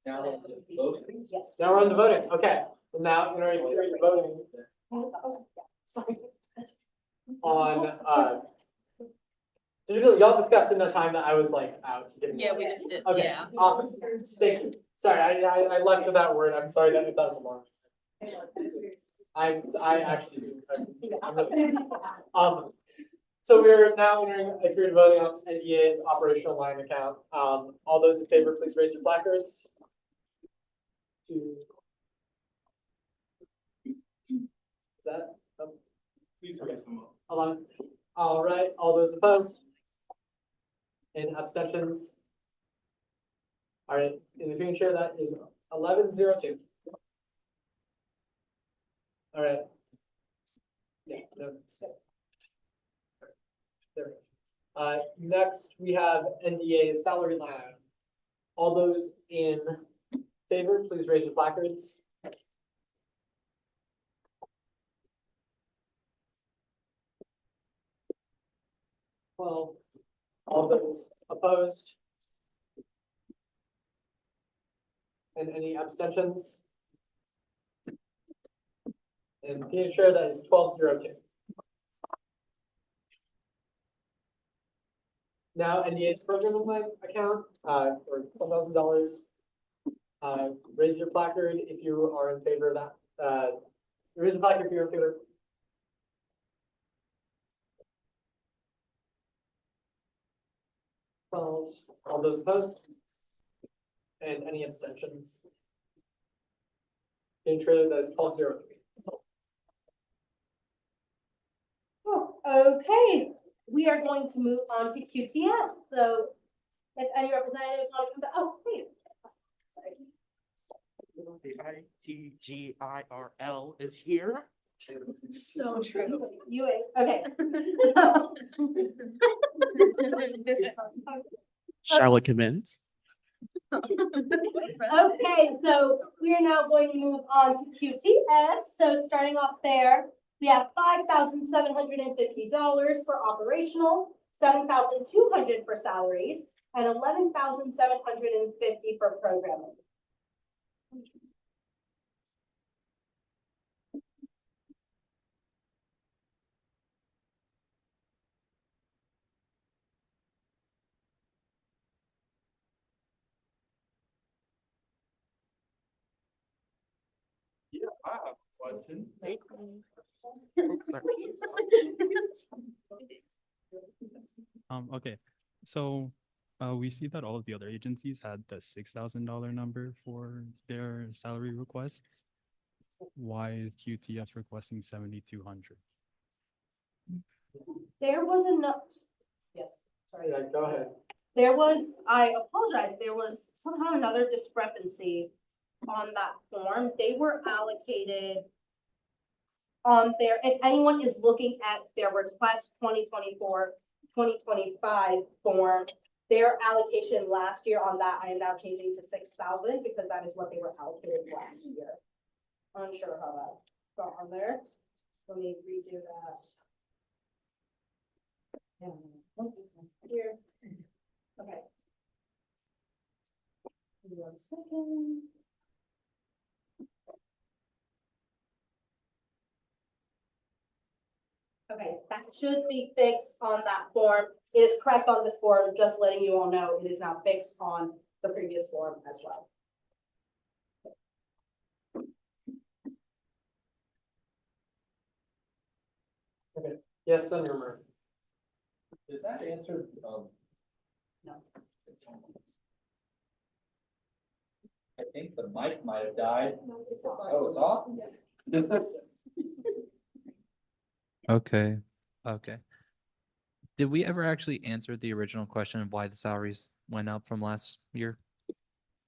Now that the voting. Yes. Now we're on the voting. Okay, well, now we're in a period of voting Sorry. on y'all discussed in the time that I was like out. Yeah, we just did, Okay, yeah. awesome. Thank you. Sorry, I left without word. I'm sorry that was a long. I actually do. I'm really- So we're now entering a period of voting on NDA's operational line account. All those in favor, please raise your placards. Is that? Please raise them up. All right, all those opposed? And abstentions? All right, in the green chair, that is 11-02. All right. Yeah, no. There. Next, we have NDA's salary line. All those in favor, please raise your placards. Well, all those opposed? And any abstentions? And Peter Chair, that is 12-02. Now NDA's programming line account, for $12,000. Raise your placard if you are in favor of that. Raise your placard if you're in favor. Well, all those opposed? And any abstentions? Intro, that is 12-03. Okay, we are going to move on to QTS, so if any representatives want to come back, oh, wait. Sorry. The ITGIRL is here. So true. You, okay. Shall we commence? Okay, so we are now going to move on to QTS. So starting off there, we have $5,750 for operational, $7,200 for salaries, and $11,750 for programming. Yeah, I have a question. Okay, so We see that all of the other agencies had the $6,000 number for their salary requests. Why is QTS requesting 7,200? There was enough, yes, sorry. Yeah, go ahead. There was, I apologize, there was somehow another discrepancy on that form. They were allocated on their, if anyone is looking at their request 2024-2025 form, their allocation last year on that, I am now changing to 6,000 because that is what they were allocated last year. Unsure how that got on there. Let me redo that. Here. Okay. Give me 1 second. Okay, that should be fixed on that form. It is correct on this form, just letting you all know it is now fixed on the previous form as well. Okay, yes, Senator Murphy. Is that answered, No. I think the mic might have died. No, it's a bug. Oh, it's off? Yeah. Okay, okay. Did we ever actually answer the original question of why the salaries went up from last year?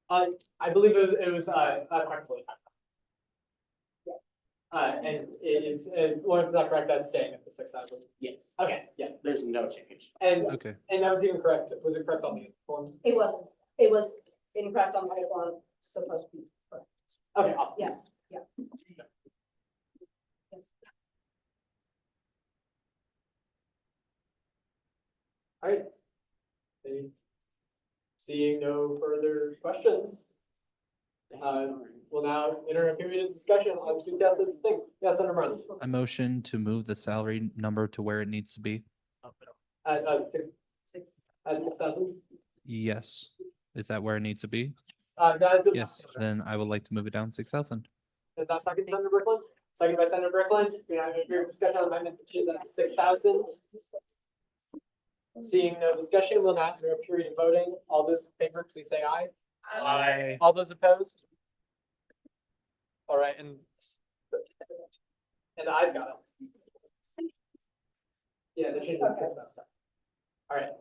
I believe it was, practically. And it is, Lawrence, is that correct? That's staying at the 6,000? Yes, Okay, yeah. there's no change. And, Okay. and that was even correct. Was it correct on the form? It was incorrect on my form, supposed to be correct. Okay, awesome. Yes, yeah. Yes. All right. Seeing no further questions. We'll now enter a period of discussion on QTS's thing. Yeah, Senator Burns. I motion to move the salary number to where it needs to be. At 6,000. Yes. Is that where it needs to be? That is. Yes, then I would like to move it down 6,000. Is that second, Senator Brickland? Second by Senator Brickland. We have a period of discussion on amendment to the 6,000. Seeing no discussion, we'll now enter a period of voting. All those in favor, please say aye. Aye. All those opposed? All right, and the ayes got it. Yeah, the change of the stuff. All right.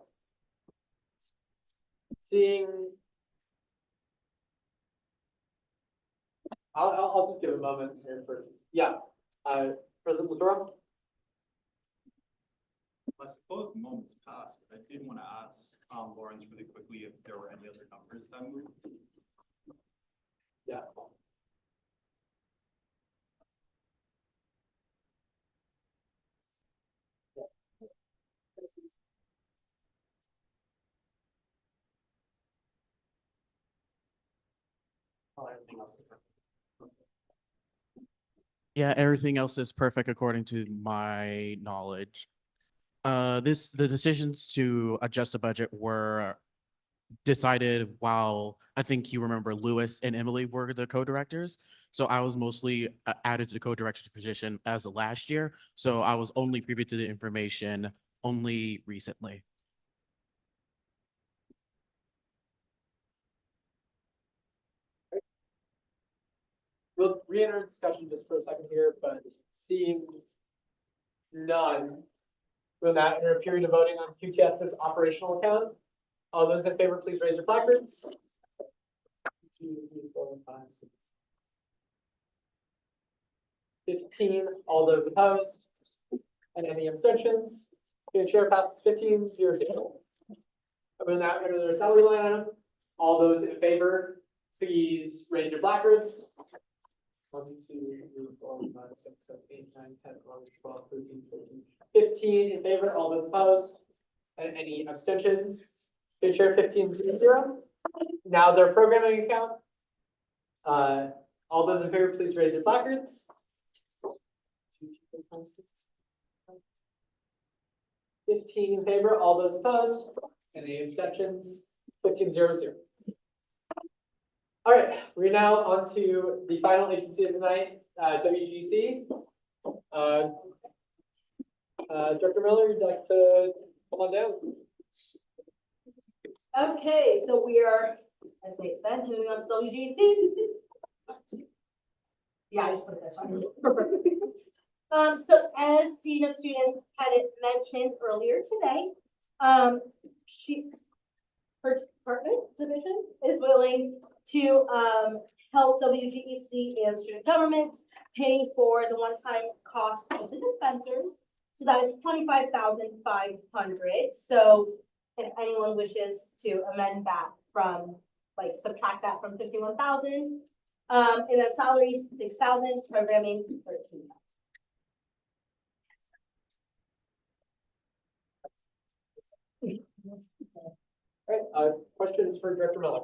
Seeing. I'll just give a moment here for, yeah, President Latour. I suppose the moment's passed, but I did want to ask Lawrence really quickly if there were any other numbers that moved. Yeah. Oh, everything else is perfect. Yeah, everything else is perfect according to my knowledge. The decisions to adjust the budget were decided while I think you remember Lewis and Emily were the co-directors. So I was mostly added to the co-director position as of last year. So I was only privy to the information only recently. We'll re-enter discussion just for a second here, but seeing none, we'll now enter a period of voting on QTS's operational account. All those in favor, please raise your placards. 2, 3, 4, 5, 6. 15, all those opposed, and any abstentions. The chair passes 15-0-0. I will now enter the salary line item. All those in favor, please raise your placards. 1, 2, 3, 4, 5, 6, 7, 8, 9, 10, 11, 12, 13, 14, 15 in favor, all those opposed, and any abstentions. The chair 15-0. Now their programming account. All those in favor, please raise your placards. 2, 3, 4, 5, 6, 15 in favor, all those opposed, and any abstentions. 15-0-0. All right, we're now on to the final agency of the night, WGC. Director Miller, you'd like to come on down? Okay, so we are, as Nate said, moving on to WGC. Yeah, I just put it this one. So as Dean of Students had it mentioned earlier today, her department division is willing to, help WGEC and student government pay for the one-time cost of the dispensers. So that is $25,500. So if anyone wishes to amend that from, like, subtract that from 51,000, and then salaries 6,000, programming 13,000. Questions for Director Miller?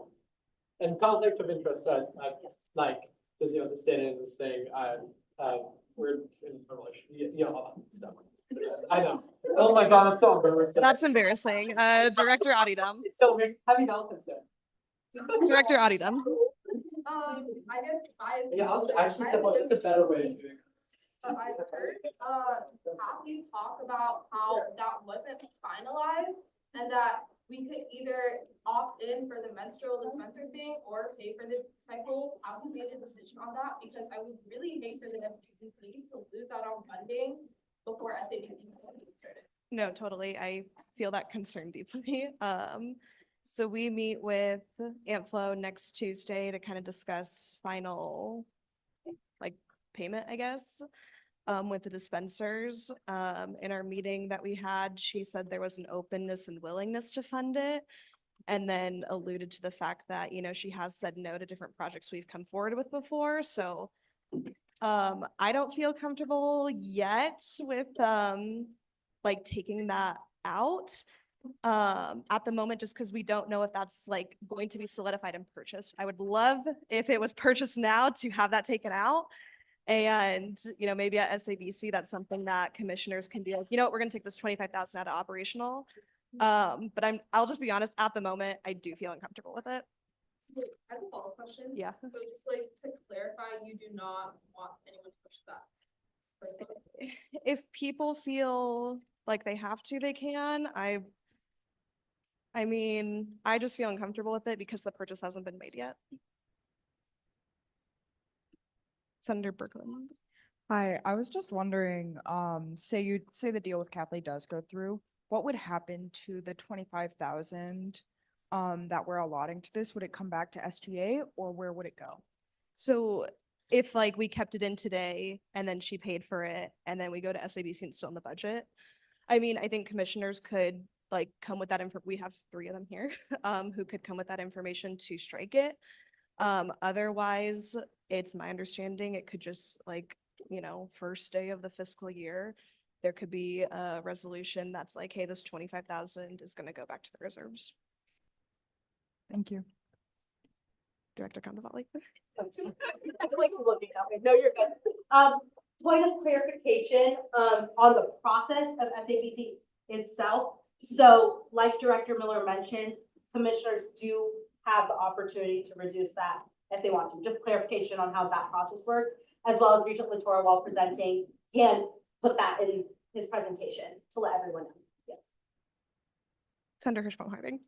And conflict of interest, like, does you understand in this thing, we're in relation, you know, all that stuff. I know. Oh my God, I'm so embarrassed. That's embarrassing. Director Adidam. It's so happy Valentine's Day. Director Adidam. I guess Yeah, actually, it's a better way of doing it. I heard, Kathy talk about how that wasn't finalized and that we could either opt in for the menstrual dispenser thing or pay for the cycles. How we made a decision on that, because I would really hate for the WGC to lose out on funding before SABC started. No, totally. I feel that concern deeply. So we meet with Amflo next Tuesday to kind of discuss final, like, payment, I guess, with the dispensers. In our meeting that we had, she said there was an openness and willingness to fund it. And then alluded to the fact that, you know, she has said no to different projects we've come forward with before. So I don't feel comfortable yet with like taking that out at the moment, just because we don't know if that's like going to be solidified and purchased. I would love if it was purchased now to have that taken out. And, you know, maybe at SABC, that's something that commissioners can be like, you know what, we're gonna take this 25,000 out of operational. But I'll just be honest, at the moment, I do feel uncomfortable with it. I have a follow-up question. Yeah. So just like to clarify, you do not want anyone to push that. Personally. If people feel like they have to, they can. I mean, I just feel uncomfortable with it because the purchase hasn't been made yet. Senator Berglund. Hi, I was just wondering, say the deal with Kathleen does go through, what would happen to the 25,000 that we're allotting to this? Would it come back to SGA or where would it go? So if like we kept it in today and then she paid for it and then we go to SABC and still in the budget, I mean, I think commissioners could like come with that info. We have 3 of them here who could come with that information to strike it. Otherwise, it's my understanding it could just like, you know, first day of the fiscal year, there could be a resolution that's like, hey, this 25,000 is going to go back to the reserves. Thank you. Director Condovalli. I like looking at me. No, you're good. Point of clarification, on the process of SABC itself. So like Director Miller mentioned, commissioners do have the opportunity to reduce that if they want to. Just clarification on how that process works, as well as Regent Latour, while presenting, can put that in his presentation to let everyone know. Yes. Senator Hirschbaum-Harding.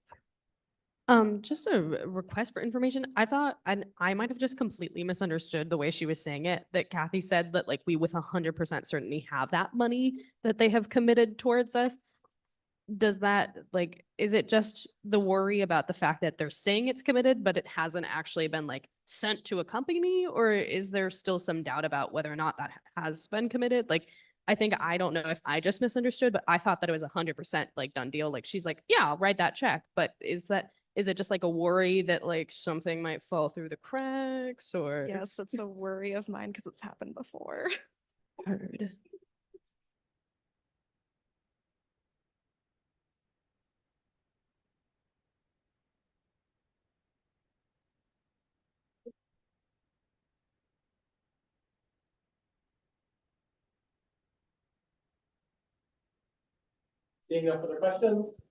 Just a request for information. I thought, and I might have just completely misunderstood the way she was saying it, that Kathy said that like we with 100% certainty have that money that they have committed towards us. Does that like, is it just the worry about the fact that they're saying it's committed, but it hasn't actually been like sent to a company? Or is there still some doubt about whether or not that has been committed? Like, I think, I don't know if I just misunderstood, but I thought that it was 100% like done deal. Like she's like, yeah, I'll write that check. But is it just like a worry that like something might fall through the cracks or? Yes, it's a worry of mine because it's happened before. Heard. Seeing no further questions?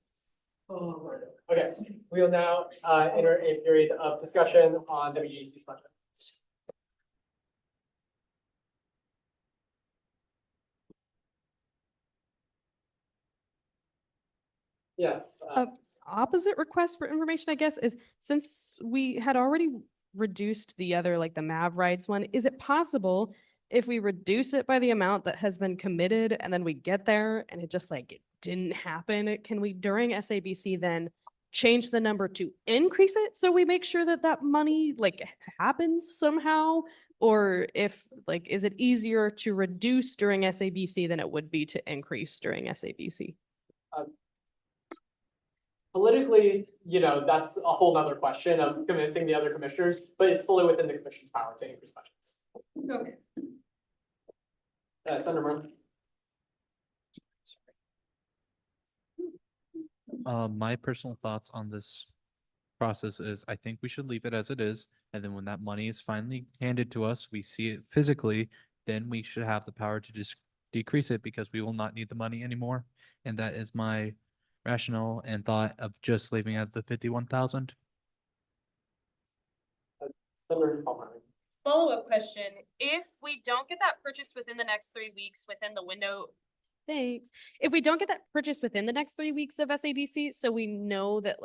Oh, my God. Okay, we will now enter a period of discussion on WGC's budget. Yes. Opposite request for information, I guess, is since we had already reduced the other, like the MAV rights one, is it possible if we reduce it by the amount that has been committed and then we get there and it just like it didn't happen, can we during SABC then change the number to increase it so we make sure that that money like happens somehow? Or if like, is it easier to reduce during SABC than it would be to increase during SABC? Politically, that's a whole nother question of convincing the other commissioners, but it's fully within the commission's power to increase budgets. Okay. Senator Merlin. My personal thoughts on this process is I think we should leave it as it is. And then when that money is finally handed to us, we see it physically, then we should have the power to just decrease it because we will not need the money anymore. And that is my rationale and thought of just leaving it at the 51,000. Follow-up question, if we don't get that purchase within the next 3 weeks, within the window. Thanks. If we don't get that purchase within the next 3 weeks of SABC, so we know that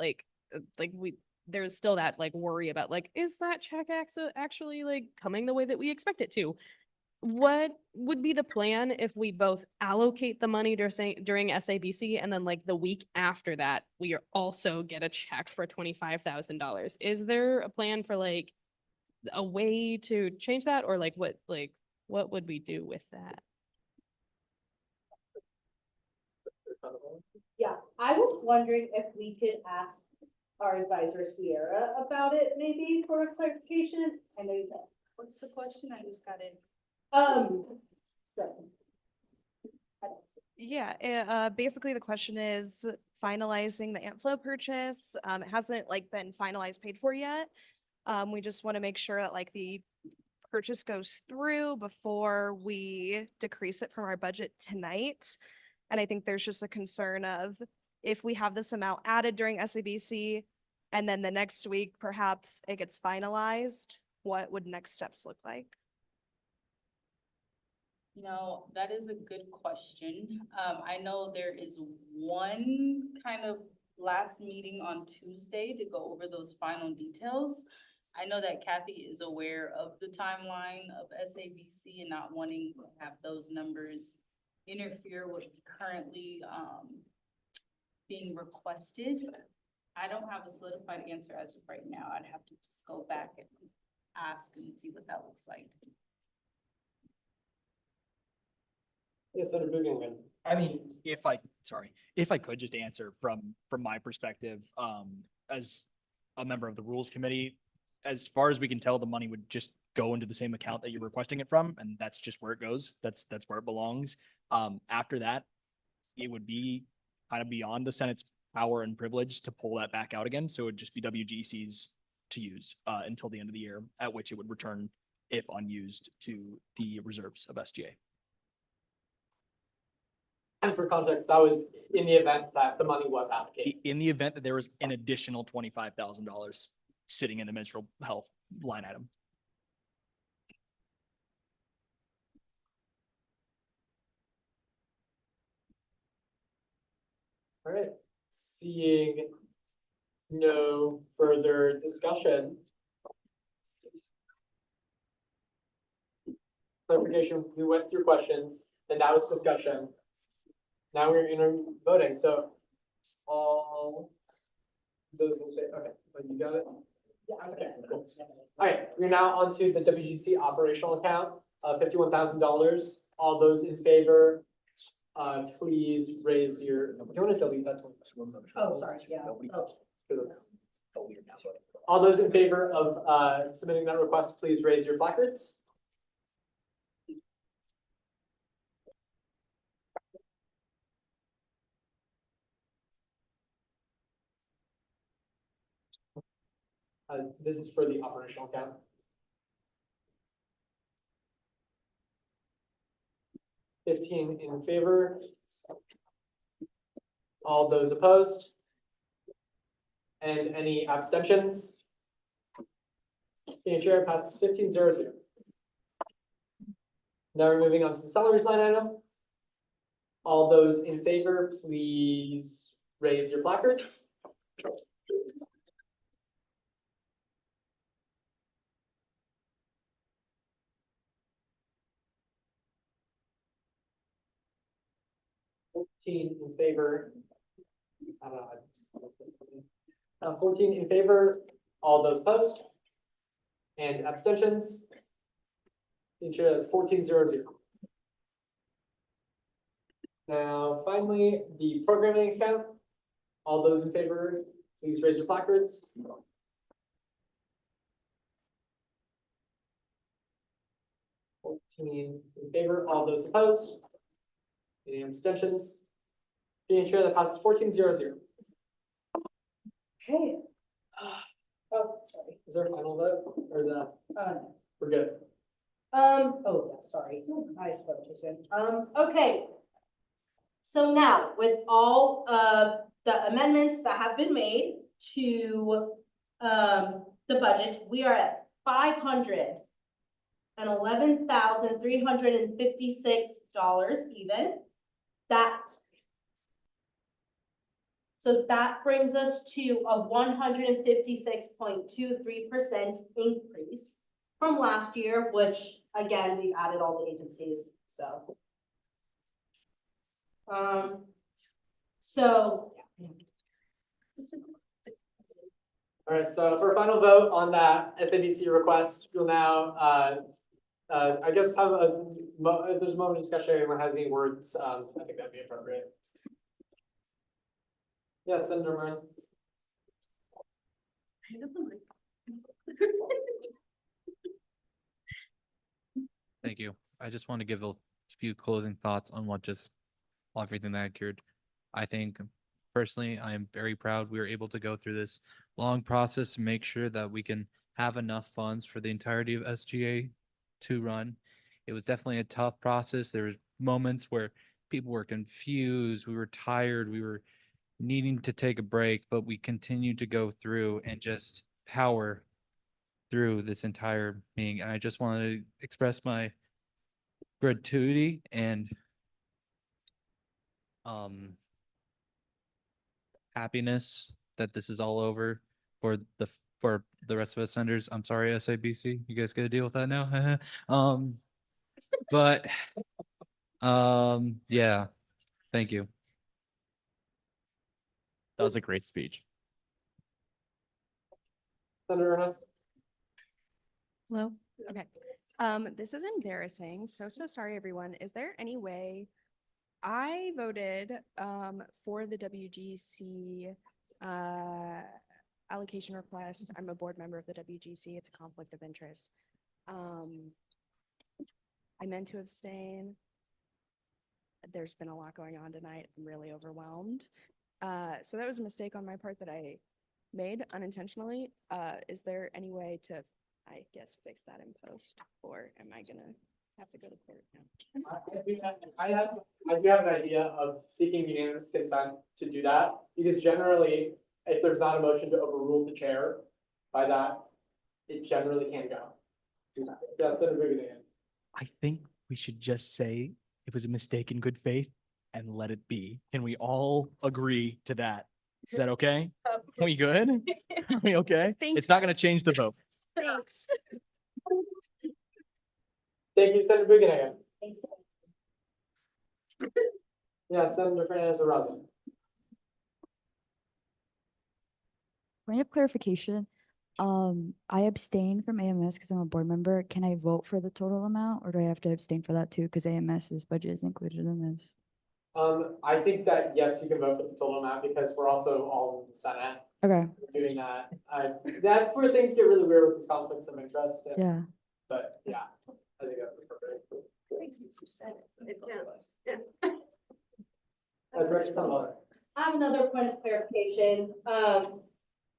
there's still that like worry about like, is that check actually like coming the way that we expect it to? What would be the plan if we both allocate the money during SABC and then like the week after that, we also get a check for $25,000? Is there a plan for like a way to change that, or like what would we do with that? Yeah, I was wondering if we could ask our advisor Sierra about it, maybe for a clarification. I know that. What's the question? I just got it. Yeah, basically the question is finalizing the Antflow purchase. It hasn't like been finalized, paid for yet. We just want to make sure that like the purchase goes through before we decrease it from our budget tonight. And I think there's just a concern of if we have this amount added during SABC and then the next week perhaps it gets finalized, what would next steps look like? That is a good question. I know there is one kind of last meeting on Tuesday to go over those final details. I know that Kathy is aware of the timeline of SABC and not wanting to have those numbers interfere with what's currently being requested. I don't have a solidified answer as of right now. I'd have to just go back and ask and see what that looks like. Yes, Senator Buchanan. I mean, if I could just answer from my perspective, as a member of the Rules Committee, as far as we can tell, the money would just go into the same account that you're requesting it from, and that's just where it goes. That's where it belongs. After that, it would be kind of beyond the Senate's power and privilege to pull that back out again. So it would just be WGC's to use until the end of the year, at which it would return, if unused, to the reserves of SGA. And for context, that was in the event that the money was allocated. In the event that there was an additional $25,000 sitting in the menstrual health line item. All right, seeing no further discussion. Clarification, we went through questions, and now it's discussion. Now we're in voting, so all those in favor, okay, you got it? Yeah. Okay, cool. All right, we're now on to the WGC operational account, $51,000. All those in favor, please raise your, do you want to delete that? Oh, sorry, yeah. Because it's weird now. All those in favor of submitting that request, please raise your placards. This is for the operational account. $15 in favor. All those opposed? And any abstentions? The chair passes 15-0-0. Now we're moving on to the salaries line item. All those in favor, please raise your placards. Fourteen in favor. I don't know. 14 in favor, all those opposed. And abstentions. Ensure that's 14-0-0. Now, finally, the programming account. All those in favor, please raise your placards. 14 in favor, all those opposed. Any abstentions? Being sure that passes 14-0-0. Okay. Oh, sorry. Is there a final vote or is that, No. we're good? Oh, yeah, sorry, I spoke too soon. Okay. So now, with all of the amendments that have been made to, the budget, we are at $511,356 even. So that brings us to a 156.23% increase from last year, which again, we've added all the agencies, so. All right, so for a final vote on that SABC request, we'll now, I guess have if there's a moment of discussion, anyone has any words, I think that'd be appropriate. Yeah, Senator Moran. Thank you. I just want to give a few closing thoughts on everything that occurred. I think personally, I am very proud we were able to go through this long process to make sure that we can have enough funds for the entirety of SGA to run. It was definitely a tough process. There was moments where people were confused, we were tired, we were needing to take a break, but we continued to go through and just power through this entire meeting. And I just wanted to express my gratitude and happiness that this is all over for the rest of us senators. I'm sorry, SABC, you guys gotta deal with that now. But yeah, thank you. That was a great speech. Senator Ernest. Hello? Okay. This is embarrassing. So sorry, everyone. Is there any way I voted for the WGC allocation request? I'm a board member of the WGC. It's a conflict of interest. I meant to abstain. There's been a lot going on tonight. I'm really overwhelmed. So that was a mistake on my part that I made unintentionally. Is there any way to, I guess, fix that in post, or am I gonna have to go to court now? I do have an idea of seeking unanimous consent to do that, because generally, if there's not a motion to overrule the chair by that, it generally can go. Yeah, Senator Buchanan. I think we should just say it was a mistake in good faith and let it be. Can we all agree to that? Is that okay? Are we good? Are we okay? It's not gonna change the vote. Thanks. Thank you, Senator Buchanan. Yeah, Senator Fernandez Araza. Point of clarification, I abstained from AMS because I'm a board member. Can I vote for the total amount, or do I have to abstain for that too? Because AMS's budget is included in this. I think that, yes, you can vote for the total amount because we're also all in the Senate. Okay. Doing that. That's where things get really weird with these conflicts of interest. Yeah. But yeah, I think that's appropriate. Thanks, since you said it. It counts. Director Miller. I have another point of clarification.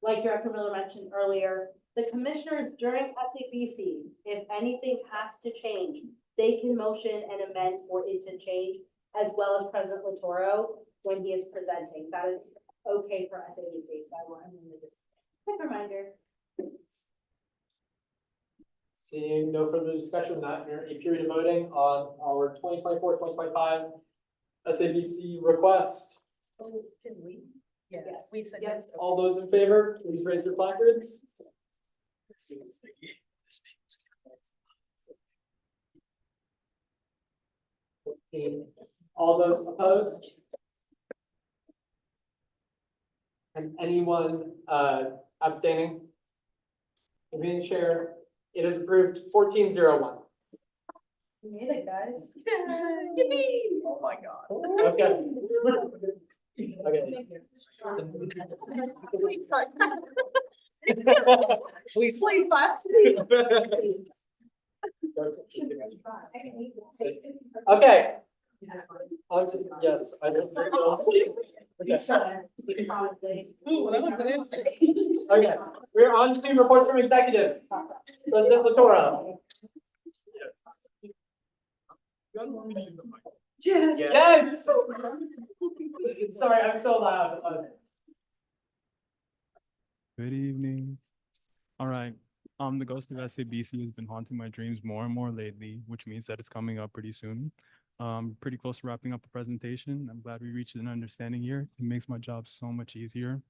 Like Director Miller mentioned earlier, the commissioners during SABC, if anything has to change, they can motion and amend for it to change, as well as President Latoro when he is presenting. That is okay for SABC, so I want to just quick reminder. Seeing no further discussion, that a period of voting on our 2024-2025 SABC request. Oh, can we? Yes. We said Yes. All those in favor, please raise your placards. All those opposed? And anyone abstaining? Convening chair, it is approved 14-01. We made it, guys. Yippee! Oh my god. Okay. Please. Please, clap. Okay. Yes, I don't think those. Ooh, that was amazing. Okay, we're on to reports from executives. President Latora. Yes. Yes. Sorry, I'm so loud. Good evening. All right. The ghost of SABC has been haunting my dreams more and more lately, which means that it's coming up pretty soon. Pretty close to wrapping up the presentation. I'm glad we reached an understanding here. It makes my job so much easier.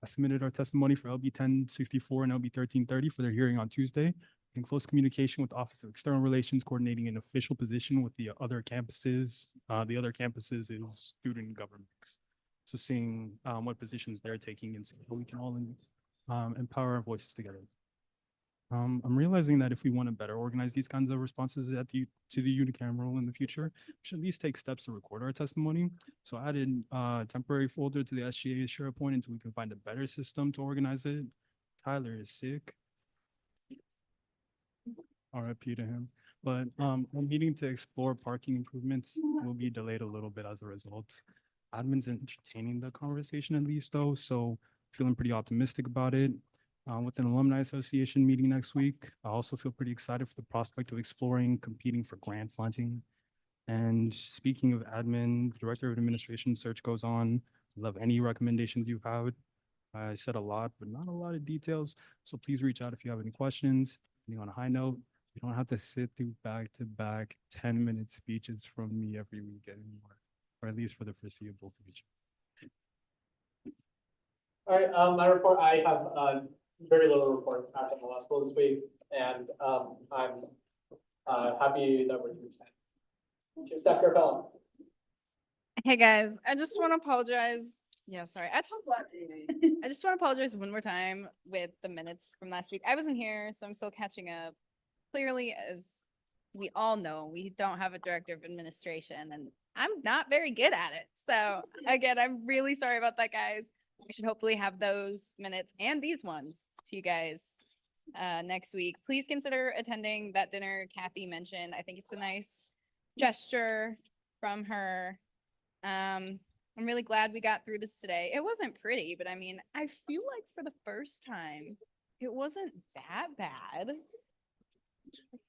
I submitted our testimony for LB 1064 and LB 1330 for their hearing on Tuesday, in close communication with the Office of External Relations, coordinating an official position with the other campuses. The other campuses is student governments. So seeing what positions they're taking and seeing how we can all empower our voices together. I'm realizing that if we want to better organize these kinds of responses to the unicameral in the future, we should at least take steps to record our testimony. So I added a temporary folder to the SGA SharePoint until we can find a better system to organize it. Tyler is sick. RIP to him. But our meeting to explore parking improvements will be delayed a little bit as a result. Admin's entertaining the conversation at least though, so feeling pretty optimistic about it. With an alumni association meeting next week, I also feel pretty excited for the prospect of exploring competing for grant funding. And speaking of admin, director of administration search goes on. Love any recommendations you have. I said a lot, but not a lot of details. So please reach out if you have any questions. And on a high note, you don't have to sit through back-to-back 10-minute speeches from me every week anymore, or at least for the foreseeable future. All right, my report, I have very little report after the last school this week, and I'm happy that we're doing that. Chief Staff Carpella. Hey guys, I just want to apologize. Yeah, sorry. I talk a lot. I just want to apologize one more time with the minutes from last week. I wasn't here, so I'm still catching up. Clearly, as we all know, we don't have a director of administration, and I'm not very good at it. So again, I'm really sorry about that, guys. We should hopefully have those minutes and these ones to you guys next week. Please consider attending that dinner Kathy mentioned. I think it's a nice gesture from her. I'm really glad we got through this today. It wasn't pretty, but I mean, I feel like for the first time, it wasn't that bad.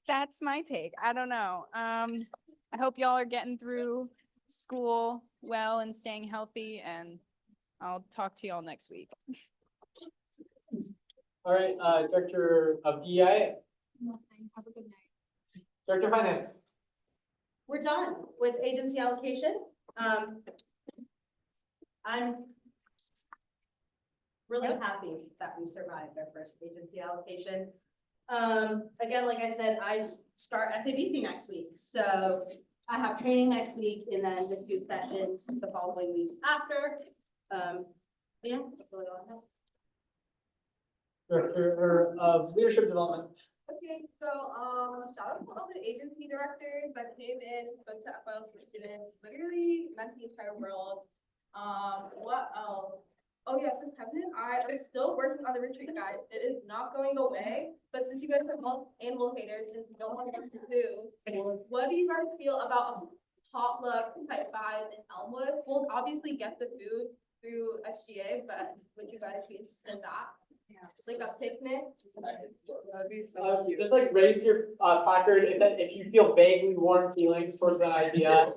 That's my take. I don't know. I hope y'all are getting through school well and staying healthy, and I'll talk to y'all next week. All right, Director of DEI. Nothing. Have a good night. Director of Finance. We're done with agency allocation. I'm really happy that we survived our first agency allocation. Again, like I said, I start SABC next week, so I have training next week and then the 2 sessions the following weeks after. Yeah, that's really all I have. Director of Leadership Development. Okay, so, shout out to all the agency directors that came in, spoke to FLS students, literally meant the entire world. What else? Oh yeah, so Kevin and I are still working on the retreat guide. It is not going away, but since you guys are both animal haters and don't want to go to the zoo, what do you guys feel about a potluck type vibe in Elmwood? We'll obviously get the food through SGA, but would you guys be interested in that? Yeah. It's like a picnic. That'd be so cute. Just like raise your placard if you feel vaguely warm feelings towards that idea.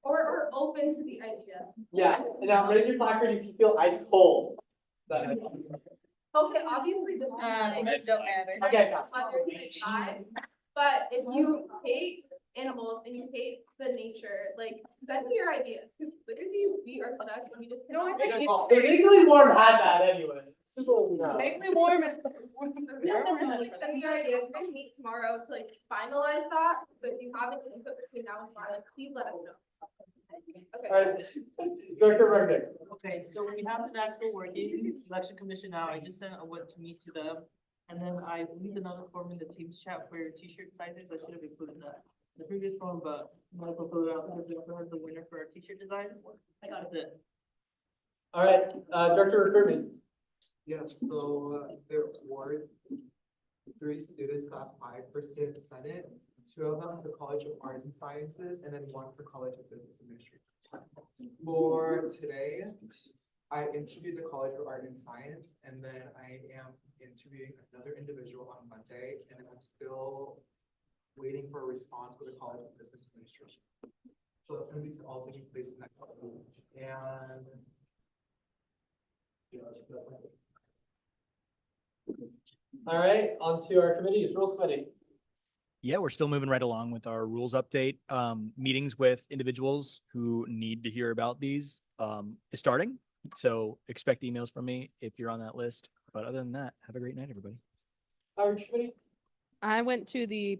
Or open to the idea. Yeah, and now raise your placard if you feel ice cold. Okay, obviously this is Okay. but if you hate animals and you hate the nature, like, that'd be your idea. Literally, we are stuck and we just. Legally warm had that anyway. Just let me know. Make me warm and. Like, send me your idea, we're gonna meet tomorrow to like finalize that, but if you have any input between now and tomorrow, like, please let us know. Okay. Alright, Director Rudnick. Okay, so we have an actual working election commission now. I just sent a what to meet to them. And then I leave another form in the Teams chat for your t-shirt sizes. I should have included that in the previous form, but I'm gonna go fill it out because we also have the winner for our t-shirt design. I got it. Alright, Director Recruitment. Yes, so there were 3 students that applied for student senate. 2 of them at the College of Arts and Sciences, and then 1 at the College of Business Administration. For today, I interviewed the College of Art and Science, and then I am interviewing another individual on Monday, and I'm still waiting for a response for the College of Business Administration. So that's going to be all taking place next week. And yeah, that's my thing. All right, on to our committees, Rules Committee. Yeah, we're still moving right along with our rules update. Meetings with individuals who need to hear about these is starting. So expect emails from me if you're on that list. But other than that, have a great night, everybody. Outreach Committee. I went to the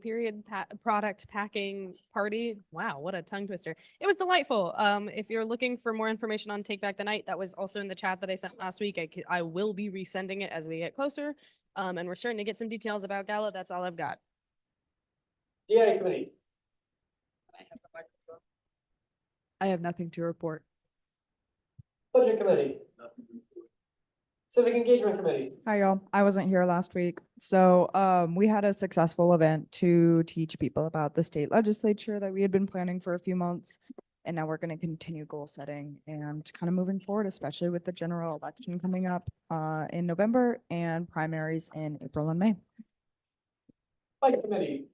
product packing party. Wow, what a tongue twister. It was delightful. If you're looking for more information on Take Back the Night, that was also in the chat that I sent last week. I will be resending it as we get closer. And we're starting to get some details about Gala. That's all I've got. DI Committee. I have nothing to report. Budget Committee. Civic Engagement Committee. Hi, y'all. I wasn't here last week. So we had a successful event to teach people about the state legislature that we had been planning for a few months. And now we're going to continue goal setting and kind of moving forward, especially with the general election coming up in November and primaries in April and May. Budget Committee.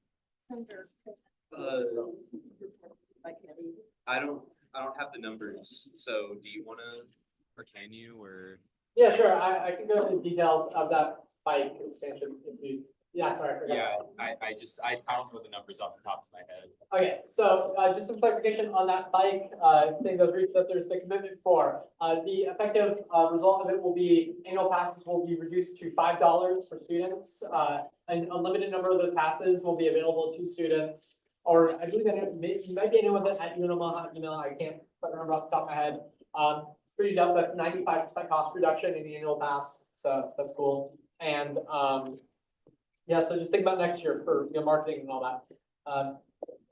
I don't have the numbers, so do you wanna, or can you, or? Yeah, sure. I can go into details of that bike expansion if you, yeah, sorry. I forgot. Yeah, I don't know the numbers off the top of my head. Okay, so just some clarification on that bike thing that there's the commitment for. The effective result of it will be annual passes will be reduced to $5 for students. An unlimited number of those passes will be available to students, or I believe that you might be anyone that at UNOMAHA email. I can't quite remember off the top of my head. It's pretty dumb, but 95% cost reduction in the annual pass, so that's cool. And yeah, so just think about next year for marketing and all that.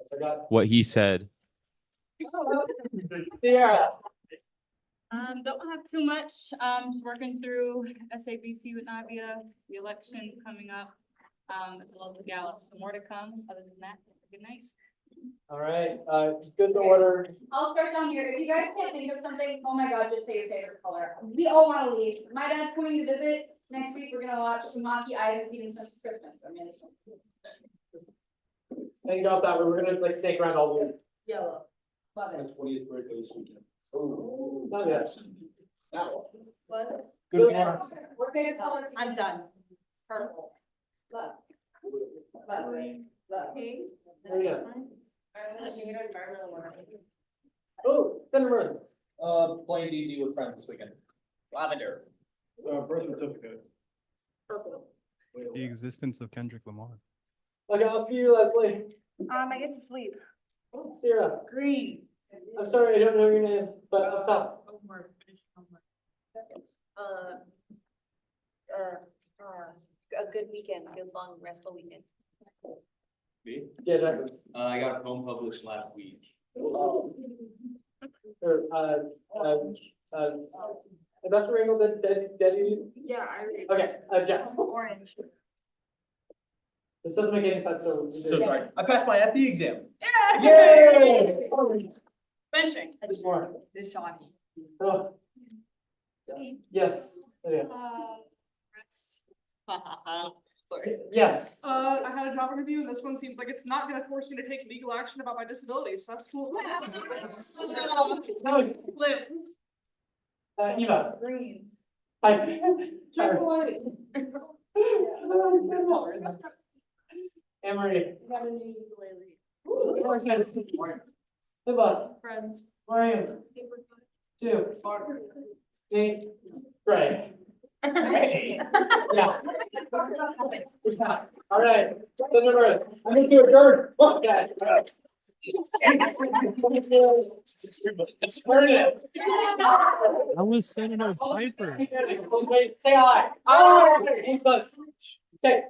So I got What he said. Sierra. Don't have too much, just working through SABC with Nadia, the election coming up, as well as the gala, so more to come. Other than that, good night. All right, good to order. I'll start down here. If you guys can't think of something, oh my god, just say your favorite color. We all wanna leave. My dad's coming to visit. Next week, we're gonna watch Maki. I haven't seen him since Christmas. I mean, it's. Think about that, we're gonna like snake around all week. Yellow. Love My it. 20th birthday this weekend. Oh, not yet. What? Good morning. What favorite color? I'm done. Purple. Love. Love. Love. Pink. Oh, yeah. Environmental warming. Oh, Cinnamon. Playing D&D with friends this weekend. Lavender. Birth certificate. Purple. The existence of Kendrick Lamar. Okay, I'll see you, Leslie. I get to sleep. Oh, Sierra. Green. I'm sorry, I don't know your name, but up top. A good weekend, good long restful weekend. Me? Yeah, Jackson. I got a poem published last week. Or, Investor Wrangle, Daddy. Yeah, I. Okay, Jess. Orange. This doesn't make any sense, so. So sorry. I passed my FE exam. Yay! Benching. There's more. This Shawnee. Oh. Yes. Yeah. Sorry. Yes. I had a job interview, and this one seems like it's not gonna force me to take legal action about my disabilities, so that's cool. Blue. Eva. Green. Hi. Anne-Marie. Got a new ukulele. Hiba, Friends. Mariam, two, Nate, Greg. Yeah. All right, Senator, I'm going to adjourn. Okay. I was Senator Piper. Say aye. Aye. Who's close? Okay.